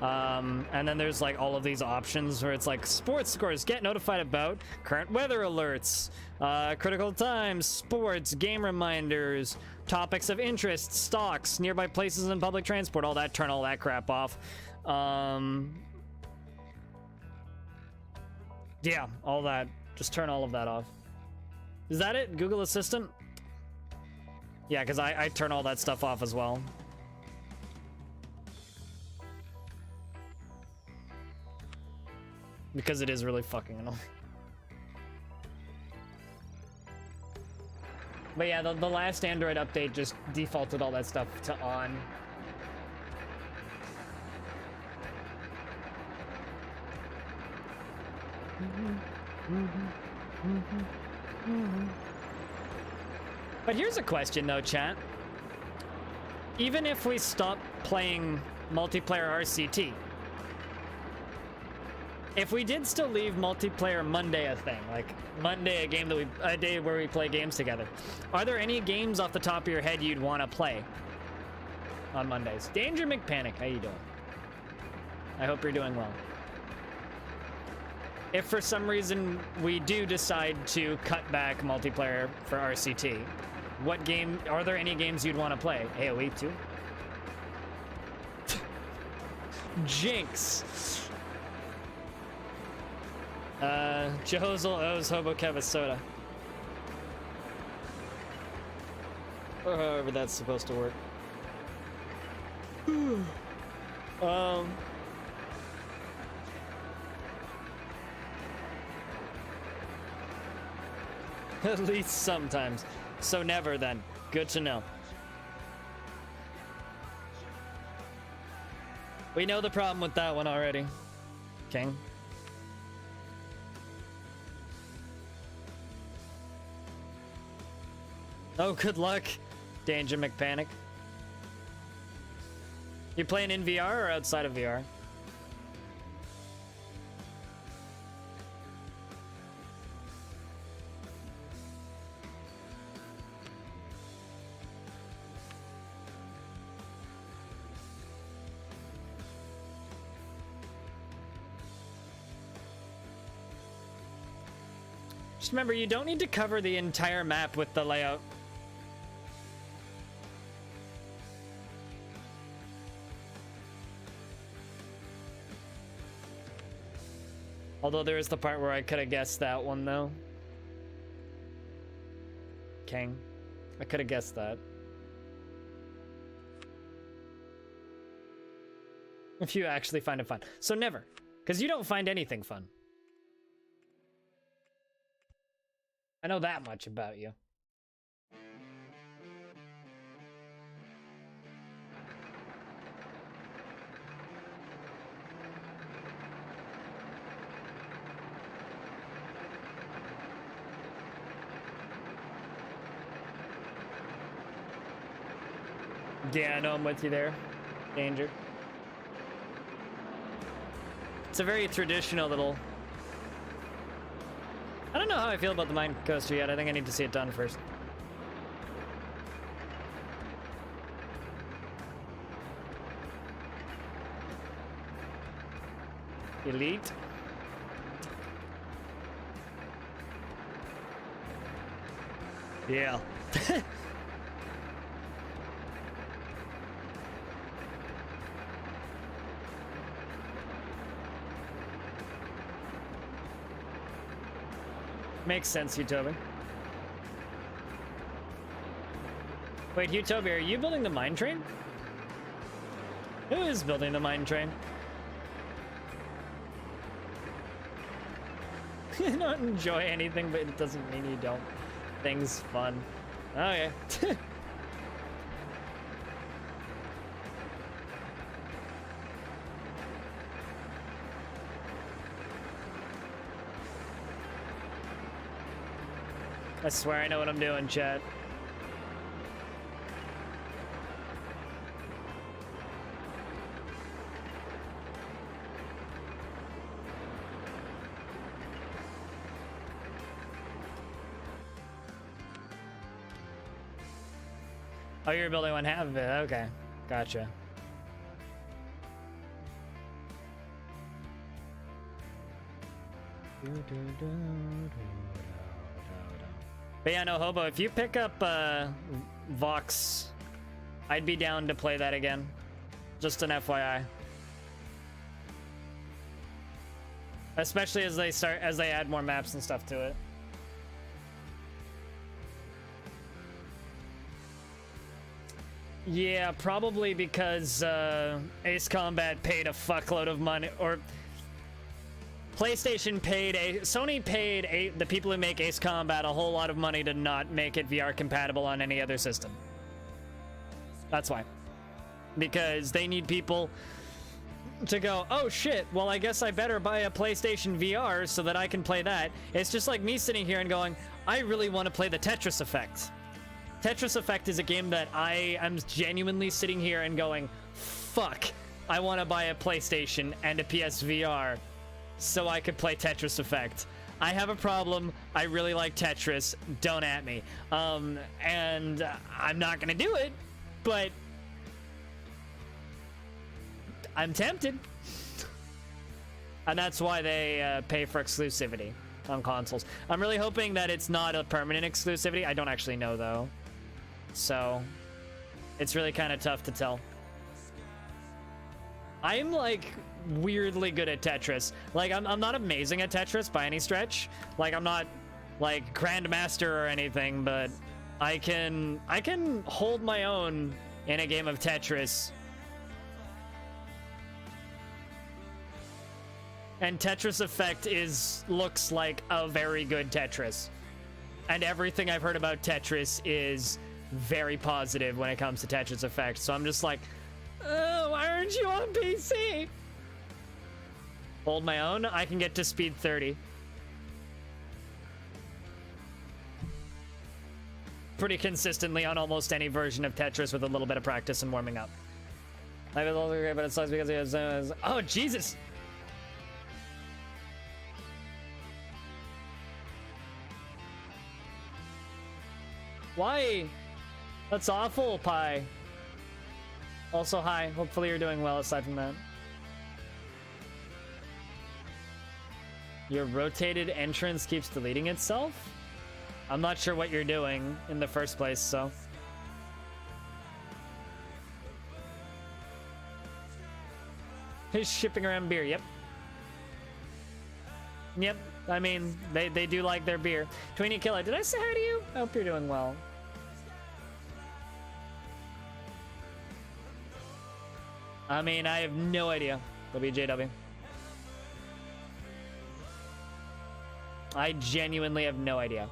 And then there's like all of these options where it's like sports scores, get notified about, current weather alerts, critical times, sports, game reminders, topics of interest, stocks, nearby places and public transport, all that, turn all that crap off. Yeah, all that. Just turn all of that off. Is that it? Google Assistant? Yeah, because I turn all that stuff off as well. Because it is really fucking annoying. But yeah, the last Android update just defaulted all that stuff to on. But here's a question though, chat. Even if we stop playing multiplayer RCT, if we did still leave multiplayer Monday a thing, like Monday a day where we play games together, are there any games off the top of your head you'd want to play on Mondays? Danger McPanic, how you doing? I hope you're doing well. If for some reason we do decide to cut back multiplayer for RCT, what game, are there any games you'd want to play? AoE 2? Jinx! Jehozal owes Hobo Kev a soda. Or however that's supposed to work. At least sometimes. So never then. Good to know. We know the problem with that one already. King. Oh, good luck, Danger McPanic. You playing in VR or outside of VR? Just remember, you don't need to cover the entire map with the layout. Although there is the part where I could have guessed that one, though. King. I could have guessed that. If you actually find it fun. So never. Because you don't find anything fun. I know that much about you. Yeah, I know I'm with you there. Danger. It's a very traditional little... I don't know how I feel about the mine coaster yet. I think I need to see it done first. Elite. Yeah. Makes sense, Utobi. Wait, Utobi, are you building the mine train? Who is building the mine train? You don't enjoy anything, but it doesn't mean you don't. things fun. Okay. I swear I know what I'm doing, chat. Oh, you're building one half of it. Okay, gotcha. But yeah, no, Hobo, if you pick up Vox, I'd be down to play that again. Just an FYI. Especially as they add more maps and stuff to it. Yeah, probably because Ace Combat paid a fuckload of money, or PlayStation paid Sony paid the people who make Ace Combat a whole lot of money to not make it VR compatible on any other system. That's why. Because they need people to go, oh shit, well I guess I better buy a PlayStation VR so that I can play that. It's just like me sitting here and going, I really want to play the Tetris Effect. Tetris Effect is a game that I am genuinely sitting here and going, fuck, I want to buy a PlayStation and a PSVR so I could play Tetris Effect. I have a problem. I really like Tetris. Don't at me. And I'm not gonna do it, but I'm tempted. And that's why they pay for exclusivity on consoles. I'm really hoping that it's not a permanent exclusivity. I don't actually know though. So it's really kind of tough to tell. I'm like weirdly good at Tetris. Like I'm not amazing at Tetris by any stretch. Like I'm not like Grandmaster or anything, but I can hold my own in a game of Tetris. And Tetris Effect looks like a very good Tetris. And everything I've heard about Tetris is very positive when it comes to Tetris Effect. So I'm just like, oh, why aren't you on PC? Hold my own. I can get to speed 30. Pretty consistently on almost any version of Tetris with a little bit of practice and warming up. Life is also great, but it sucks because it has... oh, Jesus! Why? That's awful, Pi. Also, hi. Hopefully you're doing well aside from that. Your rotated entrance keeps deleting itself? I'm not sure what you're doing in the first place, so... He's shipping around beer, yep. Yep, I mean, they do like their beer. Tweenie Killer, did I say hi to you? I hope you're doing well. I mean, I have no idea. WJW. I genuinely have no idea.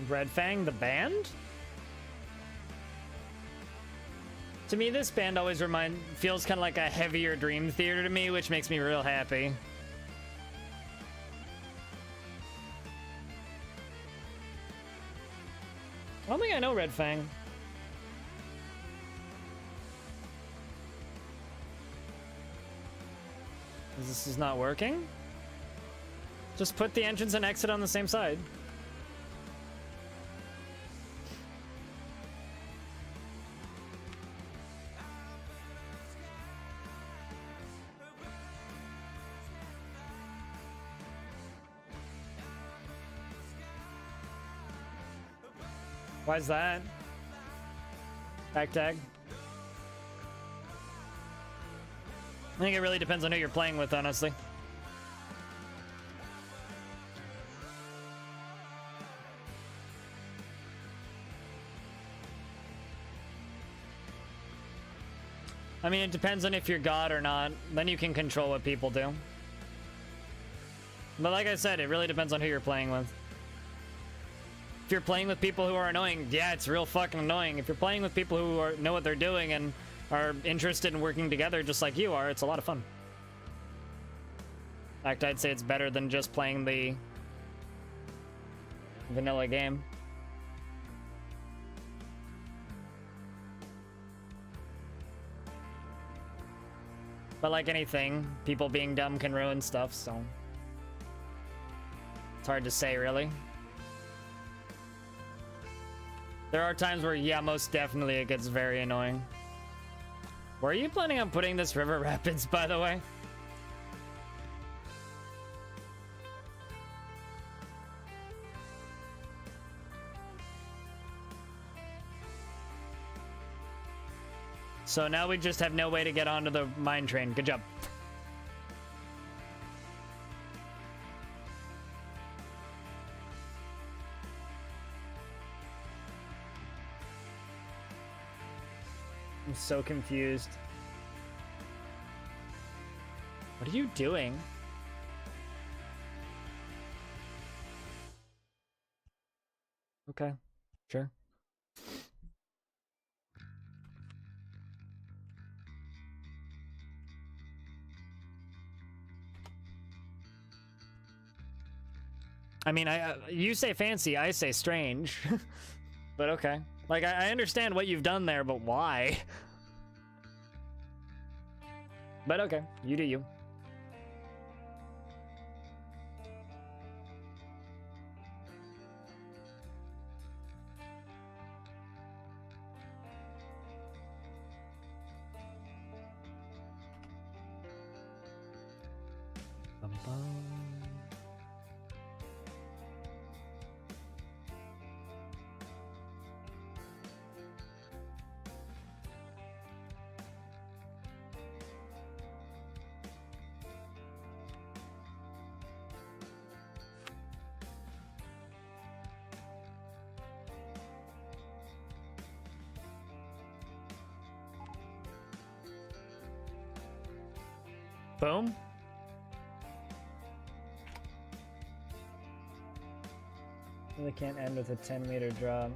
Red Fang, the band? To me, this band always feels kind of like a heavier Dream Theater to me, which makes me real happy. I don't think I know Red Fang. This is not working? Just put the entrance and exit on the same side. Why's that? Back tag. I think it really depends on who you're playing with, honestly. I mean, it depends on if you're God or not. Then you can control what people do. But like I said, it really depends on who you're playing with. If you're playing with people who are annoying, yeah, it's real fucking annoying. If you're playing with people who know what they're doing and are interested in working together just like you are, it's a lot of fun. In fact, I'd say it's better than just playing the vanilla game. But like anything, people being dumb can ruin stuff, so it's hard to say, really. There are times where, yeah, most definitely it gets very annoying. Were you planning on putting this river rapids, by the way? So now we just have no way to get onto the mine train. Good job. I'm so confused. What are you doing? Okay, sure. I mean, you say fancy, I say strange. But okay. Like, I understand what you've done there, but why? But okay, you do you. Boom. Really can't end with a 10-meter drop.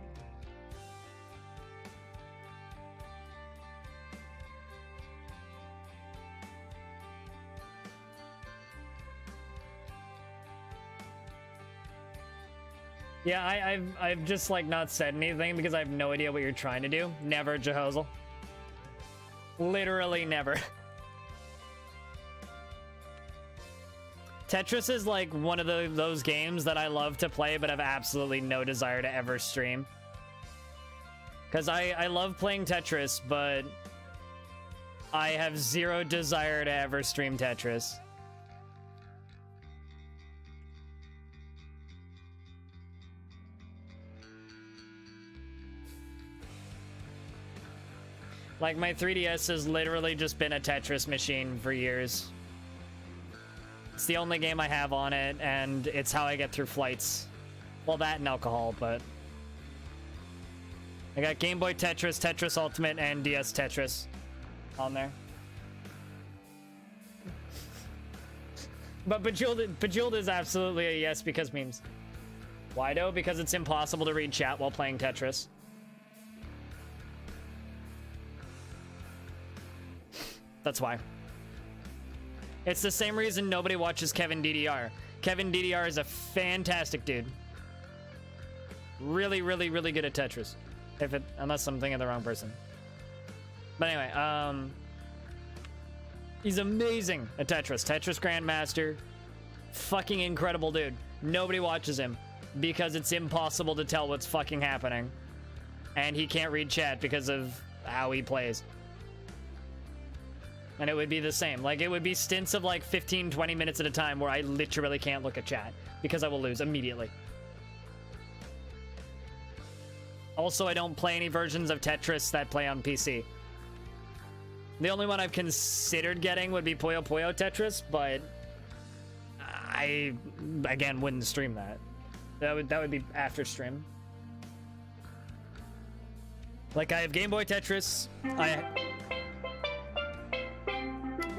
Yeah, I've just like not said anything because I have no idea what you're trying to do. Never, Jehozel. Literally never. Tetris is like one of those games that I love to play but have absolutely no desire to ever stream. Because I love playing Tetris, but I have zero desire to ever stream Tetris. Like, my 3DS has literally just been a Tetris machine for years. It's the only game I have on it, and it's how I get through flights. Well, that and alcohol, but... I got Game Boy Tetris, Tetris Ultimate, and DS Tetris on there. But Bejeweled is absolutely a yes because memes. Why though? Because it's impossible to read chat while playing Tetris. That's why. It's the same reason nobody watches Kevin DDR. Kevin DDR is a fantastic dude. Really, really, really good at Tetris. Unless I'm thinking of the wrong person. But anyway, he's amazing at Tetris. Tetris Grandmaster. Fucking incredible dude. Nobody watches him because it's impossible to tell what's fucking happening. And he can't read chat because of how he plays. And it would be the same. Like, it would be stints of like 15, 20 minutes at a time where I literally can't look at chat because I will lose immediately. Also, I don't play any versions of Tetris that play on PC. The only one I've considered getting would be Puyo Puyo Tetris, but I, again, wouldn't stream that. That would be after stream. Like, I have Game Boy Tetris.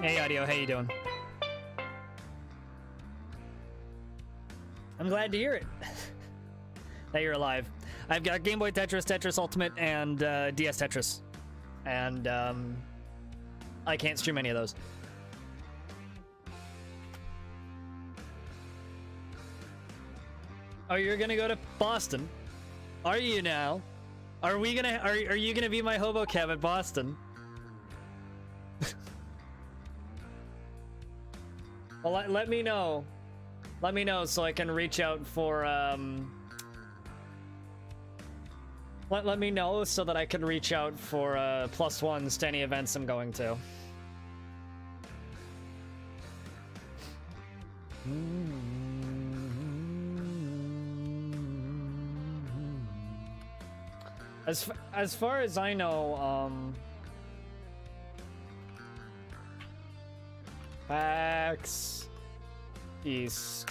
Hey, Audio, how you doing? I'm glad to hear it. That you're alive. I've got Game Boy Tetris, Tetris Ultimate, and DS Tetris. And I can't stream any of those. Oh, you're gonna go to Boston? Are you now? Are we gonna? Are you gonna be my hobo cab at Boston? Well, let me know. Let me know so I can reach out for Let me know so that I can reach out for +1s to any events I'm going to. As far as I know, PAX East.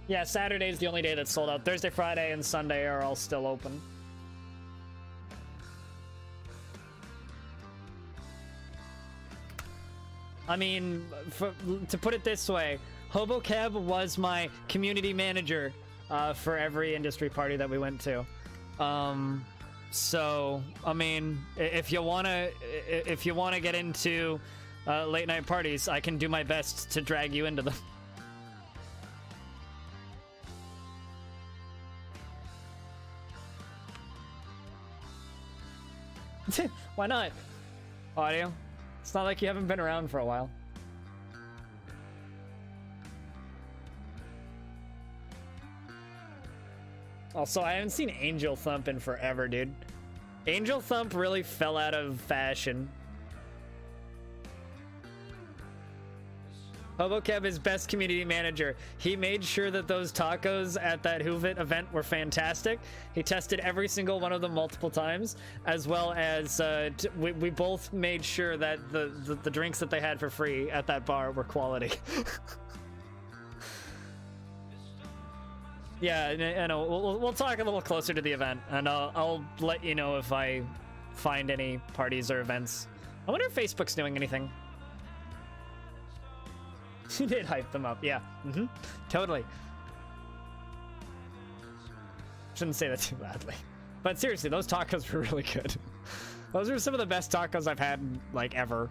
Yeah, Saturday's the only day that's sold out. Thursday, Friday, and Sunday are all still open. I mean, to put it this way, HoboCab was my community manager for every industry party that we went to. So, I mean, if you wanna get into late night parties, I can do my best to drag you into them. Why not? Audio. It's not like you haven't been around for a while. Also, I haven't seen Angel Thump in forever, dude. Angel Thump really fell out of fashion. HoboCab is best community manager. He made sure that those tacos at that Hoovit event were fantastic. He tested every single one of them multiple times, as well as we both made sure that the drinks that they had for free at that bar were quality. Yeah, I know. We'll talk a little closer to the event, and I'll let you know if I find any parties or events. I wonder if Facebook's doing anything. She did hype them up, yeah. Totally. Shouldn't say that too badly. But seriously, those tacos were really good. Those are some of the best tacos I've had, like, ever.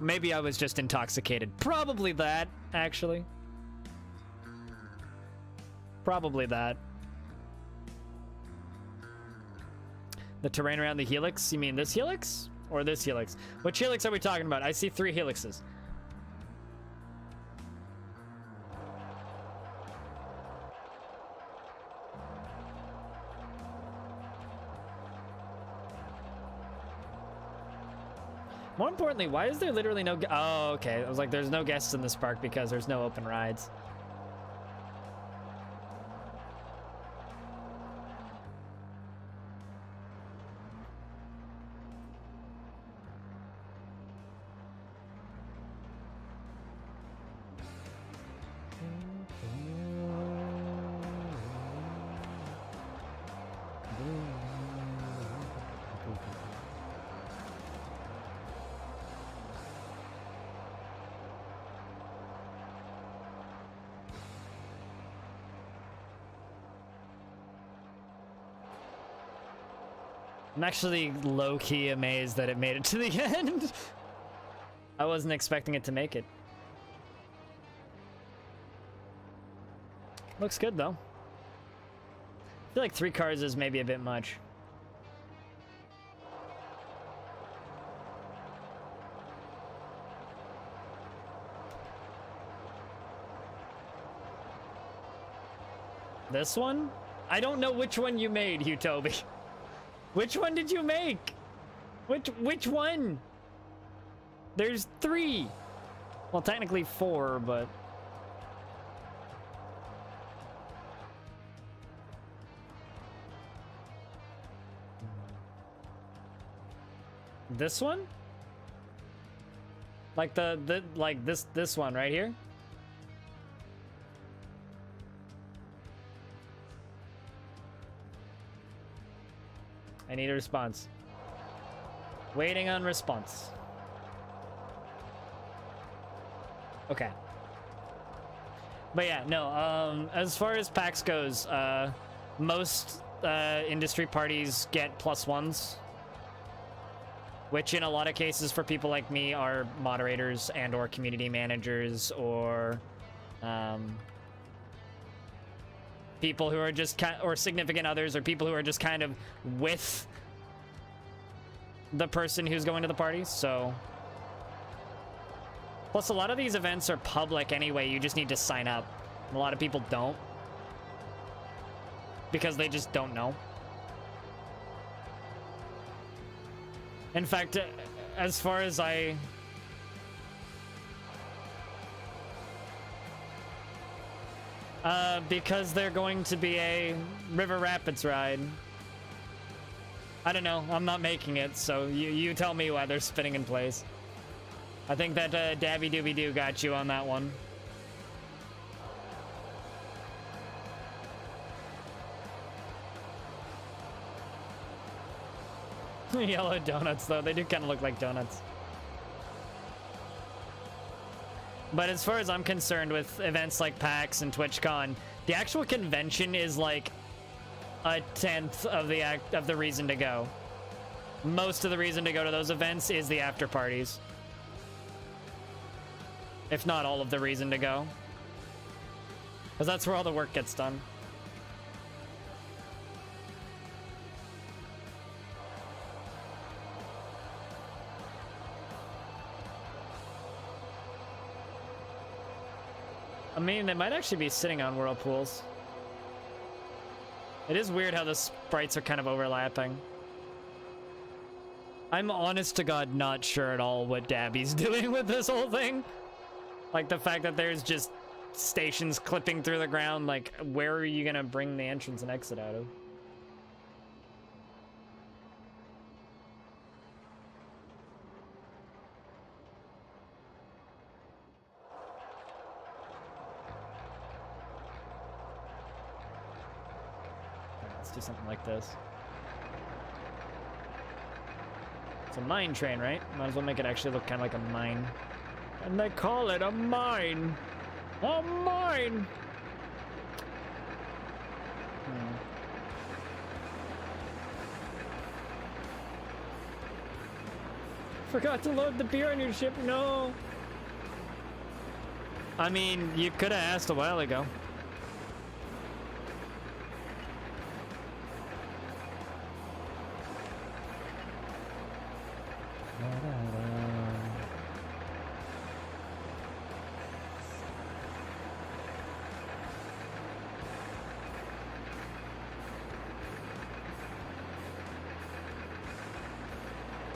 Maybe I was just intoxicated. Probably that, actually. Probably that. The terrain around the helix? You mean this helix? Or this helix? Which helix are we talking about? I see 3 helixes. More importantly, why is there literally no... Oh, okay. I was like, there's no guests in this park because there's no open rides. I'm actually low-key amazed that it made it to the end. I wasn't expecting it to make it. Looks good, though. I feel like 3 cars is maybe a bit much. This one? I don't know which one you made, Hugh Toby. Which one did you make? Which one? There's 3. Well, technically 4, but... this one? Like like this one right here? I need a response. Waiting on response. Okay. But yeah, no, as far as PAX goes, most industry parties get +1s, which in a lot of cases for people like me are moderators and or community managers or people who are just or significant others or people who are just kind of with the person who's going to the party. So plus a lot of these events are public anyway, you just need to sign up. A lot of people don't because they just don't know. In fact, as far as because they're going to be a River Rapids ride. I don't know, I'm not making it, so you tell me why they're spinning in place. I think that Dabby Dooby Doo got you on that one. Yellow donuts, though. They do kind of look like donuts. But as far as I'm concerned with events like PAX and TwitchCon, the actual convention is like 1/10 of the reason to go. Most of the reason to go to those events is the after parties. If not all of the reason to go. Because that's where all the work gets done. I mean, they might actually be sitting on whirlpools. It is weird how the sprites are kind of overlapping. I'm honest to God not sure at all what Dabby's doing with this whole thing. Like the fact that there's just stations clipping through the ground, like where are you gonna bring the entrance and exit out of? Let's do something like this. It's a mine train, right? Might as well make it actually look kind of like a mine. And they call it a mine. A mine! Forgot to load the beer on your ship, no! I mean, you could have asked a while ago.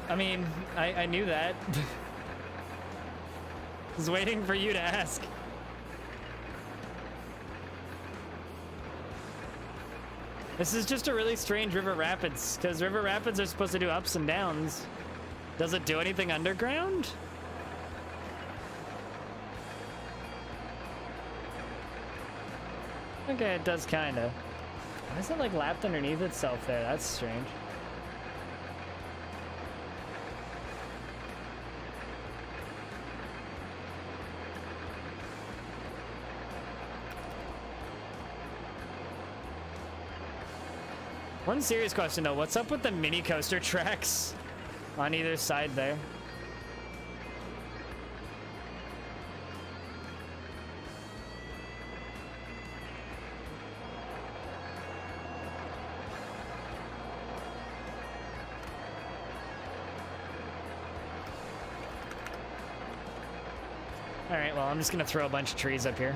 I mean, I knew that. I was waiting for you to ask. This is just a really strange River Rapids, because River Rapids are supposed to do ups and downs. Does it do anything underground? Okay, it does kinda. Why is it like lapped underneath itself there? That's strange. One serious question though, what's up with the mini coaster tracks on either side there? All right, well, I'm just gonna throw a bunch of trees up here.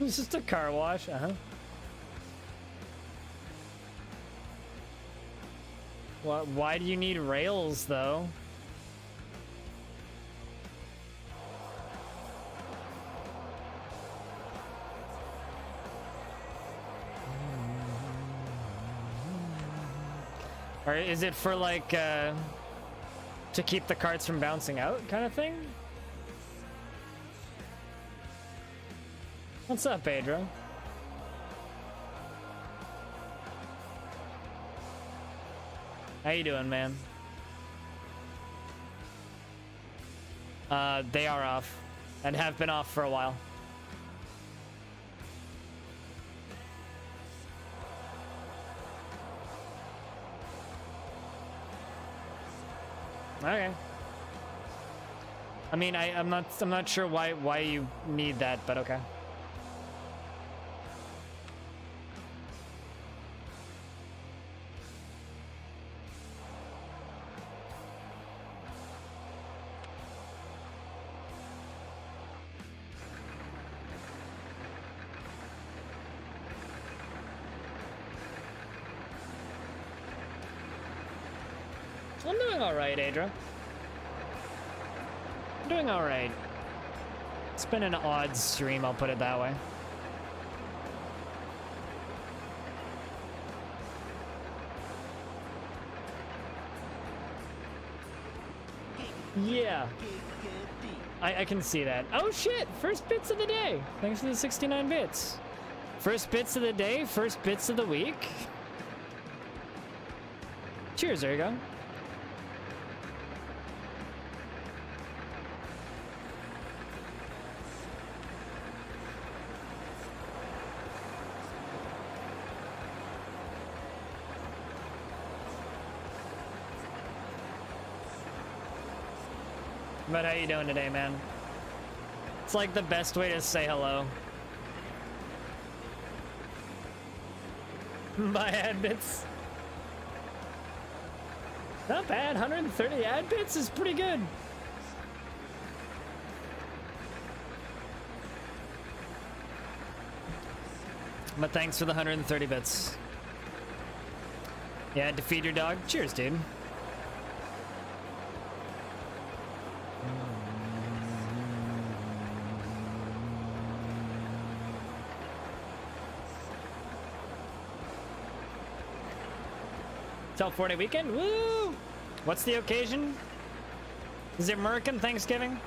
It's just a car wash, Why do you need rails, though? Or is it for like, to keep the carts from bouncing out kind of thing? What's up, Pedro? How you doing, man? They are off and have been off for a while. Okay. I mean, I'm not sure why you need that, but okay. I'm doing alright, Adra. I'm doing alright. It's been an odd stream, I'll put it that way. Yeah. I can see that. Oh shit! First bits of the day! Thanks for the 69 bits. First bits of the day, first bits of the week. Cheers, there you go. But how you doing today, man? It's like the best way to say hello. My ad bits. Not bad, 130 ad bits is pretty good. But thanks for the 130 bits. Yeah, to feed your dog. Cheers, dude. Till 4-day weekend? Woo! What's the occasion? Is it American Thanksgiving?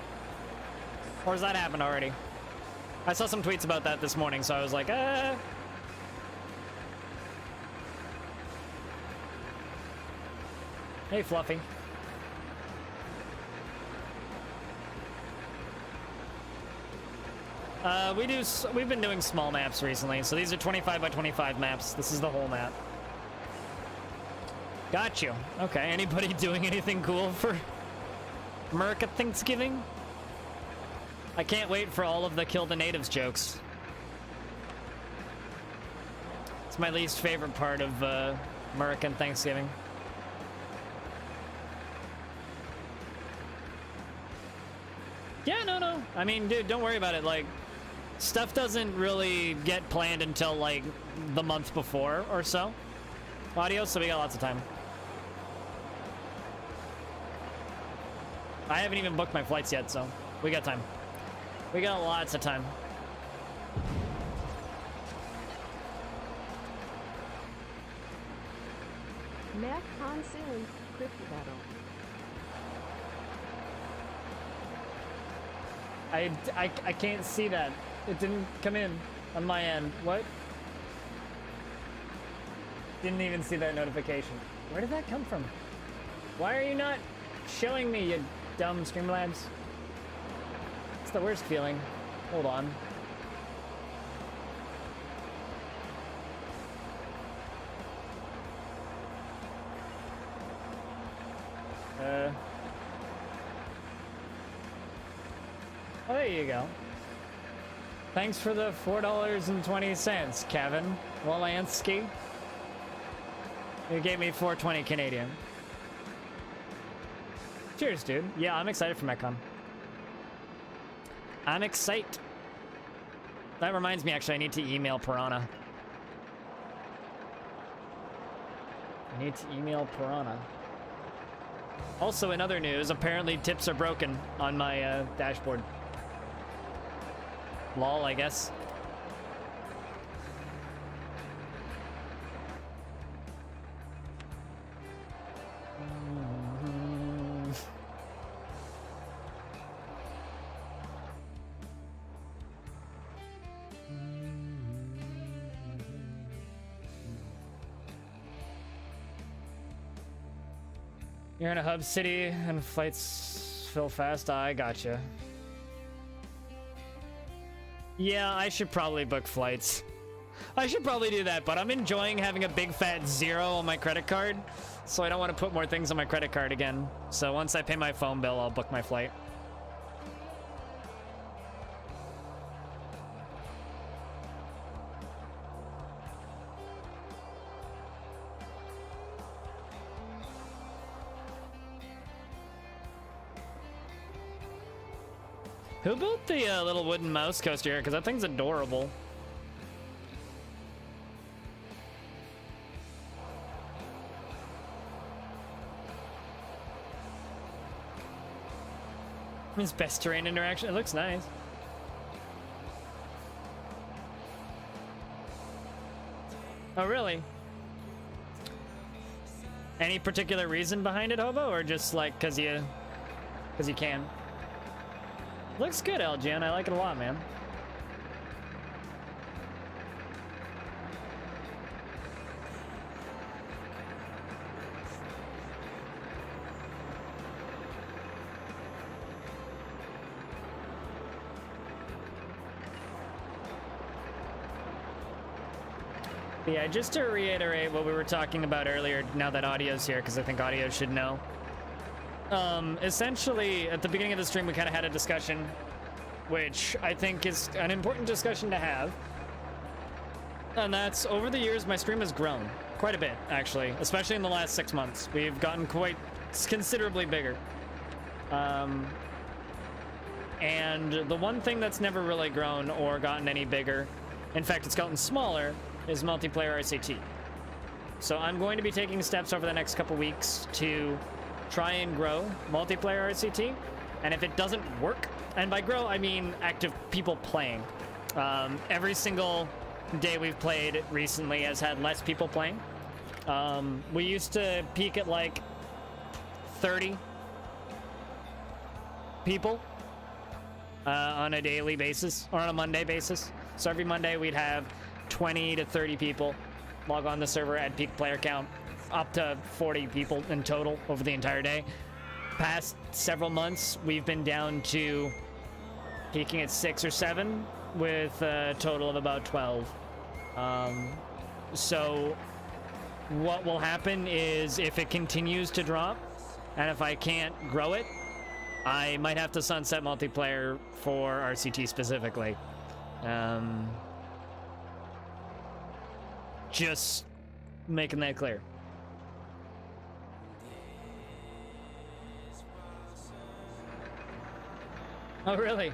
Or has that happened already? I saw some tweets about that this morning, so I was like, Hey, Fluffy. We've been doing small maps recently, so these are 25 by 25 maps. This is the whole map. Got you. Okay, anybody doing anything cool for America Thanksgiving? I can't wait for all of the kill the natives jokes. It's my least favorite part of American Thanksgiving. Yeah, no. I mean, dude, don't worry about it. Like, stuff doesn't really get planned until, like, the month before or so. Audio, so we got lots of time. I haven't even booked my flights yet, so we got time. We got lots of time. Mac Con soon. Crypto battle. I can't see that. It didn't come in on my end. What? Didn't even see that notification. Where did that come from? Why are you not showing me, you dumb Streamlabs? It's the worst feeling. Hold on. Oh, there you go. Thanks for the $4.20, Kevin Wolanski. You gave me $4.20 Canadian. Cheers, dude. Yeah, I'm excited for MechCon. I'm excited. That reminds me, actually, I need to email Piranha. I need to email Piranha. Also, in other news, apparently tips are broken on my dashboard. Lol, I guess. You're in a hub city and flights fill fast. I gotcha. Yeah, I should probably book flights. I should probably do that, but I'm enjoying having a big fat 0 on my credit card, so I don't want to put more things on my credit card again. So once I pay my phone bill, I'll book my flight. Who built the little wooden mouse coaster here? Because that thing's adorable. His best terrain interaction. It looks nice. Oh, really? Any particular reason behind it, Hobo, or just like because you can? Looks good, LGN. I like it a lot, man. Yeah, just to reiterate what we were talking about earlier, now that audio's here, because I think audio should know. Essentially, at the beginning of the stream, we kind of had a discussion, which I think is an important discussion to have. And that's, over the years, my stream has grown quite a bit, actually, especially in the last 6 months. We've gotten quite considerably bigger. And the one thing that's never really grown or gotten any bigger, in fact, it's gotten smaller, is multiplayer RCT. So I'm going to be taking steps over the next couple weeks to try and grow multiplayer RCT. And if it doesn't work, and by grow, I mean active people playing. Every single day we've played recently has had less people playing. We used to peak at like 30 people on a daily basis, or on a Monday basis. So every Monday we'd have 20 to 30 people log on the server at peak player count, up to 40 people in total over the entire day. Past several months, we've been down to peaking at 6 or 7 with a total of about 12. So what will happen is if it continues to drop, and if I can't grow it, I might have to sunset multiplayer for RCT specifically. Just making that clear. Oh, really?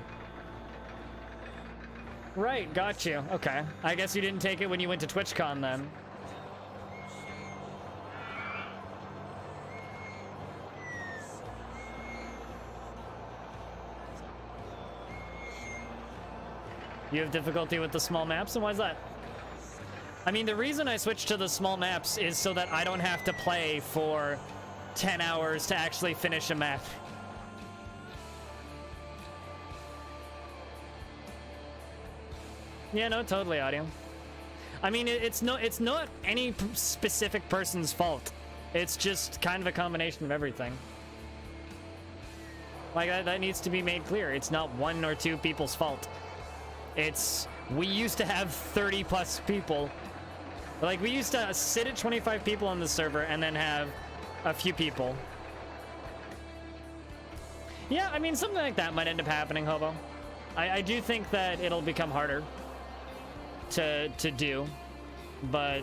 Right, got you. Okay. I guess you didn't take it when you went to TwitchCon then. You have difficulty with the small maps, and why is that? I mean, the reason I switched to the small maps is so that I don't have to play for 10 hours to actually finish a map. Yeah, no, totally, audio. I mean, it's not any specific person's fault. It's just kind of a combination of everything. Like, that needs to be made clear. It's not 1 or 2 people's fault. We used to have 30 plus people. Like, we used to sit at 25 people on the server and then have a few people. Yeah, I mean, something like that might end up happening, Hobo. I do think that it'll become harder to do, but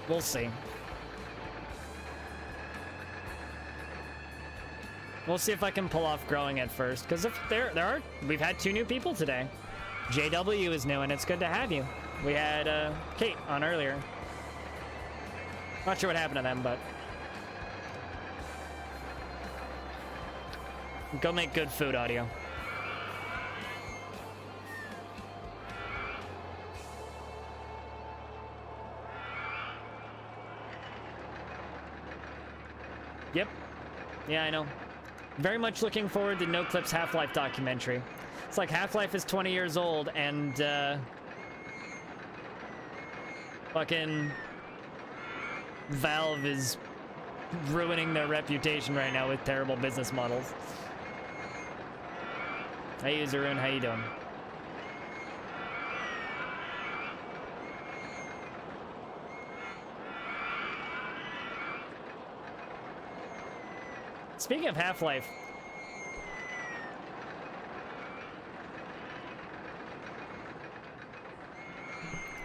we'll see. We'll see if I can pull off growing at first, because if we've had 2 new people today. JW is new, and it's good to have you. We had Kate on earlier. Not sure what happened to them, but go make good food, audio. Yep. Yeah, I know. Very much looking forward to NoClip's Half-Life documentary. It's like Half-Life is 20 years old, and fucking Valve is ruining their reputation right now with terrible business models. Hey, Uzurun, how you doing? Speaking of Half-Life,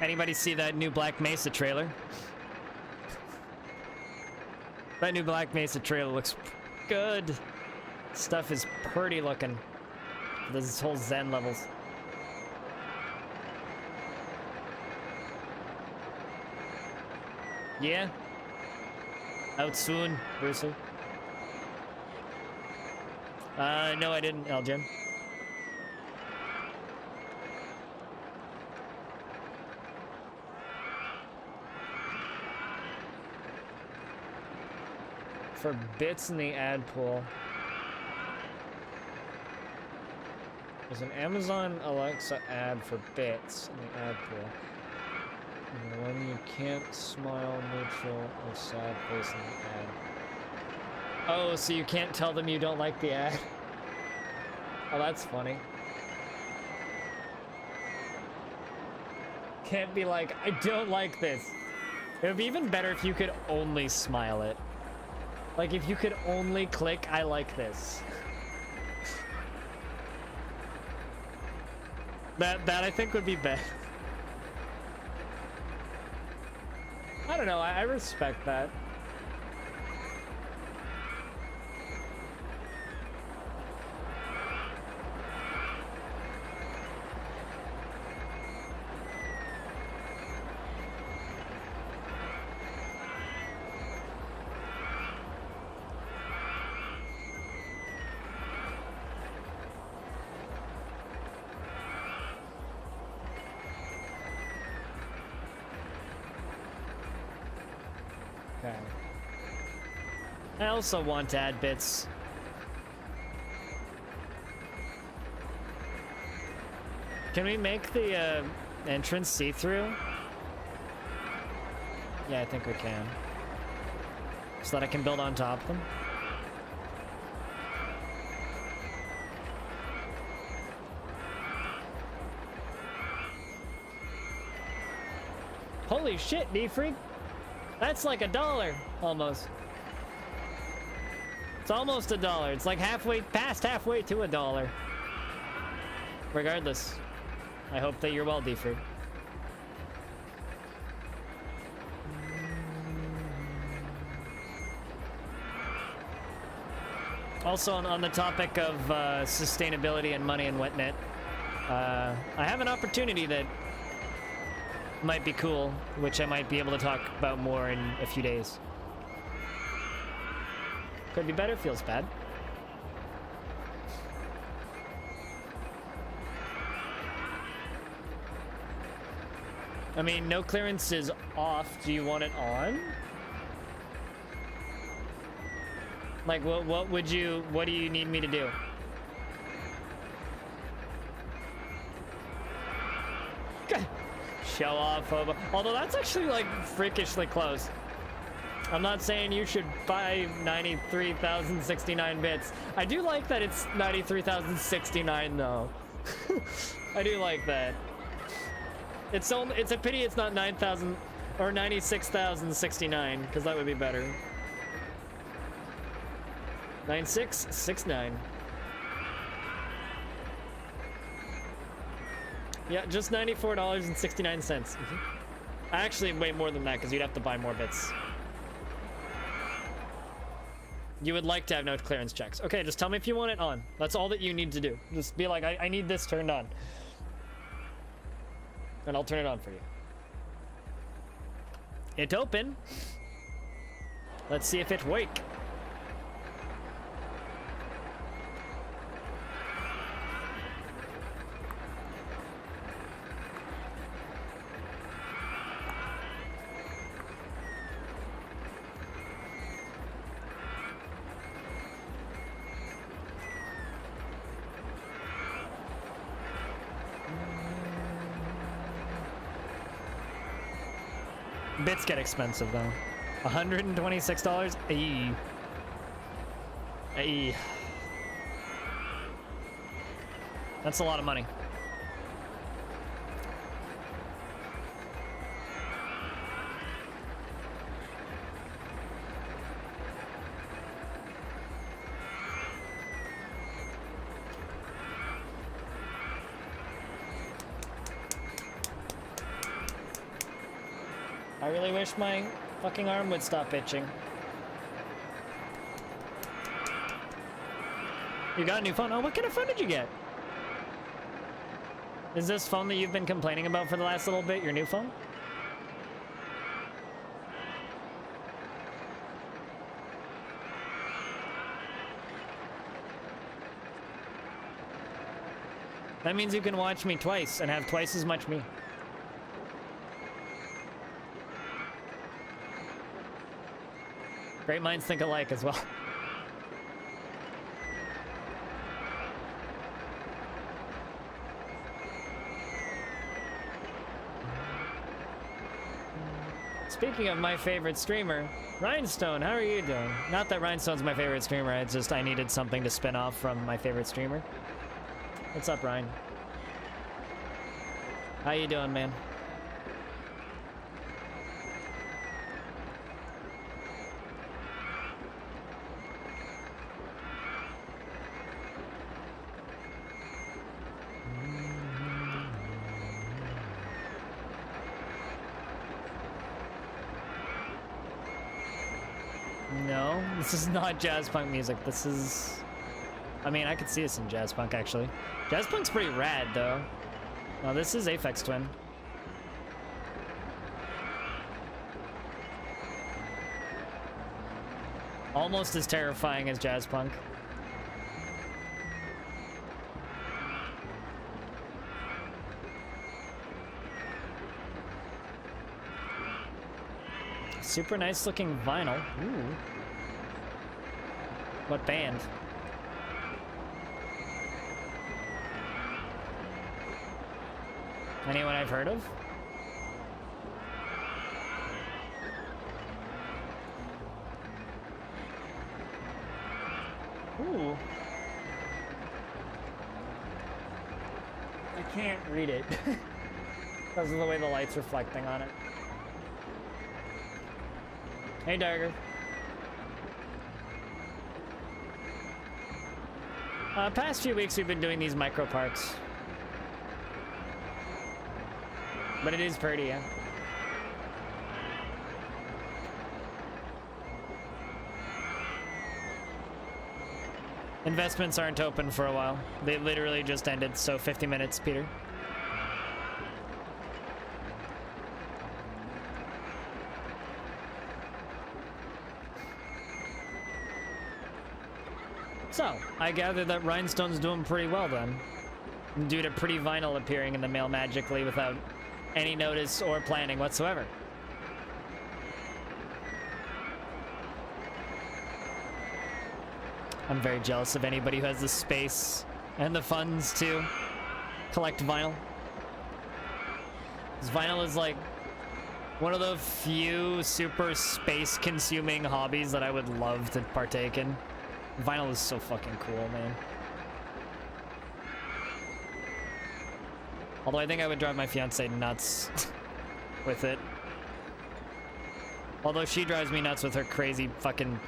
anybody see that new Black Mesa trailer? That new Black Mesa trailer looks good. Stuff is pretty looking. There's this whole Zen levels. Yeah. Out soon, Brucey. No, I didn't, Elgin. For bits in the ad pool. There's an Amazon Alexa ad for bits in the ad pool. And one you can't smile, neutral, or sad face in the ad. Oh, so you can't tell them you don't like the ad? Oh, that's funny. Can't be like, I don't like this. It would be even better if you could only smile it. Like, if you could only click, I like this. That I think would be best. I don't know, I respect that. Okay. I also want to add bits. Can we make the entrance see-through? Yeah, I think we can. So that I can build on top of them. Holy shit, D-Freak! That's like $1, almost. It's almost $1. It's like past halfway to $1. Regardless, I hope that you're well, D-Freak. Also, on the topic of sustainability and money and whatnot, I have an opportunity that might be cool, which I might be able to talk about more in a few days. Could be better, feels bad. I mean, no clearance is off. Do you want it on? Like, what do you need me to do? Show off, hobo. Although that's actually like freakishly close. I'm not saying you should buy 93,069 bits. I do like that it's 93,069 though. I do like that. It's a pity it's not 9,000 or 96,069 because that would be better. 9669. Yeah, just $94.69. Actually, way more than that, because you'd have to buy more bits. You would like to have no clearance checks. Okay, just tell me if you want it on. That's all that you need to do. Just be like, I need this turned on. And I'll turn it on for you. It open. Let's see if it wake. Bits get expensive though. $126? Ayy. Ayy. That's a lot of money. I really wish my fucking arm would stop itching. You got a new phone? Oh, what kind of phone did you get? Is this phone that you've been complaining about for the last little bit your new phone? That means you can watch me twice and have twice as much me. Great minds think alike as well. Speaking of my favorite streamer, Rhinestone, how are you doing? Not that Rhinestone's my favorite streamer, it's just I needed something to spin off from my favorite streamer. What's up, Ryan? How you doing, man? No, this is not jazz punk music. This is... I mean, I could see this in jazz punk, actually. Jazz punk's pretty rad, though. No, this is Aphex Twin. Almost as terrifying as jazz punk. Super nice looking vinyl. Ooh. What band? Anyone I've heard of? Ooh. I can't read it because of the way the light's reflecting on it. Hey, Darger. Past few weeks we've been doing these micro parts. But it is pretty, yeah. Investments aren't open for a while. They literally just ended, so 50 minutes, Peter. So, I gather that Rhinestone's doing pretty well then, due to Pretty Vinyl appearing in the mail magically without any notice or planning whatsoever. I'm very jealous of anybody who has the space and the funds to collect vinyl. 'Cause vinyl is like one of the few super space-consuming hobbies that I would love to partake in. Vinyl is so fucking cool, man. Although I think I would drive my fiance nuts with it. Although she drives me nuts with her crazy fucking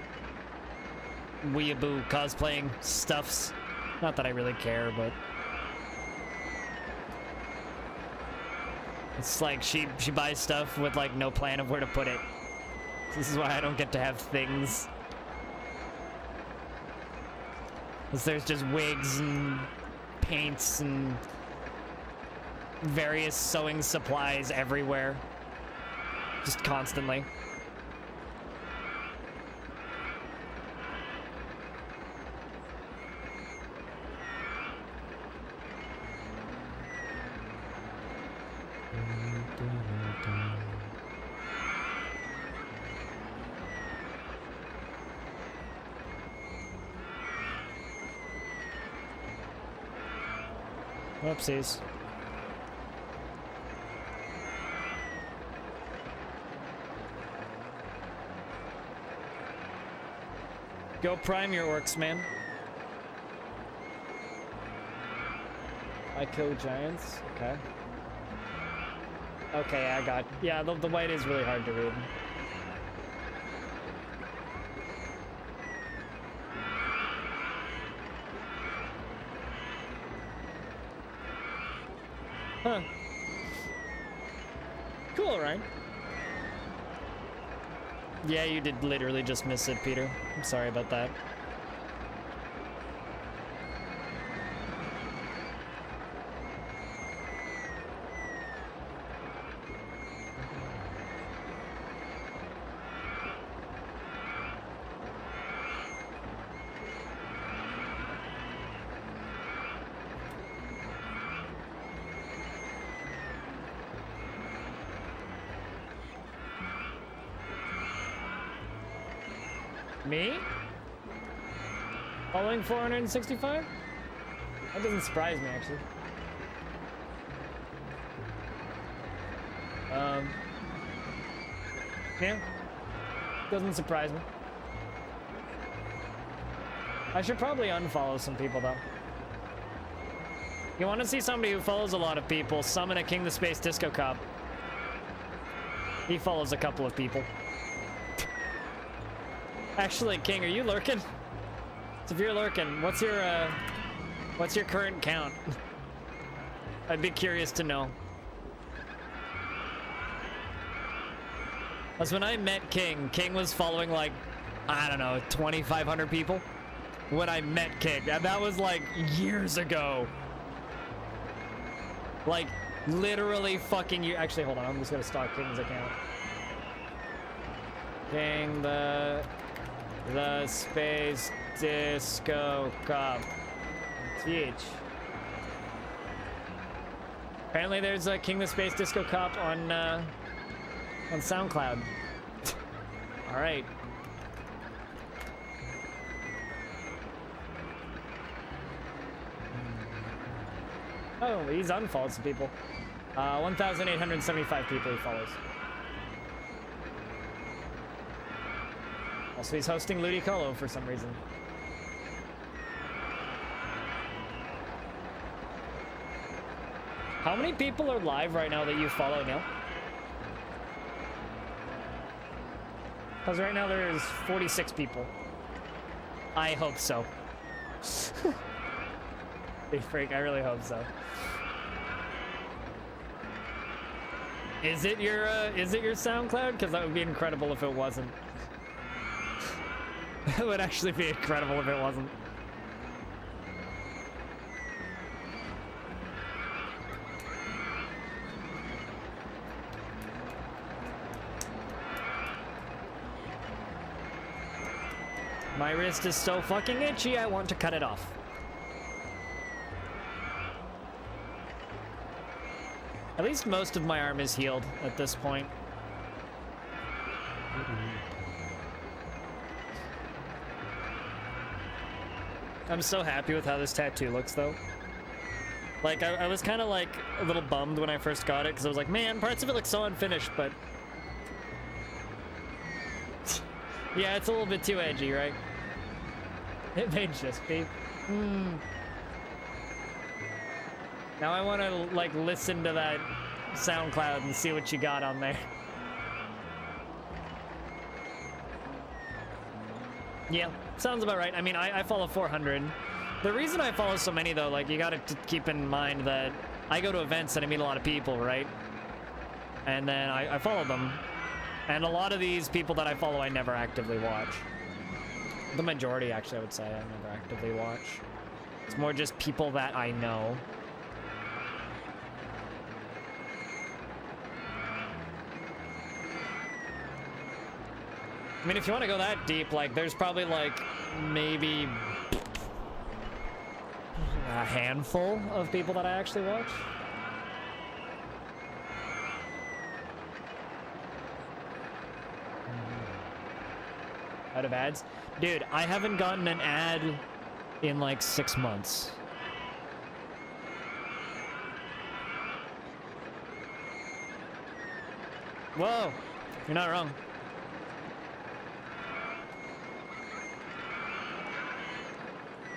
weeaboo cosplaying stuffs. Not that I really care, but... It's like she buys stuff with like no plan of where to put it. This is why I don't get to have things. Because there's just wigs and paints and various sewing supplies everywhere. Just constantly. Whoopsies. Go prime your orcs, man. I kill giants. Okay. Okay, I got... Yeah, the white is really hard to read. Huh. Cool, right? Yeah, you did literally just miss it, Peter. I'm sorry about that. Me? Following 465? That doesn't surprise me, actually. Yeah. Doesn't surprise me. I should probably unfollow some people, though. You want to see somebody who follows a lot of people? Summon a King the Space Disco Cop. He follows a couple of people. Actually, King, are you lurking? So if you're lurking, what's your current count? I'd be curious to know. Because when I met King, King was following like, I don't know, 2,500 people. When I met King, and that was like years ago. Like, literally fucking years. Actually, hold on, I'm just gonna stalk King's account. King the Space Disco Cop. TH. Apparently there's a King the Space Disco Cop on SoundCloud. Alright. Oh, he's unfollowed some people. 1,875 people he follows. Also, he's hosting Ludicolo for some reason. How many people are live right now that you follow, Neil? Because right now there's 46 people. I hope so. Big freak, I really hope so. Is it your SoundCloud? Because that would be incredible if it wasn't. It would actually be incredible if it wasn't. My wrist is so fucking itchy, I want to cut it off. At least most of my arm is healed at this point. I'm so happy with how this tattoo looks, though. Like, I was kind of, like, a little bummed when I first got it, because I was like, man, parts of it look so unfinished, but... yeah, it's a little bit too edgy, right? It may just be. Now I want to, like, listen to that SoundCloud and see what you got on there. Yeah, sounds about right. I mean, I follow 400. The reason I follow so many, though, like, you gotta keep in mind that I go to events and I meet a lot of people, right? And then I follow them. And a lot of these people that I follow, I never actively watch. The majority, actually, I would say, I never actively watch. It's more just people that I know. I mean, if you want to go that deep, like, there's probably, like, maybe a handful of people that I actually watch. Out of ads? Dude, I haven't gotten an ad in, like, 6 months. Whoa! You're not wrong.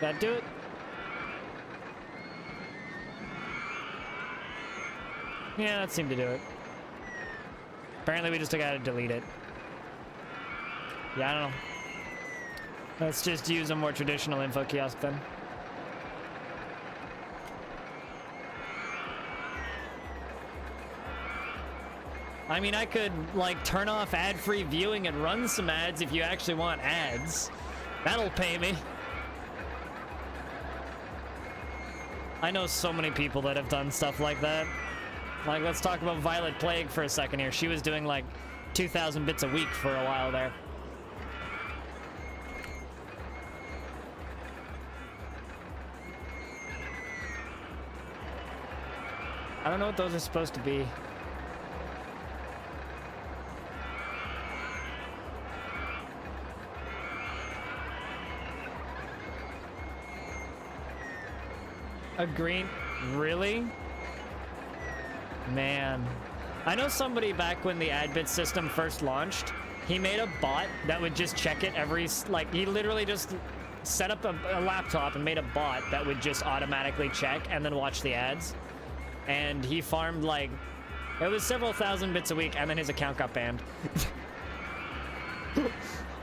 That do it? Yeah, that seemed to do it. Apparently we just gotta delete it. Yeah, I don't know. Let's just use a more traditional info kiosk then. I mean, I could, like, turn off ad-free viewing and run some ads if you actually want ads. That'll pay me. I know so many people that have done stuff like that. Like, let's talk about Violet Plague for a second here. She was doing, like, 2,000 bits a week for a while there. I don't know what those are supposed to be. A green... Really? Man. I know somebody back when the AdBit system first launched, he made a bot that would just check it every... Like, he literally just set up a laptop and made a bot that would just automatically check and then watch the ads. And he farmed, like... It was several thousand bits a week, and then his account got banned.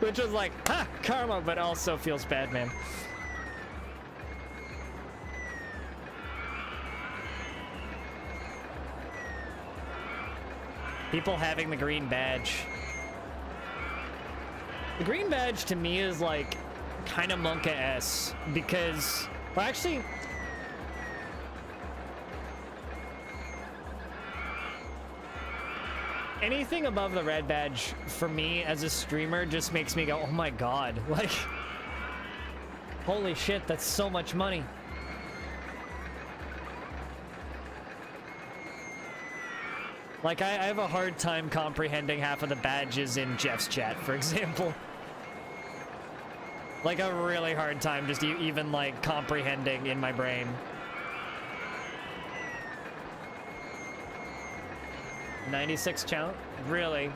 Which was like, ha! Karma, but also feels bad, man. People having the green badge. The green badge to me is like kind of Monka-esque because, well, actually, anything above the red badge for me as a streamer just makes me go, oh my god, like, holy shit, that's so much money. Like, I have a hard time comprehending half of the badges in Jeff's chat, for example. Like, a really hard time just even, like, comprehending in my brain. $96 challenge? Really?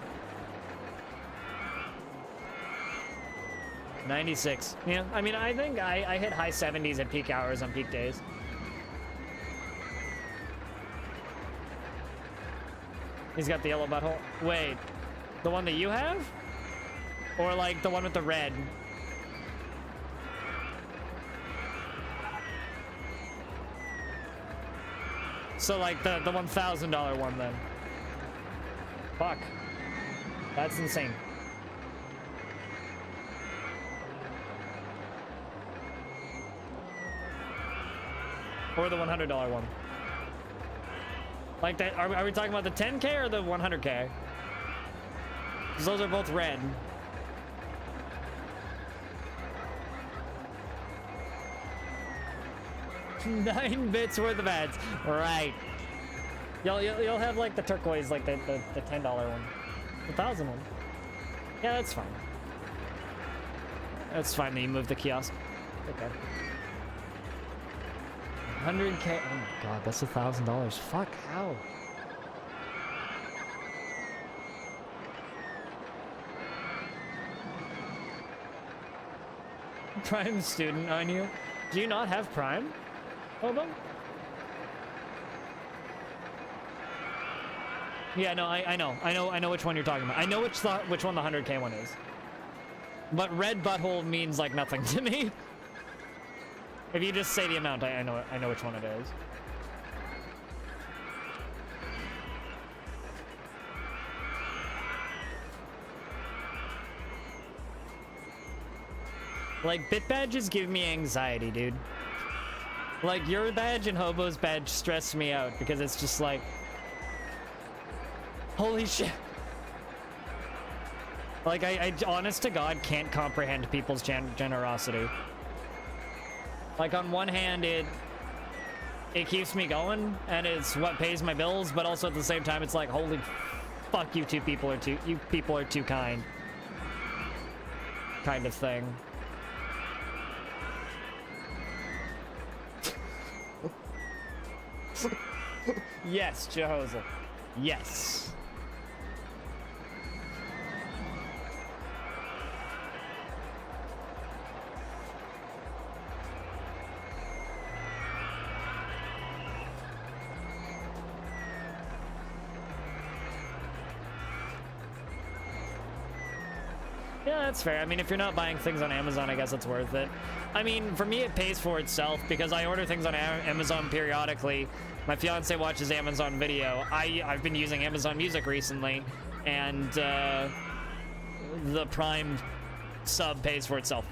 96. Yeah, I mean, I think I hit high 70s at peak hours on peak days. He's got the yellow butthole. Wait, the one that you have? Or like the one with the red? So like the $1,000 one then. Fuck. That's insane. Or the $100 one. Like that, are we talking about the 10K or the 100K? Because those are both red. $9 bits worth of ads. Right. You'll have like the turquoise, like the $10 one. The 1,000 one. Yeah, that's fine. That's fine that you move the kiosk. Okay. 100K. Oh my god, that's $1,000. Fuck, how? Prime student on you. Do you not have Prime? Hold on. Yeah, no, I know which one you're talking about. I know which one the 100K one is. But red butthole means like nothing to me. If you just say the amount, I know which one it is. Like, bit badges give me anxiety, dude. Like, your badge and Hobo's badge stress me out because it's just like, holy shit. Like, I honest to God can't comprehend people's generosity. Like, on one hand, it keeps me going, and it's what pays my bills, but also at the same time, it's like, holy fuck, you people are too kind. Kind of thing. Yes, Jehoza. Yes. Yeah, that's fair. I mean, if you're not buying things on Amazon, I guess it's worth it. I mean, for me, it pays for itself because I order things on Amazon periodically. My fiance watches Amazon Video. I've been using Amazon Music recently, and the Prime sub pays for itself.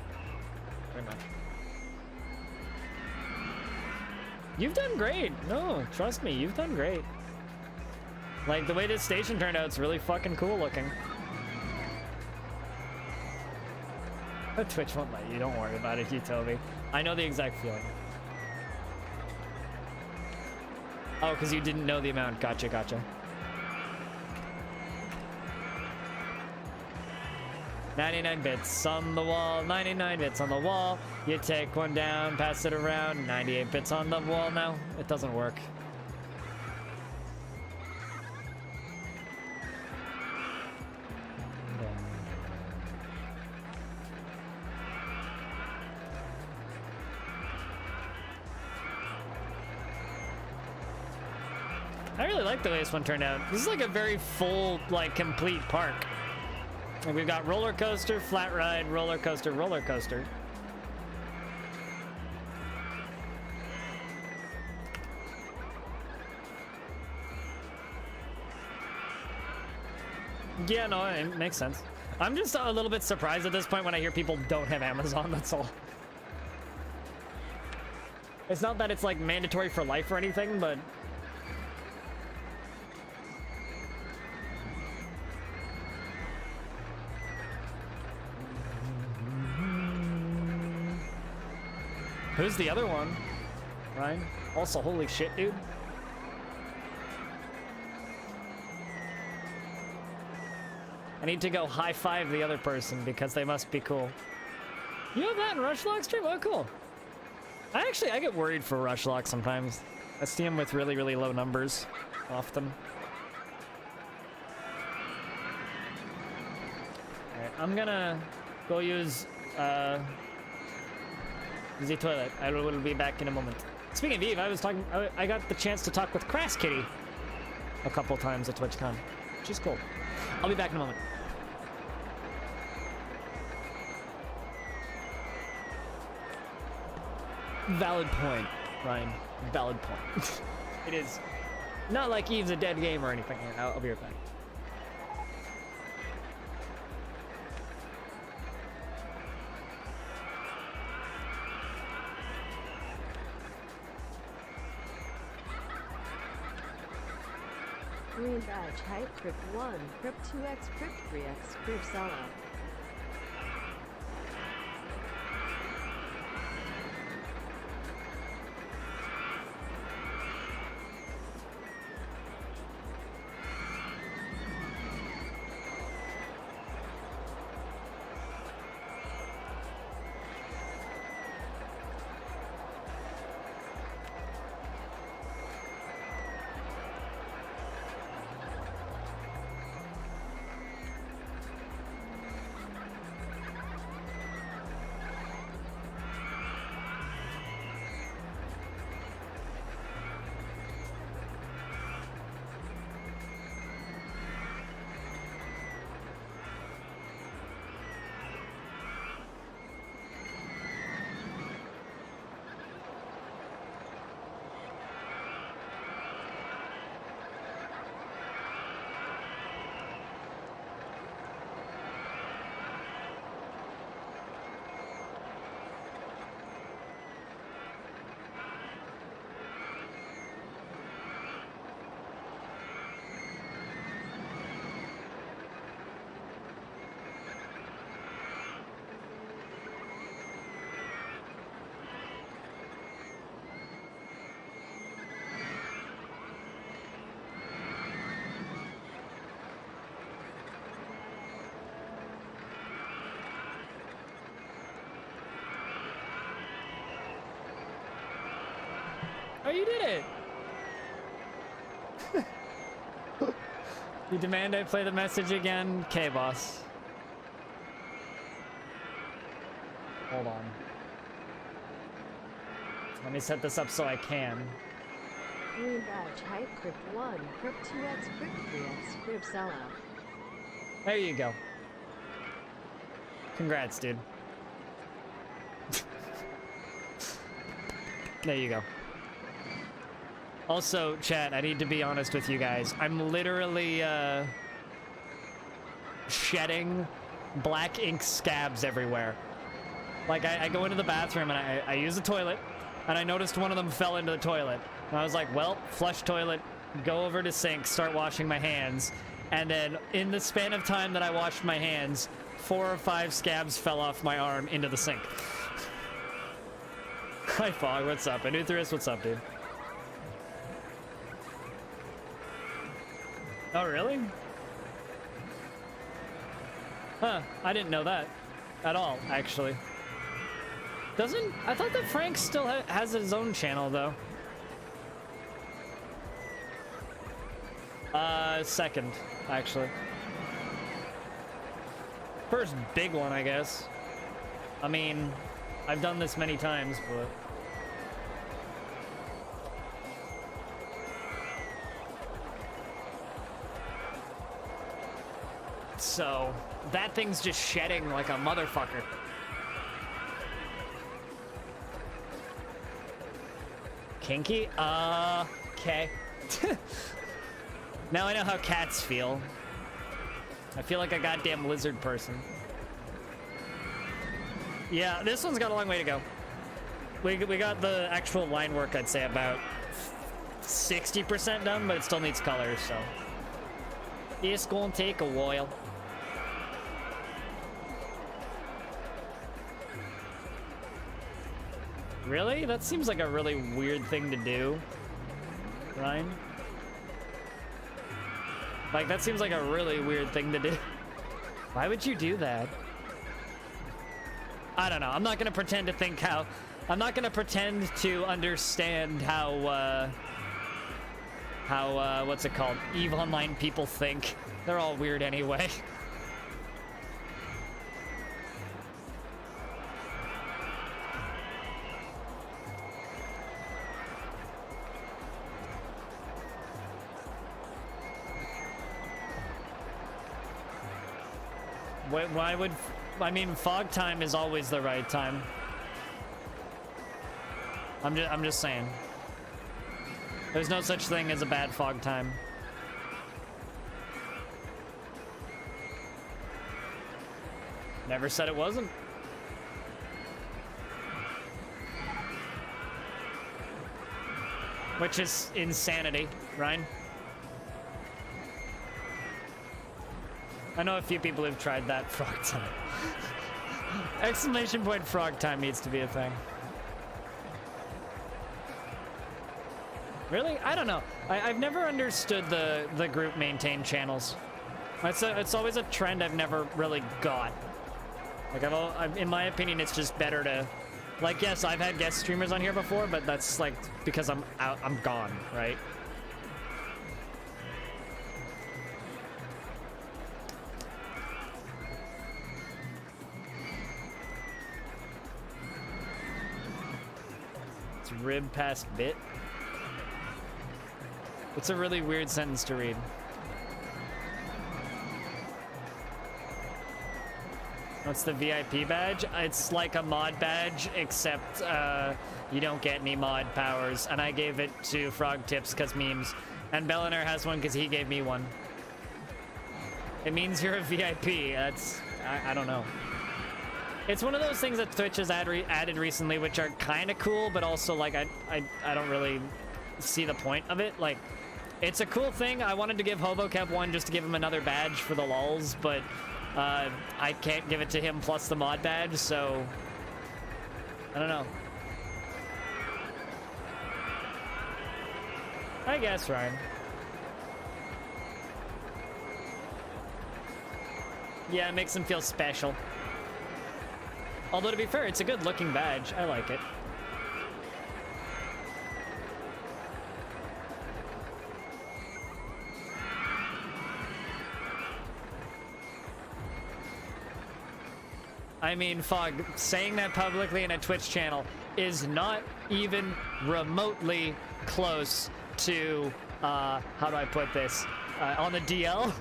Pretty much. You've done great. No, trust me, you've done great. Like, the way this station turned out, it's really fucking cool looking. But Twitch won't let you. Don't worry about it, you Toby. I know the exact feeling. Oh, because you didn't know the amount. Gotcha, gotcha. $99 bits on the wall, 99 bits on the wall. You take one down, pass it around. 98 bits on the wall now. It doesn't work. I really like the way this one turned out. This is like a very full, like, complete park. Like, we've got roller coaster, flat ride, roller coaster, roller coaster. Yeah, no, it makes sense. I'm just a little bit surprised at this point when I hear people don't have Amazon, that's all. It's not that it's, like, mandatory for life or anything, but... Who's the other one? Ryan? Also, holy shit, dude. I need to go high-five the other person because they must be cool. You have that in Rushlock stream? Oh, cool. I get worried for Rushlock sometimes. I see him with really, really low numbers often. Alright, I'm gonna go use, the toilet. I will be back in a moment. Speaking of Eve, I got the chance to talk with Crass Kitty a couple times at TwitchCon. She's cool. I'll be back in a moment. Valid point, Ryan. Valid point. It is not like Eve's a dead game or anything. I'll be right back. Green badge, height, crypt 1, crypt 2x, crypt 3x, crypt sellout. Oh, you did it! You demand I play the message again? Okay, boss. Hold on. Let me set this up so I can. Green badge, height, crypt 1, crypt 2x, crypt 3x, crypt sellout. There you go. Congrats, dude. There you go. Also, chat, I need to be honest with you guys. I'm literally, shedding black ink scabs everywhere. Like, I go into the bathroom and I use the toilet, and I noticed one of them fell into the toilet. And I was like, well, flush toilet, go over to sink, start washing my hands. And then, in the span of time that I washed my hands, 4 or 5 scabs fell off my arm into the sink. Hi, Fog, what's up? Anuthris, what's up, dude? Oh, really? Huh, I didn't know that at all, actually. I thought that Frank still has his own channel, though. Second, actually. First big one, I guess. I mean, I've done this many times, but... So, that thing's just shedding like a motherfucker. Kinky? Okay. Now I know how cats feel. I feel like a goddamn lizard person. Yeah, this one's got a long way to go. We got the actual line work, I'd say, about 60% done, but it still needs colors, so... It's gonna take a while. Really? That seems like a really weird thing to do, Ryan. Like, that seems like a really weird thing to do. Why would you do that? I don't know. I'm not gonna pretend to think how... I'm not gonna pretend to understand how, what's it called? EVE Online people think. They're all weird anyway. Why would... I mean, fog time is always the right time. I'm just saying. There's no such thing as a bad fog time. Never said it wasn't. Which is insanity, Ryan. I know a few people who've tried that frog time. Exclamation point frog time needs to be a thing. Really? I don't know. I've never understood the group maintain channels. It's always a trend I've never really got. Like, in my opinion, it's just better to... Like, yes, I've had guest streamers on here before, but that's, like, because I'm gone, right? It's rib past bit. It's a really weird sentence to read. What's the VIP badge? It's like a mod badge, except you don't get any mod powers. And I gave it to Frog Tips because memes. And Belliner has one because he gave me one. It means you're a VIP. That's... I don't know. It's one of those things that Twitch has added recently, which are kind of cool, but also, like, I don't really see the point of it. Like, it's a cool thing. I wanted to give HoboCap one just to give him another badge for the lulz, but I can't give it to him plus the mod badge, so I don't know. I guess, Ryan. Yeah, it makes him feel special. Although, to be fair, it's a good-looking badge. I like it. I mean, Fog, saying that publicly in a Twitch channel is not even remotely close to, how do I put this, on the DL?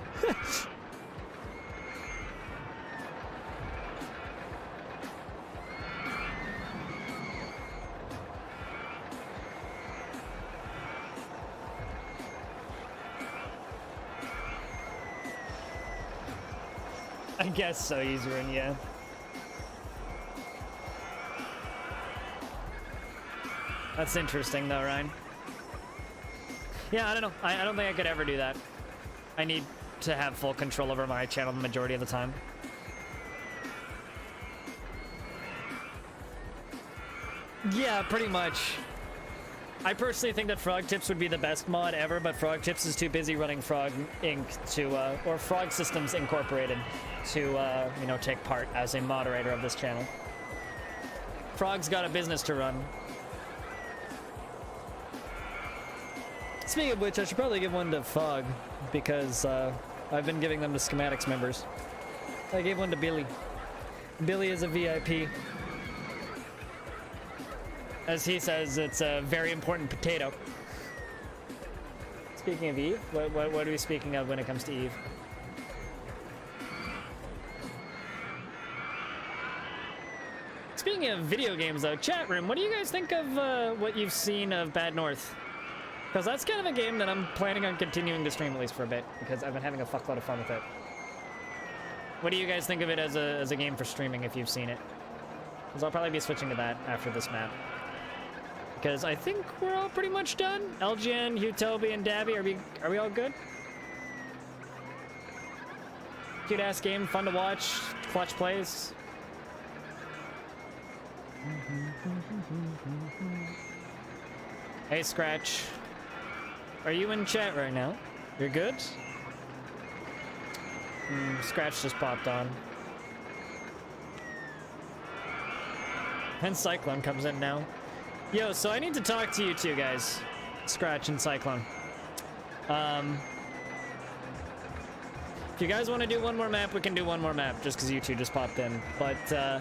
I guess so, Yuzurun, yeah. That's interesting, though, Ryan. Yeah, I don't know. I don't think I could ever do that. I need to have full control over my channel the majority of the time. Yeah, pretty much. I personally think that Frog Tips would be the best mod ever, but Frog Tips is too busy running Frog Inc. to, or Frog Systems Incorporated to, you know, take part as a moderator of this channel. Frog's got a business to run. Speaking of which, I should probably give one to Fog, because I've been giving them to Schematics members. I gave one to Billy. Billy is a VIP. As he says, it's a very important potato. Speaking of Eve, what are we speaking of when it comes to Eve? Speaking of video games, though, chat room, what do you guys think of what you've seen of Bad North? Because that's kind of a game that I'm planning on continuing to stream at least for a bit, because I've been having a fuckload of fun with it. What do you guys think of it as a game for streaming if you've seen it? Because I'll probably be switching to that after this map. Because I think we're all pretty much done. LGN, Hugh Toby, and Dabby, are we all good? Cute ass game, fun to watch, clutch plays. Hey Scratch, are you in chat right now? You're good? Scratch just popped on. And Cyclone comes in now. Yo, so I need to talk to you two guys, Scratch and Cyclone. If you guys want to do one more map, we can do one more map, just because you two just popped in. But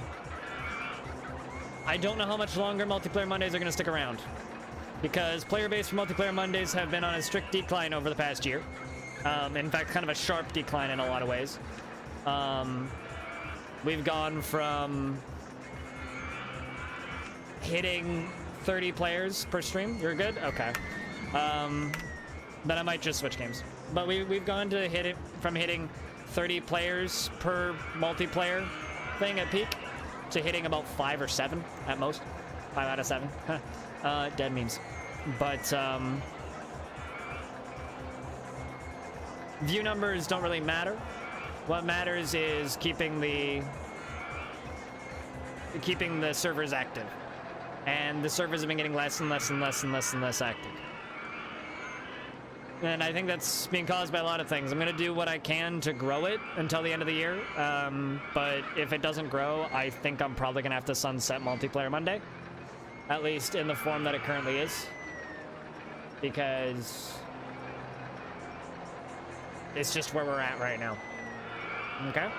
I don't know how much longer Multiplayer Mondays are going to stick around, because player base for Multiplayer Mondays have been on a strict decline over the past year. In fact, kind of a sharp decline in a lot of ways. We've gone from hitting 30 players per stream. You're good? Okay. Then I might just switch games. But we've gone to hitting 30 players per multiplayer thing at peak to hitting about 5 or 7 at most. 5 out of 7. Dead memes. But view numbers don't really matter. What matters is keeping the servers active. And the servers have been getting less and less and less and less and less active. And I think that's being caused by a lot of things. I'm going to do what I can to grow it until the end of the year. But if it doesn't grow, I think I'm probably going to have to sunset Multiplayer Monday. At least in the form that it currently is. Because it's just where we're at right now. Okay?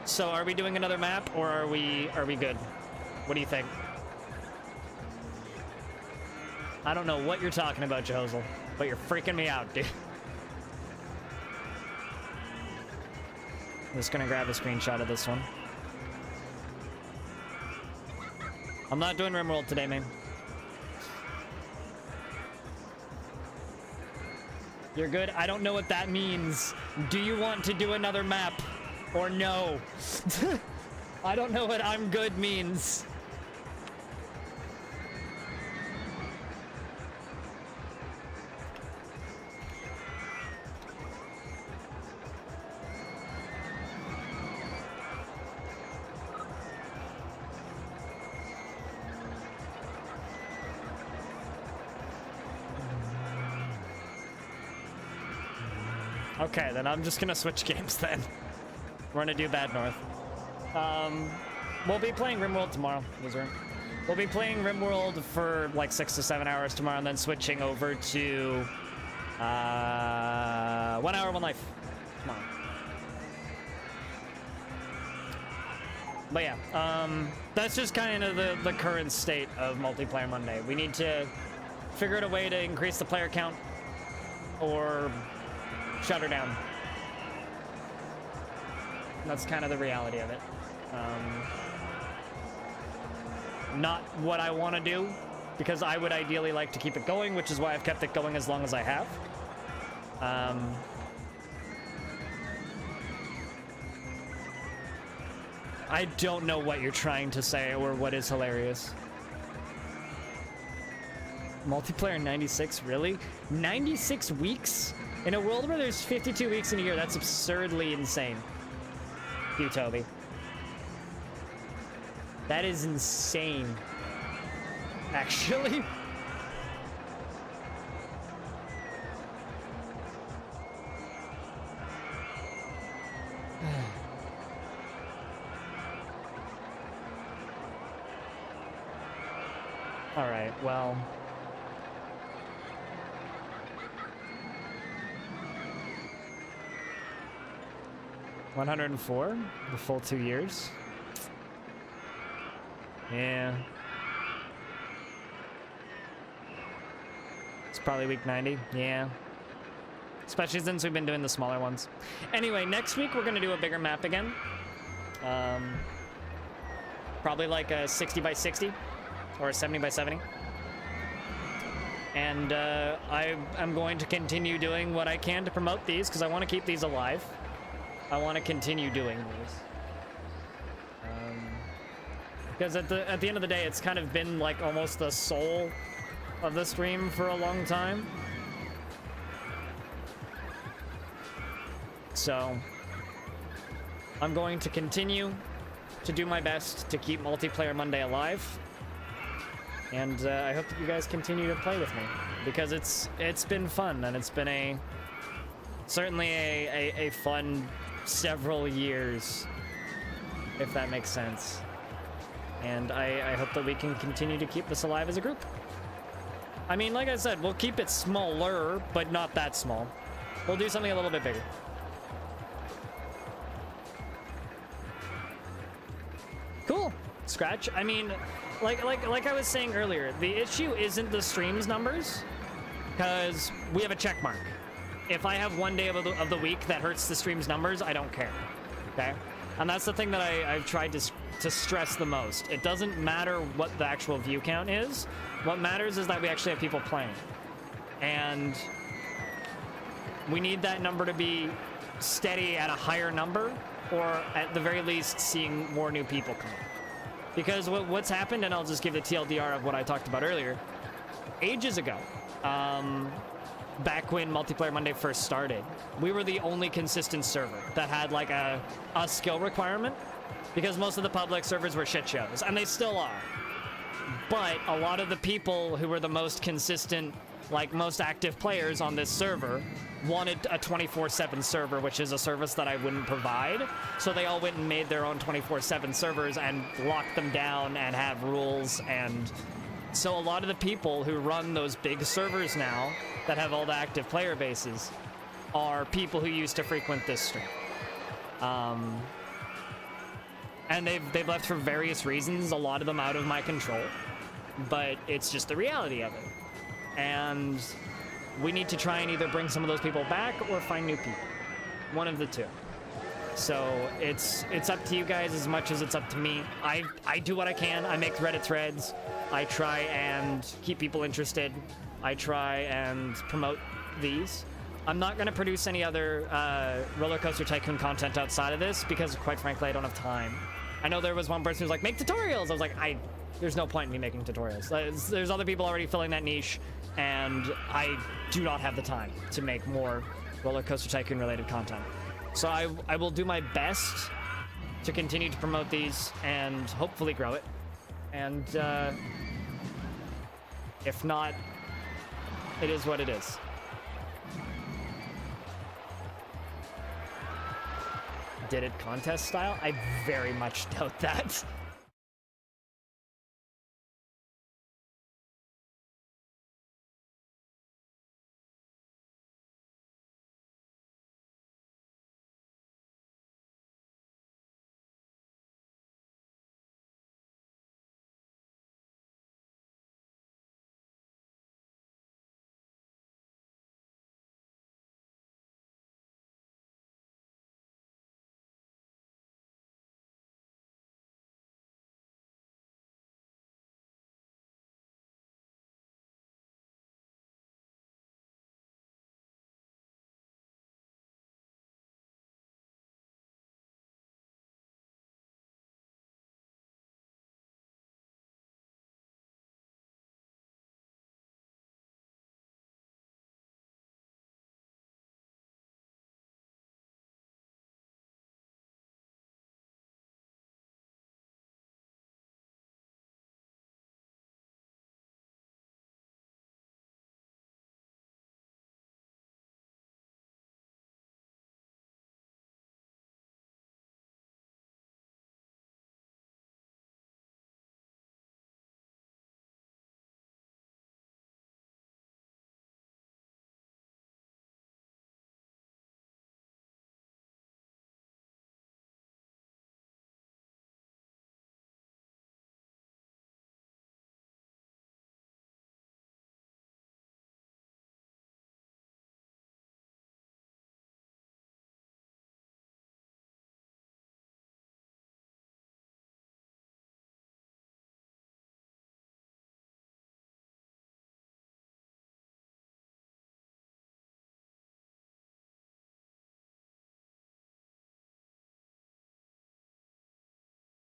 So are we doing another map, or are we good? What do you think? I don't know what you're talking about, Jehosel, but you're freaking me out, dude. I'm just gonna grab a screenshot of this one. I'm not doing RimWorld today, man. You're good? I don't know what that means. Do you want to do another map? Or no? I don't know what I'm good means. Okay, then I'm just gonna switch games then. We're gonna do Bad North. We'll be playing RimWorld tomorrow, Israel. We'll be playing RimWorld for like 6 to 7 hours tomorrow, and then switching over to 1 Hour, 1 Life tomorrow. But yeah, that's just kind of the current state of Multiplayer Monday. We need to figure out a way to increase the player count or shut her down. That's kind of the reality of it. Not what I want to do, because I would ideally like to keep it going, which is why I've kept it going as long as I have. I don't know what you're trying to say or what is hilarious. Multiplayer 96, really? 96 weeks? In a world where there's 52 weeks in a year, that's absurdly insane. You, Toby. That is insane. Actually. All right, well. $104, the full 2 years. Yeah. It's probably week 90, yeah. Especially since we've been doing the smaller ones. Anyway, next week we're gonna do a bigger map again. Probably like a 60 by 60 or a 70 by 70. And I'm going to continue doing what I can to promote these because I want to keep these alive. I want to continue doing these. Because at the end of the day, it's kind of been like almost the soul of the stream for a long time. So I'm going to continue to do my best to keep Multiplayer Monday alive. And I hope that you guys continue to play with me because it's been fun and it's been certainly a fun several years, if that makes sense. And I hope that we can continue to keep this alive as a group. I mean, like I said, we'll keep it smaller, but not that small. We'll do something a little bit bigger. Cool. Scratch. I mean, like I was saying earlier, the issue isn't the streams numbers, because we have a check mark. If I have one day of the week that hurts the stream's numbers, I don't care. Okay? And that's the thing that I've tried to stress the most. It doesn't matter what the actual view count is. What matters is that we actually have people playing. And we need that number to be steady at a higher number, or at the very least seeing more new people come. Because what's happened, and I'll just give the TLDR of what I talked about earlier, ages ago, back when Multiplayer Monday first started, we were the only consistent server that had like a skill requirement, because most of the public servers were shit shows, and they still are. But a lot of the people who were the most consistent, like most active players on this server, wanted a 24/7 server, which is a service that I wouldn't provide. So they all went and made their own 24/7 servers and locked them down and have rules. And so a lot of the people who run those big servers now that have all the active player bases are people who used to frequent this stream. And they've left for various reasons, a lot of them out of my control. But it's just the reality of it. And we need to try and either bring some of those people back or find new people. One of the two. So it's up to you guys as much as it's up to me. I do what I can. I make Reddit threads. I try and keep people interested. I try and promote these. I'm not going to produce any other Roller Coaster Tycoon content outside of this because, quite frankly, I don't have time. I know there was one person who was like, make tutorials. I was like, there's no point in me making tutorials. There's other people already filling that niche, and I do not have the time to make more Roller Coaster Tycoon related content. So I will do my best to continue to promote these and hopefully grow it. And if not, it is what it is. Did it contest style? I very much doubt that.